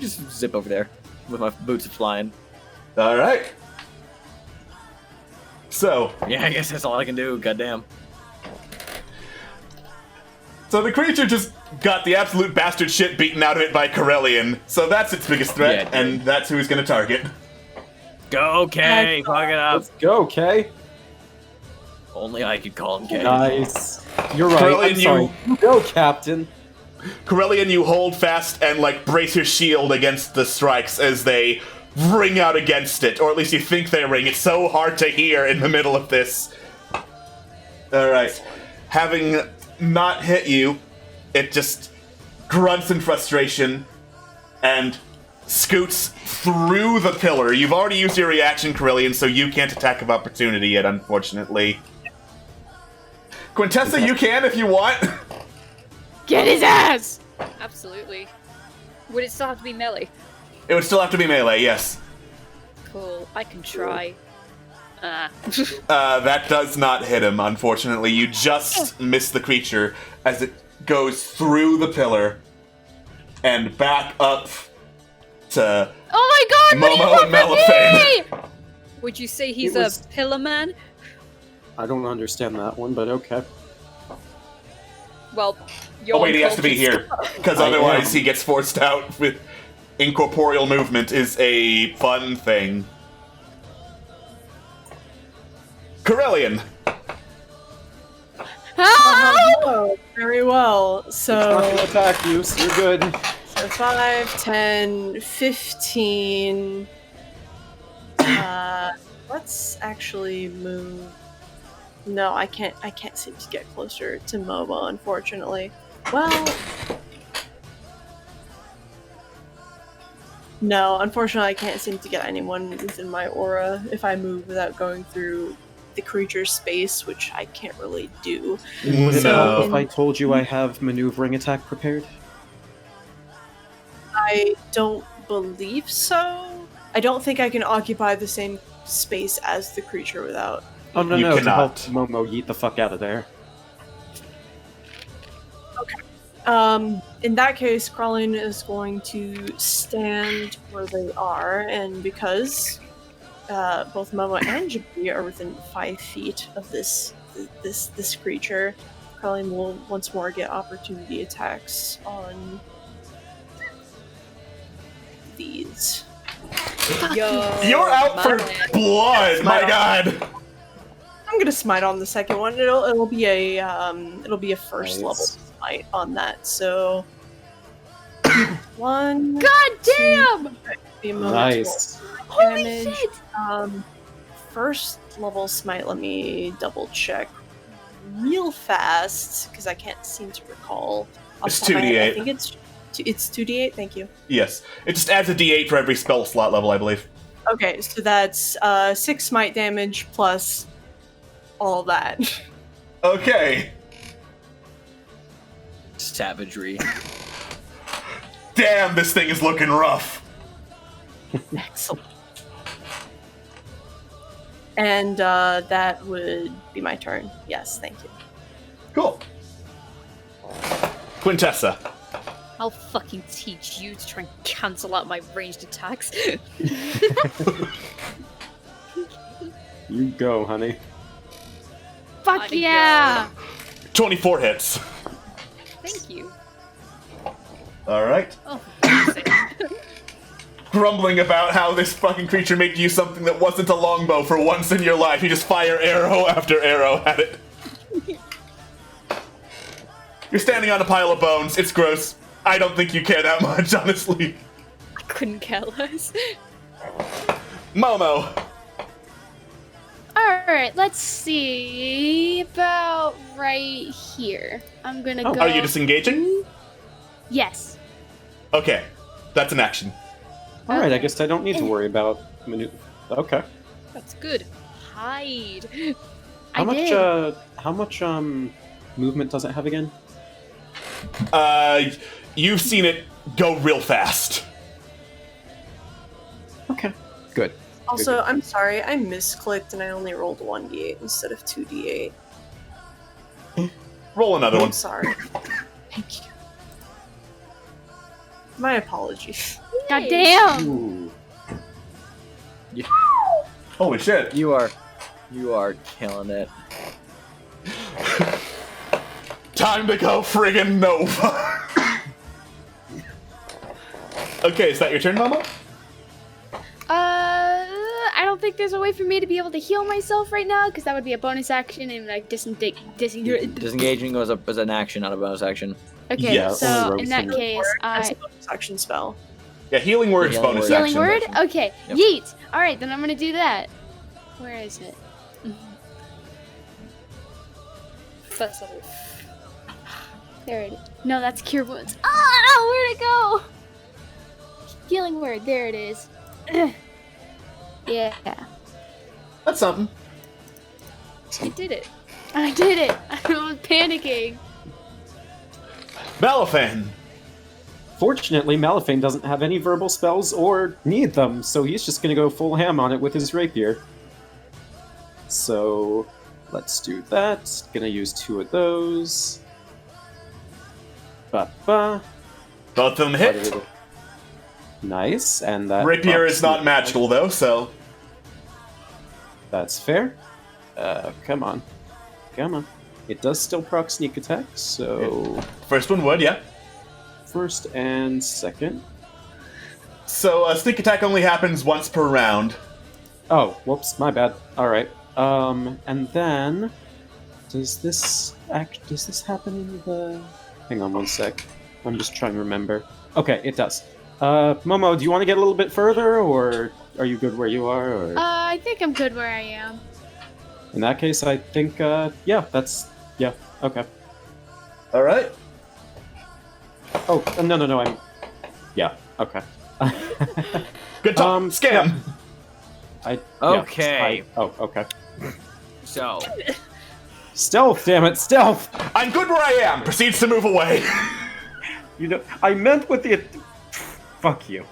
just zip over there with my boots flying. All right. So yeah, I guess that's all I can do. Goddamn. So the creature just got the absolute bastard shit beaten out of it by Corellian. So that's its biggest threat, Yeah, and that's who he's going to target. Go, Kay. Fuck it up. Let's go, Kay. Only I could call him Kay. Nice. You're right. Corellian, I'm sorry. Go, Captain. Corellian, you hold fast and brace your shield against the strikes as they ring out against it, or at least you think they ring. It's so hard to hear in the middle of this. All right. having not hit you, it just grunts in frustration and scoots through the pillar. You've already used your reaction, Carillion, so you can't attack of opportunity yet, unfortunately. Quintessa, you can if you want. Get his ass! Absolutely. Would it still have to be melee? It would still have to be melee, yes. Cool. I can try. That does not hit him, unfortunately. You just miss the creature as it goes through the pillar and back up to Oh my god, Momo what and do you want Melifane. from me? Would you say It he's was- a pillar man? I don't understand that one, but okay. Well, your Oh wait, he has to be culture- here, because I otherwise am. he gets forced out with incorporeal movement is a fun thing. Carillion! Oh, very well. It's not So, gonna attack you, so you're good. so 5, 10, 15. Let's actually move. No, I can't seem to get closer to Momo, unfortunately. Well, no, unfortunately I can't seem to get anyone within my aura if I move without going through the creature's space, which I can't really do. Would it So- help if I told you I have maneuvering attack prepared? I don't believe so. I don't think I can occupy the same space as the creature without. Oh no, You no, to help cannot. Momo yeet the fuck out of there. In that case, Kralin is going to stand where they are, and because both Momo and Jabri are within 5 feet of this creature, Kralin will once more get opportunity attacks on these. Yo, You're out my for man. blood, my god! I'm gonna smite on the second one. It'll be a first Nice. level smite on that. So 1. God damn! Be a moment Nice. Holy damage. shit! First level smite. Let me double check real fast because I can't seem to recall. off It's the top of my head. 2d8. I think it's 2d8. Thank you. Yes, it just adds a d8 for every spell slot level, I believe. Okay, so that's 6 smite damage plus all that. Okay. Savagery. Damn, this thing is looking rough. Excellent. And that would be my turn. Yes, thank you. Cool. Quintessa. I'll fucking teach you to try and cancel out my ranged attacks. You go, honey. Fuck I yeah! 24 hits. Thank you. Alright. Oh, for God's sake. Grumbling about how this fucking creature made you something that wasn't a longbow for once in your life. You just fire arrow after arrow at it. You're standing on a pile of bones. It's gross. I don't think you care that much, honestly. I couldn't care less. Momo. Alright, let's see. About right here. I'm gonna go. Are you disengaging? Yes. Okay. That's an action. Alright, I guess I don't need to worry about Okay. That's good. Hide. How much movement does it have again? You've seen it go real fast. Okay. Good. Also, I'm sorry, I misclicked and I only rolled 1d8 instead of 2d8. Roll another one. I'm sorry. Thank you. My apologies. God damn! Ooh. Holy shit. You are killing it. Time to go friggin' Nova. Okay, is that your turn, Momo? I don't think there's a way for me to be able to heal myself right now, because that would be a bonus action and like disengage. Disengaging was an action, not a bonus action. Okay, Yeah, so only in that rogues case, That's I a bonus action spell. Yeah, healing word's Healing bonus word. healing action. word. Okay, Yep. yeet. All right, then I'm gonna do that. Where is it? First level. There it is. No, that's Cure Wounds. Where'd it go? Healing Word. There it is. Yeah. That's something. You did it. I did it. I was panicking. Malifan. Fortunately, Malifane doesn't have any verbal spells or need them, so he's just gonna go full ham on it with his rapier. So, let's do that. Gonna use 2 of those. Ba-ba. Both of them hit. Nice, and that... Rapier is not magical, though, so... That's fair. Come on. Come on. It does still proc sneak attack, so... First one would, yeah. First and second. So, sneak attack only happens once per round. Oh, whoops, my bad. Alright. And then... Does this happen in the... Hang on one sec. I'm just trying to remember. Okay, it does. Momo, do you want to get a little bit further, or are you good where you are? Or... I think I'm good where I am. In that case, I think, yeah, okay. Alright. Oh, no, I'm... Yeah, okay. Good talk, scam! Okay. Okay. So... Stealth, damn it, stealth! I'm good where I am! Proceeds to move away. You know, I meant with the... Fuck you.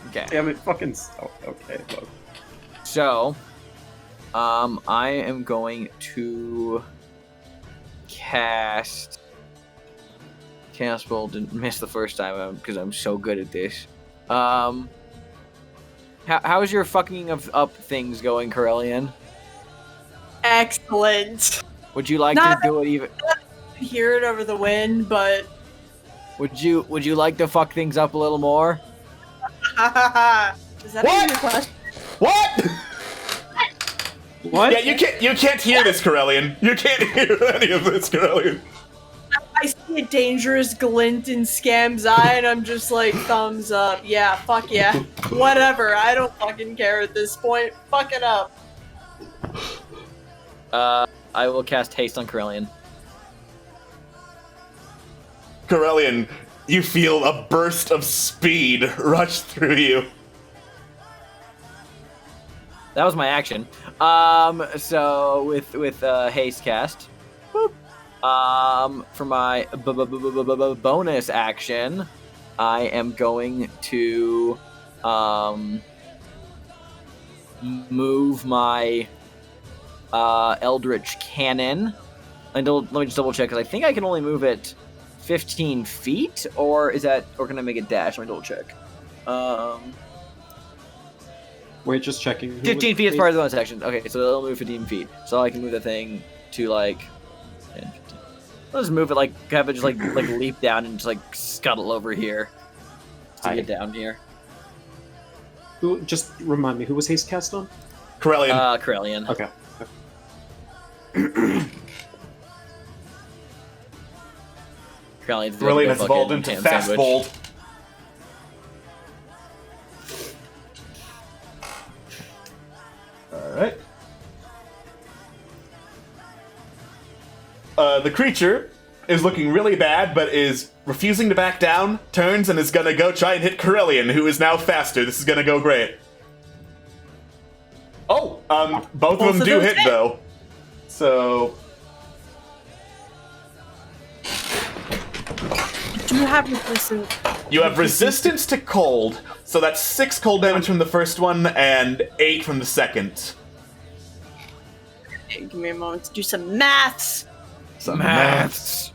Okay. Damn it, fucking stealth. Okay, look. So, I am going to cast Bolt. Didn't miss the first time because I'm so good at this. How's your fucking up things going, Corellian? Excellent. Would you like to do it even? Hear it over the wind, but Would you like to fuck things up a little more? Is that What? your question? What? What? Yeah, you can't hear this, Corellian. You can't hear any of this, Corellian. I see a dangerous glint in Scam's eye, and I'm just like, thumbs up. Yeah, fuck yeah. Whatever. I don't fucking care at this point. Fuck it up. I will cast haste on Corellian. Corellian, you feel a burst of speed rush through you. That was my action. So with haste cast, boop. For my bonus action, I am going to move my Eldritch Cannon. And let me just double check because I think I can only move it 15 feet, or can I make it dash? Let me double check. We're just checking. 15 feet is part of the bonus action. Okay, so it'll move 15 feet. So I can move the thing to like 10, 15. I'll just move it have it just like leap down and just like scuttle over here to get down here. Who? Just remind me, who was haste cast on? Corellian. Corellian. Okay. Corellian has evolved into Fast Bolt. Alright. The creature is looking really bad, but is refusing to back down, turns, and is gonna go try and hit Corellian, who is now faster. This is gonna go great. Oh! Both of them do hit, though. So... Do you have resistance? You have resistance to cold, so that's 6 cold damage from the first one and 8 from the second. Okay, give me a moment to do some maths. Maths.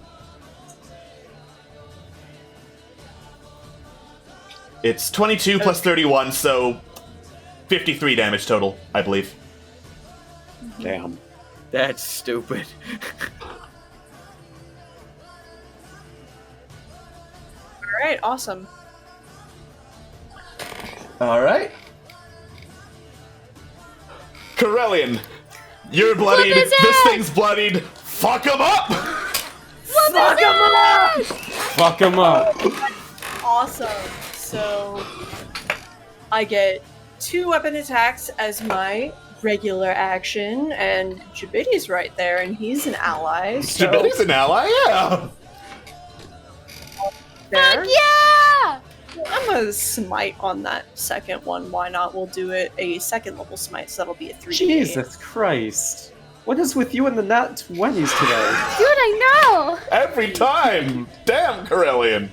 It's 22 plus 31, so 53 damage total, I believe. Damn. That's stupid. Alright, awesome. Alright. Corellian, you're bloodied. This thing's bloodied. Fuck him up! Fuck him up! Fuck him up. Awesome. So, I get 2 weapon attacks as my regular action, and Jabiti's right there, and he's an ally. So Jabiti's an ally, yeah! there. Yeah! I'm gonna smite on that second one. Why not? We'll do it a second level smite, so that'll be a 3d8. Jesus Christ. What is with you and the nat 20s today? Dude, I know! Every time! Damn, Corellian!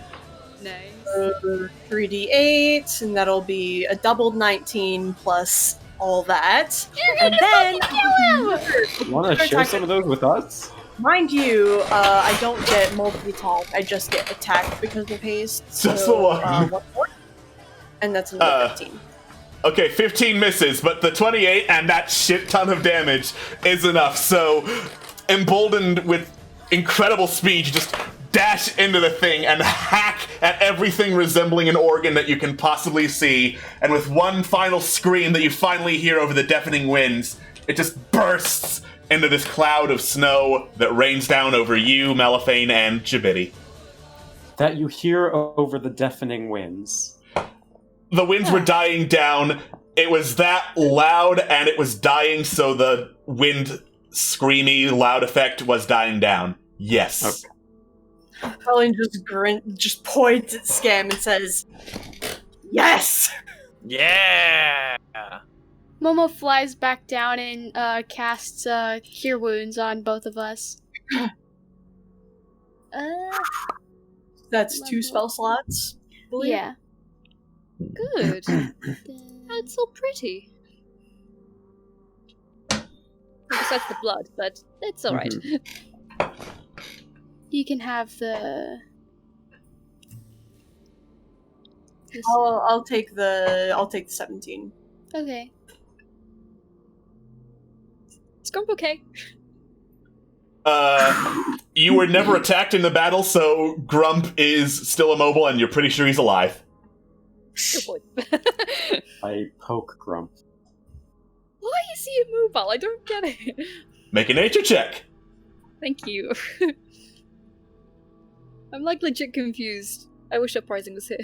Nice. 3d8, and that'll be a doubled 19 plus all that. You're gonna And then, fucking kill him! Want to share some of those with us? mind you, I don't get multi-talk, I just get attack because of haste. Just the one. 1 more. And that's another 15. Okay, 15 misses, but the 28 and that shit ton of damage is enough. So, emboldened with incredible speed, you just dash into the thing and hack at everything resembling an organ that you can possibly see. And with one final scream that you finally hear over the deafening winds, it just bursts into this cloud of snow that rains down over you, Malifane, and Jabiti. That you hear over the deafening winds. The winds were dying down. It was that loud, and it was dying, so the wind screamy loud effect was dying down. Yes. Okay. Colin just points at Scam and says, "Yes!" Yeah! Momo flies back down and casts Cure Wounds on both of us. That's 2 spell slots. Yeah. Good. That's so pretty. Besides the blood, but it's alright. You can have the... I'll take the 17. Okay. It's going okay. You were never attacked in the battle, so Grump is still immobile, and you're pretty sure he's alive. Good boy. I poke Grump. Why is he immobile? I don't get it. Make a nature check. Thank you. I'm like legit confused. I wish Uprising was here.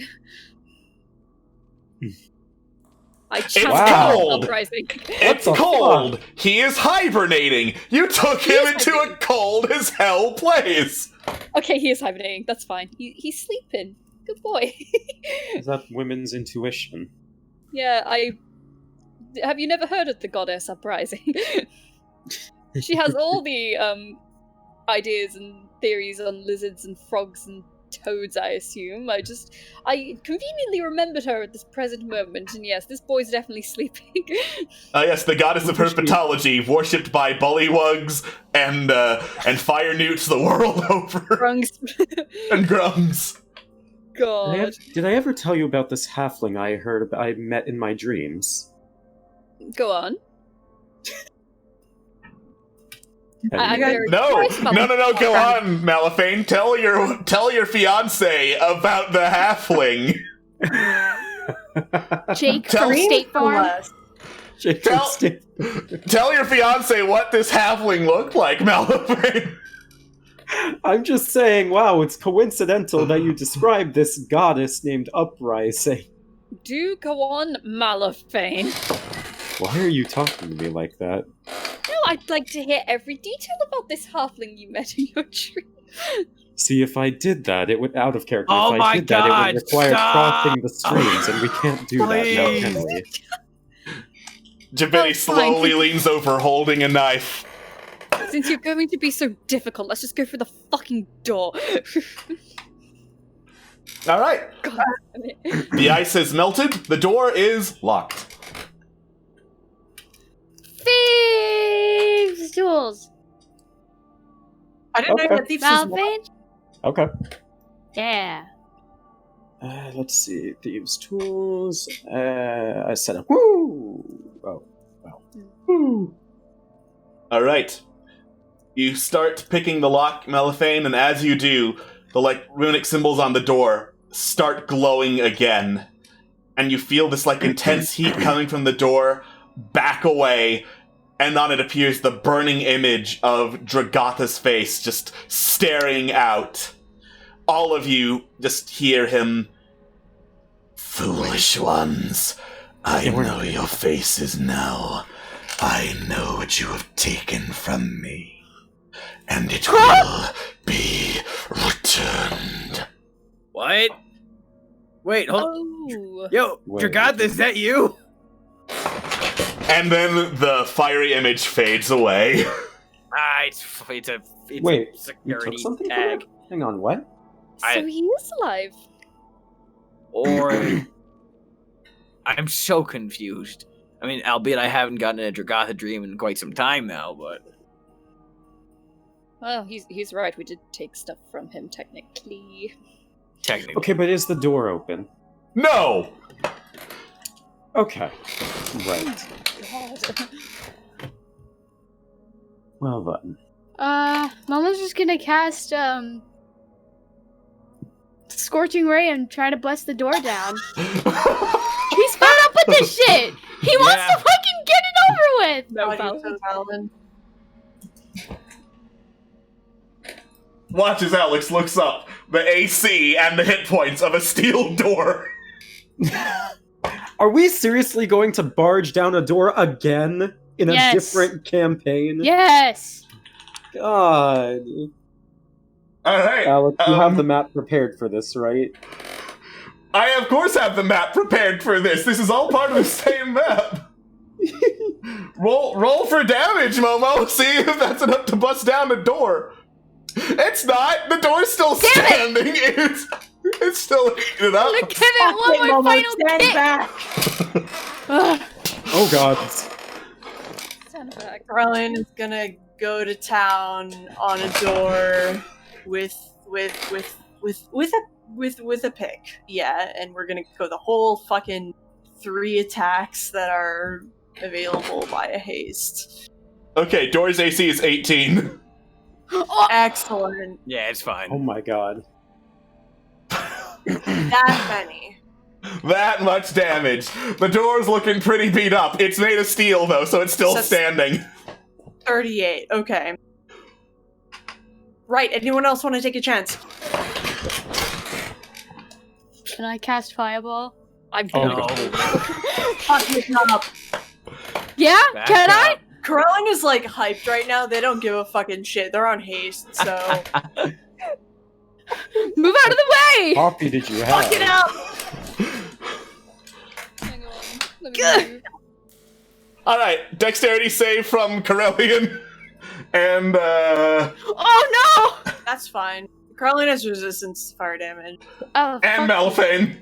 I It's challenge cold! Uprising. It's cold! He is hibernating! You took him into a cold as hell place! Okay, he is hibernating. That's fine. He's sleeping. Good boy. Is that women's intuition? Yeah, have you never heard of the goddess Uprising? She has all the ideas and theories on lizards and frogs and toads, I assume. I conveniently remembered her at this present moment, and yes, this boy's definitely sleeping. Yes, the goddess of herpetology, worshipped by bullywugs and fire newts the world over. Grungs. And grungs. God. Did I ever tell you about this halfling I met in my dreams? Go on. No, go on, Malifane. Tell your fiance about the halfling. Jake from State Farm. Tell your fiance what this halfling looked like, Malifane. I'm just saying, wow, it's coincidental that you described this goddess named Uprising. Do go on, Malifane. Why are you talking to me like that? No, I'd like to hear every detail about this halfling you met in your dream. See, if I did that, it would out of character. Oh if my I did that, it would require crossing the streams, and we can't do that now, can we? Jabiti slowly leans over, holding a knife. Since you're going to be so difficult, let's just go through the fucking door. All right. God. The ice has melted. The door is locked. Thieves' tools. I didn't know that thieves was Malifane? Okay. Yeah. Let's see. Thieves' tools. I set up. Woo! Oh, wow. Woo! All right. You start picking the lock, Malifane, and as you do, the runic symbols on the door start glowing again, and you feel this intense heat coming from the door. Back away, and on it appears the burning image of Dragotha's face, just staring out. All of you just hear him. Foolish ones, I know your faces now. I know what you have taken from me, and it will be returned. What? Wait, hold Oh. Yo, Wait. Dragoth, is that you? And then the fiery image fades away. It's a Wait, you security took something from tag. it? Hang on, what? So he is alive. Or I'm so confused. I mean, albeit I haven't gotten a Dragoth dream in quite some time now, but Well, he's right. We did take stuff from him, technically. technically. Okay, but is the door open? No! Okay. Right. God. Well then. Mama's just gonna cast, Scorching Ray and try to bust the door down. He's fed up with this shit! He wants Yeah. to fucking get it over with! No, How do you Val. feel, Paladin? Watch as Alex looks up the AC and the hit points of a steel door. Are we seriously going to barge down a door again in a Yes. different campaign? Yes! God. Alright. Alex, you have the map prepared for this, right? I, of course, have the map prepared for this. This is all part of the same map. Roll for damage, Momo. See if that's enough to bust down the door. It's not. The door's still standing. It's still heated up. I'm gonna give it one more final kick! back. Ugh. Oh god. Stand back. Carlin is gonna go to town on a door with a pick. Yeah, and we're gonna go the whole fucking 3 attacks that are available via haste. Okay, door's AC is 18. Excellent. Yeah, it's fine. Oh my god. That many. That much damage. The door's looking pretty beat up. It's made of steel, though, so it's still So- standing. 38. Okay. Right. Anyone else want to take a chance? Can I cast Fireball? I'm Oh, gonna God. Fuck this up. Yeah? Back Can I? up. Corelling is like hyped right now. They don't give a fucking shit. They're on haste, so Move out of the way! Coffee did you have? fuck it out. Hang on. Let me move. Alright, dexterity save from Corellian. And, Oh no! That's fine. Corellian has resistance to fire damage. Oh, and fuck. Malphane.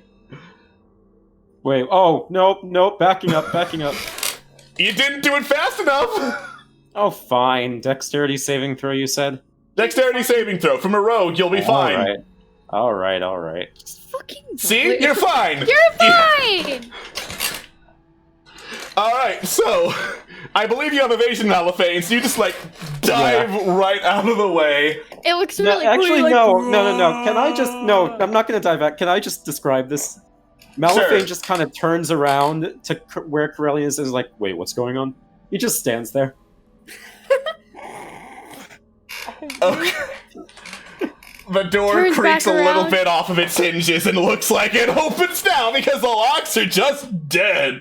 Wait, oh, nope, backing up. You didn't do it fast enough! Oh, fine. Dexterity saving throw, you said? Dexterity saving throw. From a rogue, you'll be fine. Alright. Fucking See? You're fine! You're fine! Alright, so, I believe you have evasion, Malphane, so you just, like, dive right out of the way. It looks No, really actually, cool. no. Can I just... No, I'm not gonna dive back. Can I just describe this? Malphane Sure. just kind of turns around to where Corellian is and is like, wait, what's going on? He just stands there. Okay. The door Turns creaks back a little around. bit off of its hinges and looks like it opens now because the locks are just dead.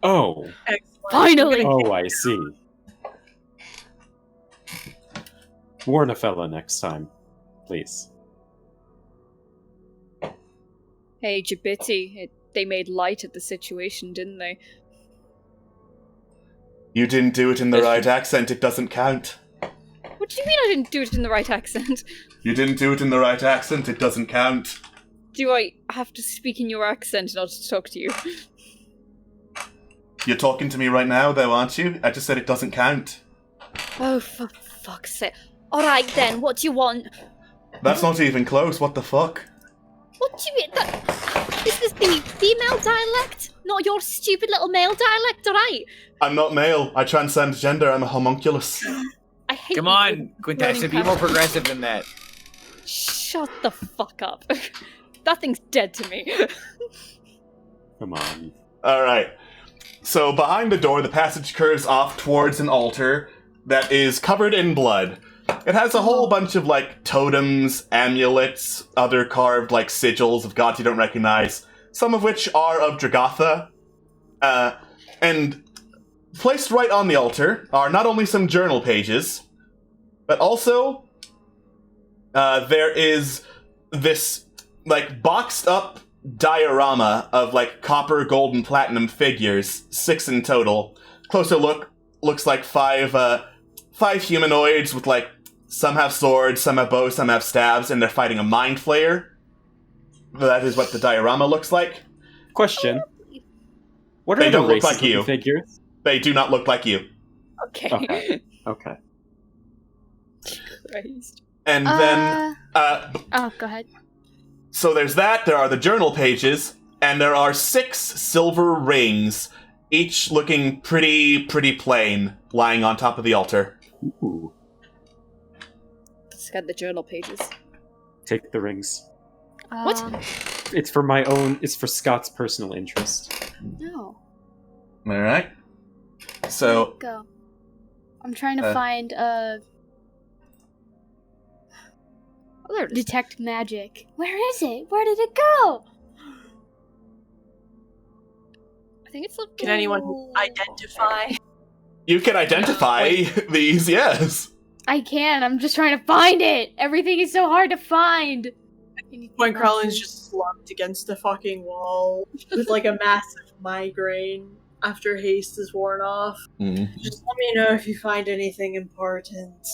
Oh. Excellent. Finally! Oh, I see. Warn a fella next time, please. Hey, Jabiti, they made light of the situation, didn't they? You didn't do it in the right accent, it doesn't count. What do you mean I didn't do it in the right accent? You didn't do it in the right accent, it doesn't count. Do I have to speak in your accent in order to talk to you? You're talking to me right now, though, aren't you? I just said it doesn't count. Oh, for fuck's sake. Alright then, what do you want? That's not even close, what the fuck? What do you mean? Is this the female dialect? Not your stupid little male dialect, alright? I'm not male, I transcend gender, I'm a homunculus. I hate Come you on, for Quintessa, running be more past- progressive than that. Shut the fuck up. That thing's dead to me. Come on. Alright. So behind the door, the passage curves off towards an altar that is covered in blood. It has a whole bunch of, like, totems, amulets, other carved, like, sigils of gods you don't recognize, some of which are of Dragotha. And placed right on the altar are not only some journal pages, but also there is this like boxed up diorama of like copper, gold, and platinum figures, 6 in total. Closer look looks like five humanoids with like some have swords, some have bows, some have stabs, and they're fighting a mind flayer. That is what the diorama looks like. Question: what are They the don't look races like you. of the figures? They do not look like you. Okay. Okay. Christ. And then, Oh, go ahead. so there's that, there are the journal pages, and there are 6 silver rings, each looking pretty plain, lying on top of the altar. Ooh. Let's get the journal pages. Take the rings. What? It's for my own. It's for Scott's personal interest. No. Alright. So, Go. I'm trying to find detect magic. Where is it? Where did it go? I think it's Can anyone identify? you can identify these, yes. I can. I'm just trying to find it. Everything is so hard to find. When Crowley's just slumped against the fucking wall with like a massive migraine after haste is worn off. Just let me know if you find anything important.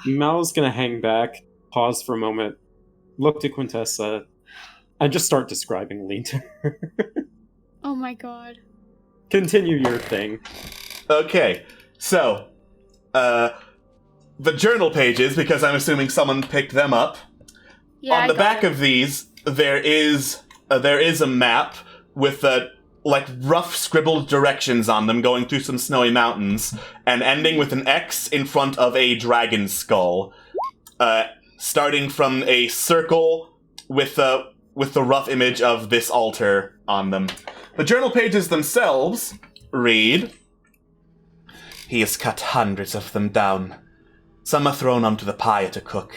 Mal's gonna hang back, pause for a moment, look to Quintessa, and just start describing Lean to her. Oh my god. Continue your thing. Okay, so, the journal pages, because I'm assuming someone picked them up. Yeah, on the back of these, there is a map with like rough scribbled directions on them going through some snowy mountains and ending with an X in front of a dragon skull, starting from a circle with the rough image of this altar on them. The journal pages themselves read, "He has cut hundreds of them down. Some are thrown onto the pyre to cook.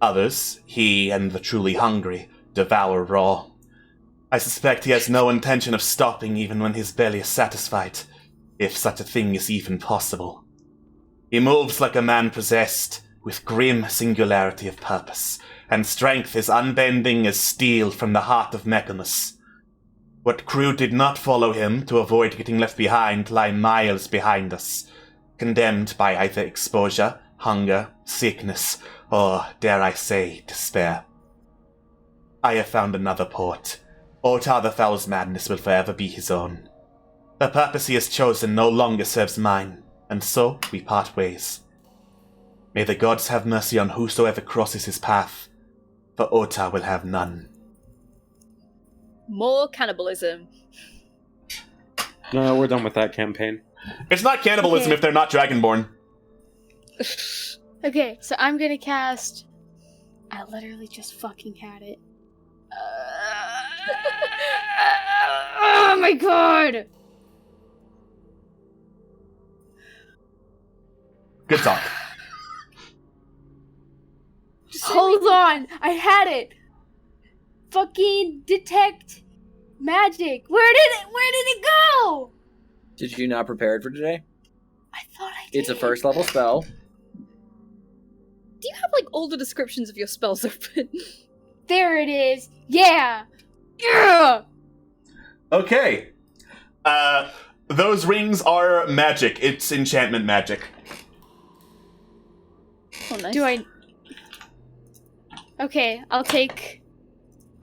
Others, he and the truly hungry, devour raw. I suspect he has no intention of stopping even when his belly is satisfied, if such a thing is even possible. He moves like a man possessed, with grim singularity of purpose, and strength as unbending as steel from the heart of Mechamus. What crew did not follow him to avoid getting left behind lie miles behind us, condemned by either exposure, hunger, sickness, or, dare I say, despair. I have found another port. Otar the Foul's madness will forever be his own. The purpose he has chosen no longer serves mine, and so we part ways. May the gods have mercy on whosoever crosses his path, for Otar will have none." More cannibalism. No, we're done with that campaign. It's not cannibalism Okay. if they're not dragonborn. Okay, so I'm gonna cast. I literally just fucking had it. Oh my god! Good talk. Hold on! I had it! Fucking detect magic! Where did it go? Did you not prepare it for today? I thought I did. It's a first level spell. Do you have like all the descriptions of your spells open? There it is! Yeah! Yeah! Okay. Those rings are magic. It's enchantment magic. Oh, nice. Do I. Okay, I'll take.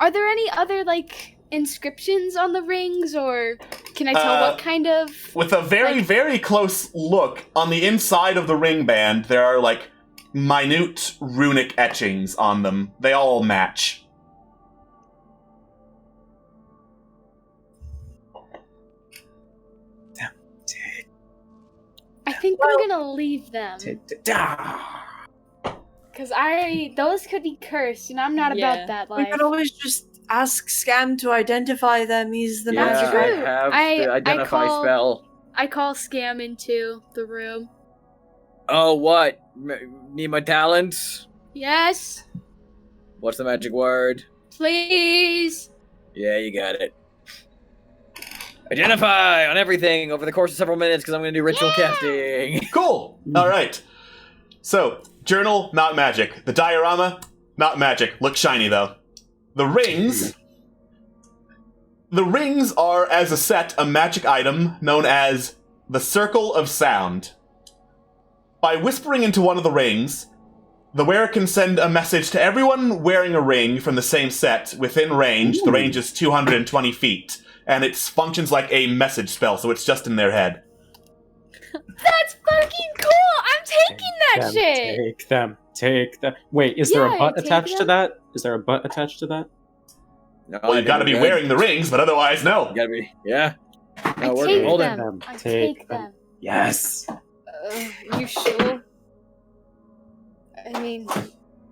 Are there any other, like, inscriptions on the rings, or can I tell what kind of. With a very close look, on the inside of the ring band, there are, like, minute runic etchings on them. They all match. I think I'm gonna leave them. Because those could be cursed, and I'm not Yeah. about that We life. could always just ask Scam to identify them. He's the Yeah, magic. true. I have the identify spell. I call Scam into the room. Oh, what? Need my talents? Yes, What's the magic word? please. Yeah, you got it. Identify on everything over the course of several minutes because I'm going to do ritual casting. Cool. All right. So, journal, not magic. The diorama, not magic. Looks shiny though. The rings. The rings are, as a set, a magic item known as the Circle of Sound. By whispering into one of the rings, the wearer can send a message to everyone wearing a ring from the same set within range. Ooh. The range is 220 feet, and it functions like a message spell, so it's just in their head. That's fucking cool! I'm taking that shit! Take them. Wait, is there a butt attached to that? Is there a butt attached to that? No, well, you've got to be wearing the rings, but otherwise, no. You gotta be, yeah. No, I take them. Yes. You sure? I mean,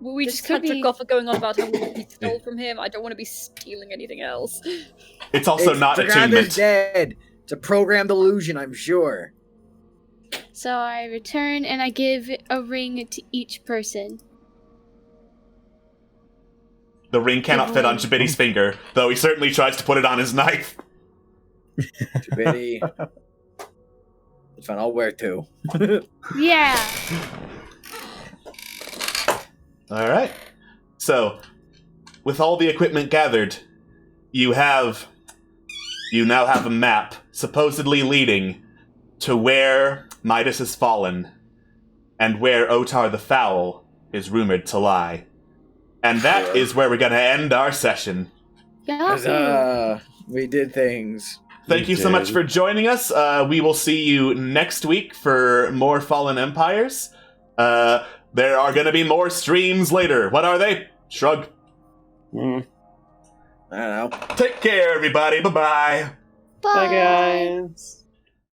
we just can't trick off going on about how we stole from him. I don't want to be stealing anything else. It's also not attunement. Is dead. It's a programmed illusion, I'm sure. So I return and I give a ring to each person. The ring cannot fit on Jabitti's finger, though he certainly tries to put it on his knife. Jabitti. It's fine, I'll wear it too. Yeah. Alright. So, with all the equipment gathered, you now have a map supposedly leading to where Midas has fallen, and where Otar the Foul is rumored to lie. And that is where we're going to end our session. We did things. Thank you so much for joining us. We will see you next week for more Fallen Empires. There are going to be more streams later. What are they? Shrug. I don't know. Take care, everybody. Bye-bye. Bye, guys.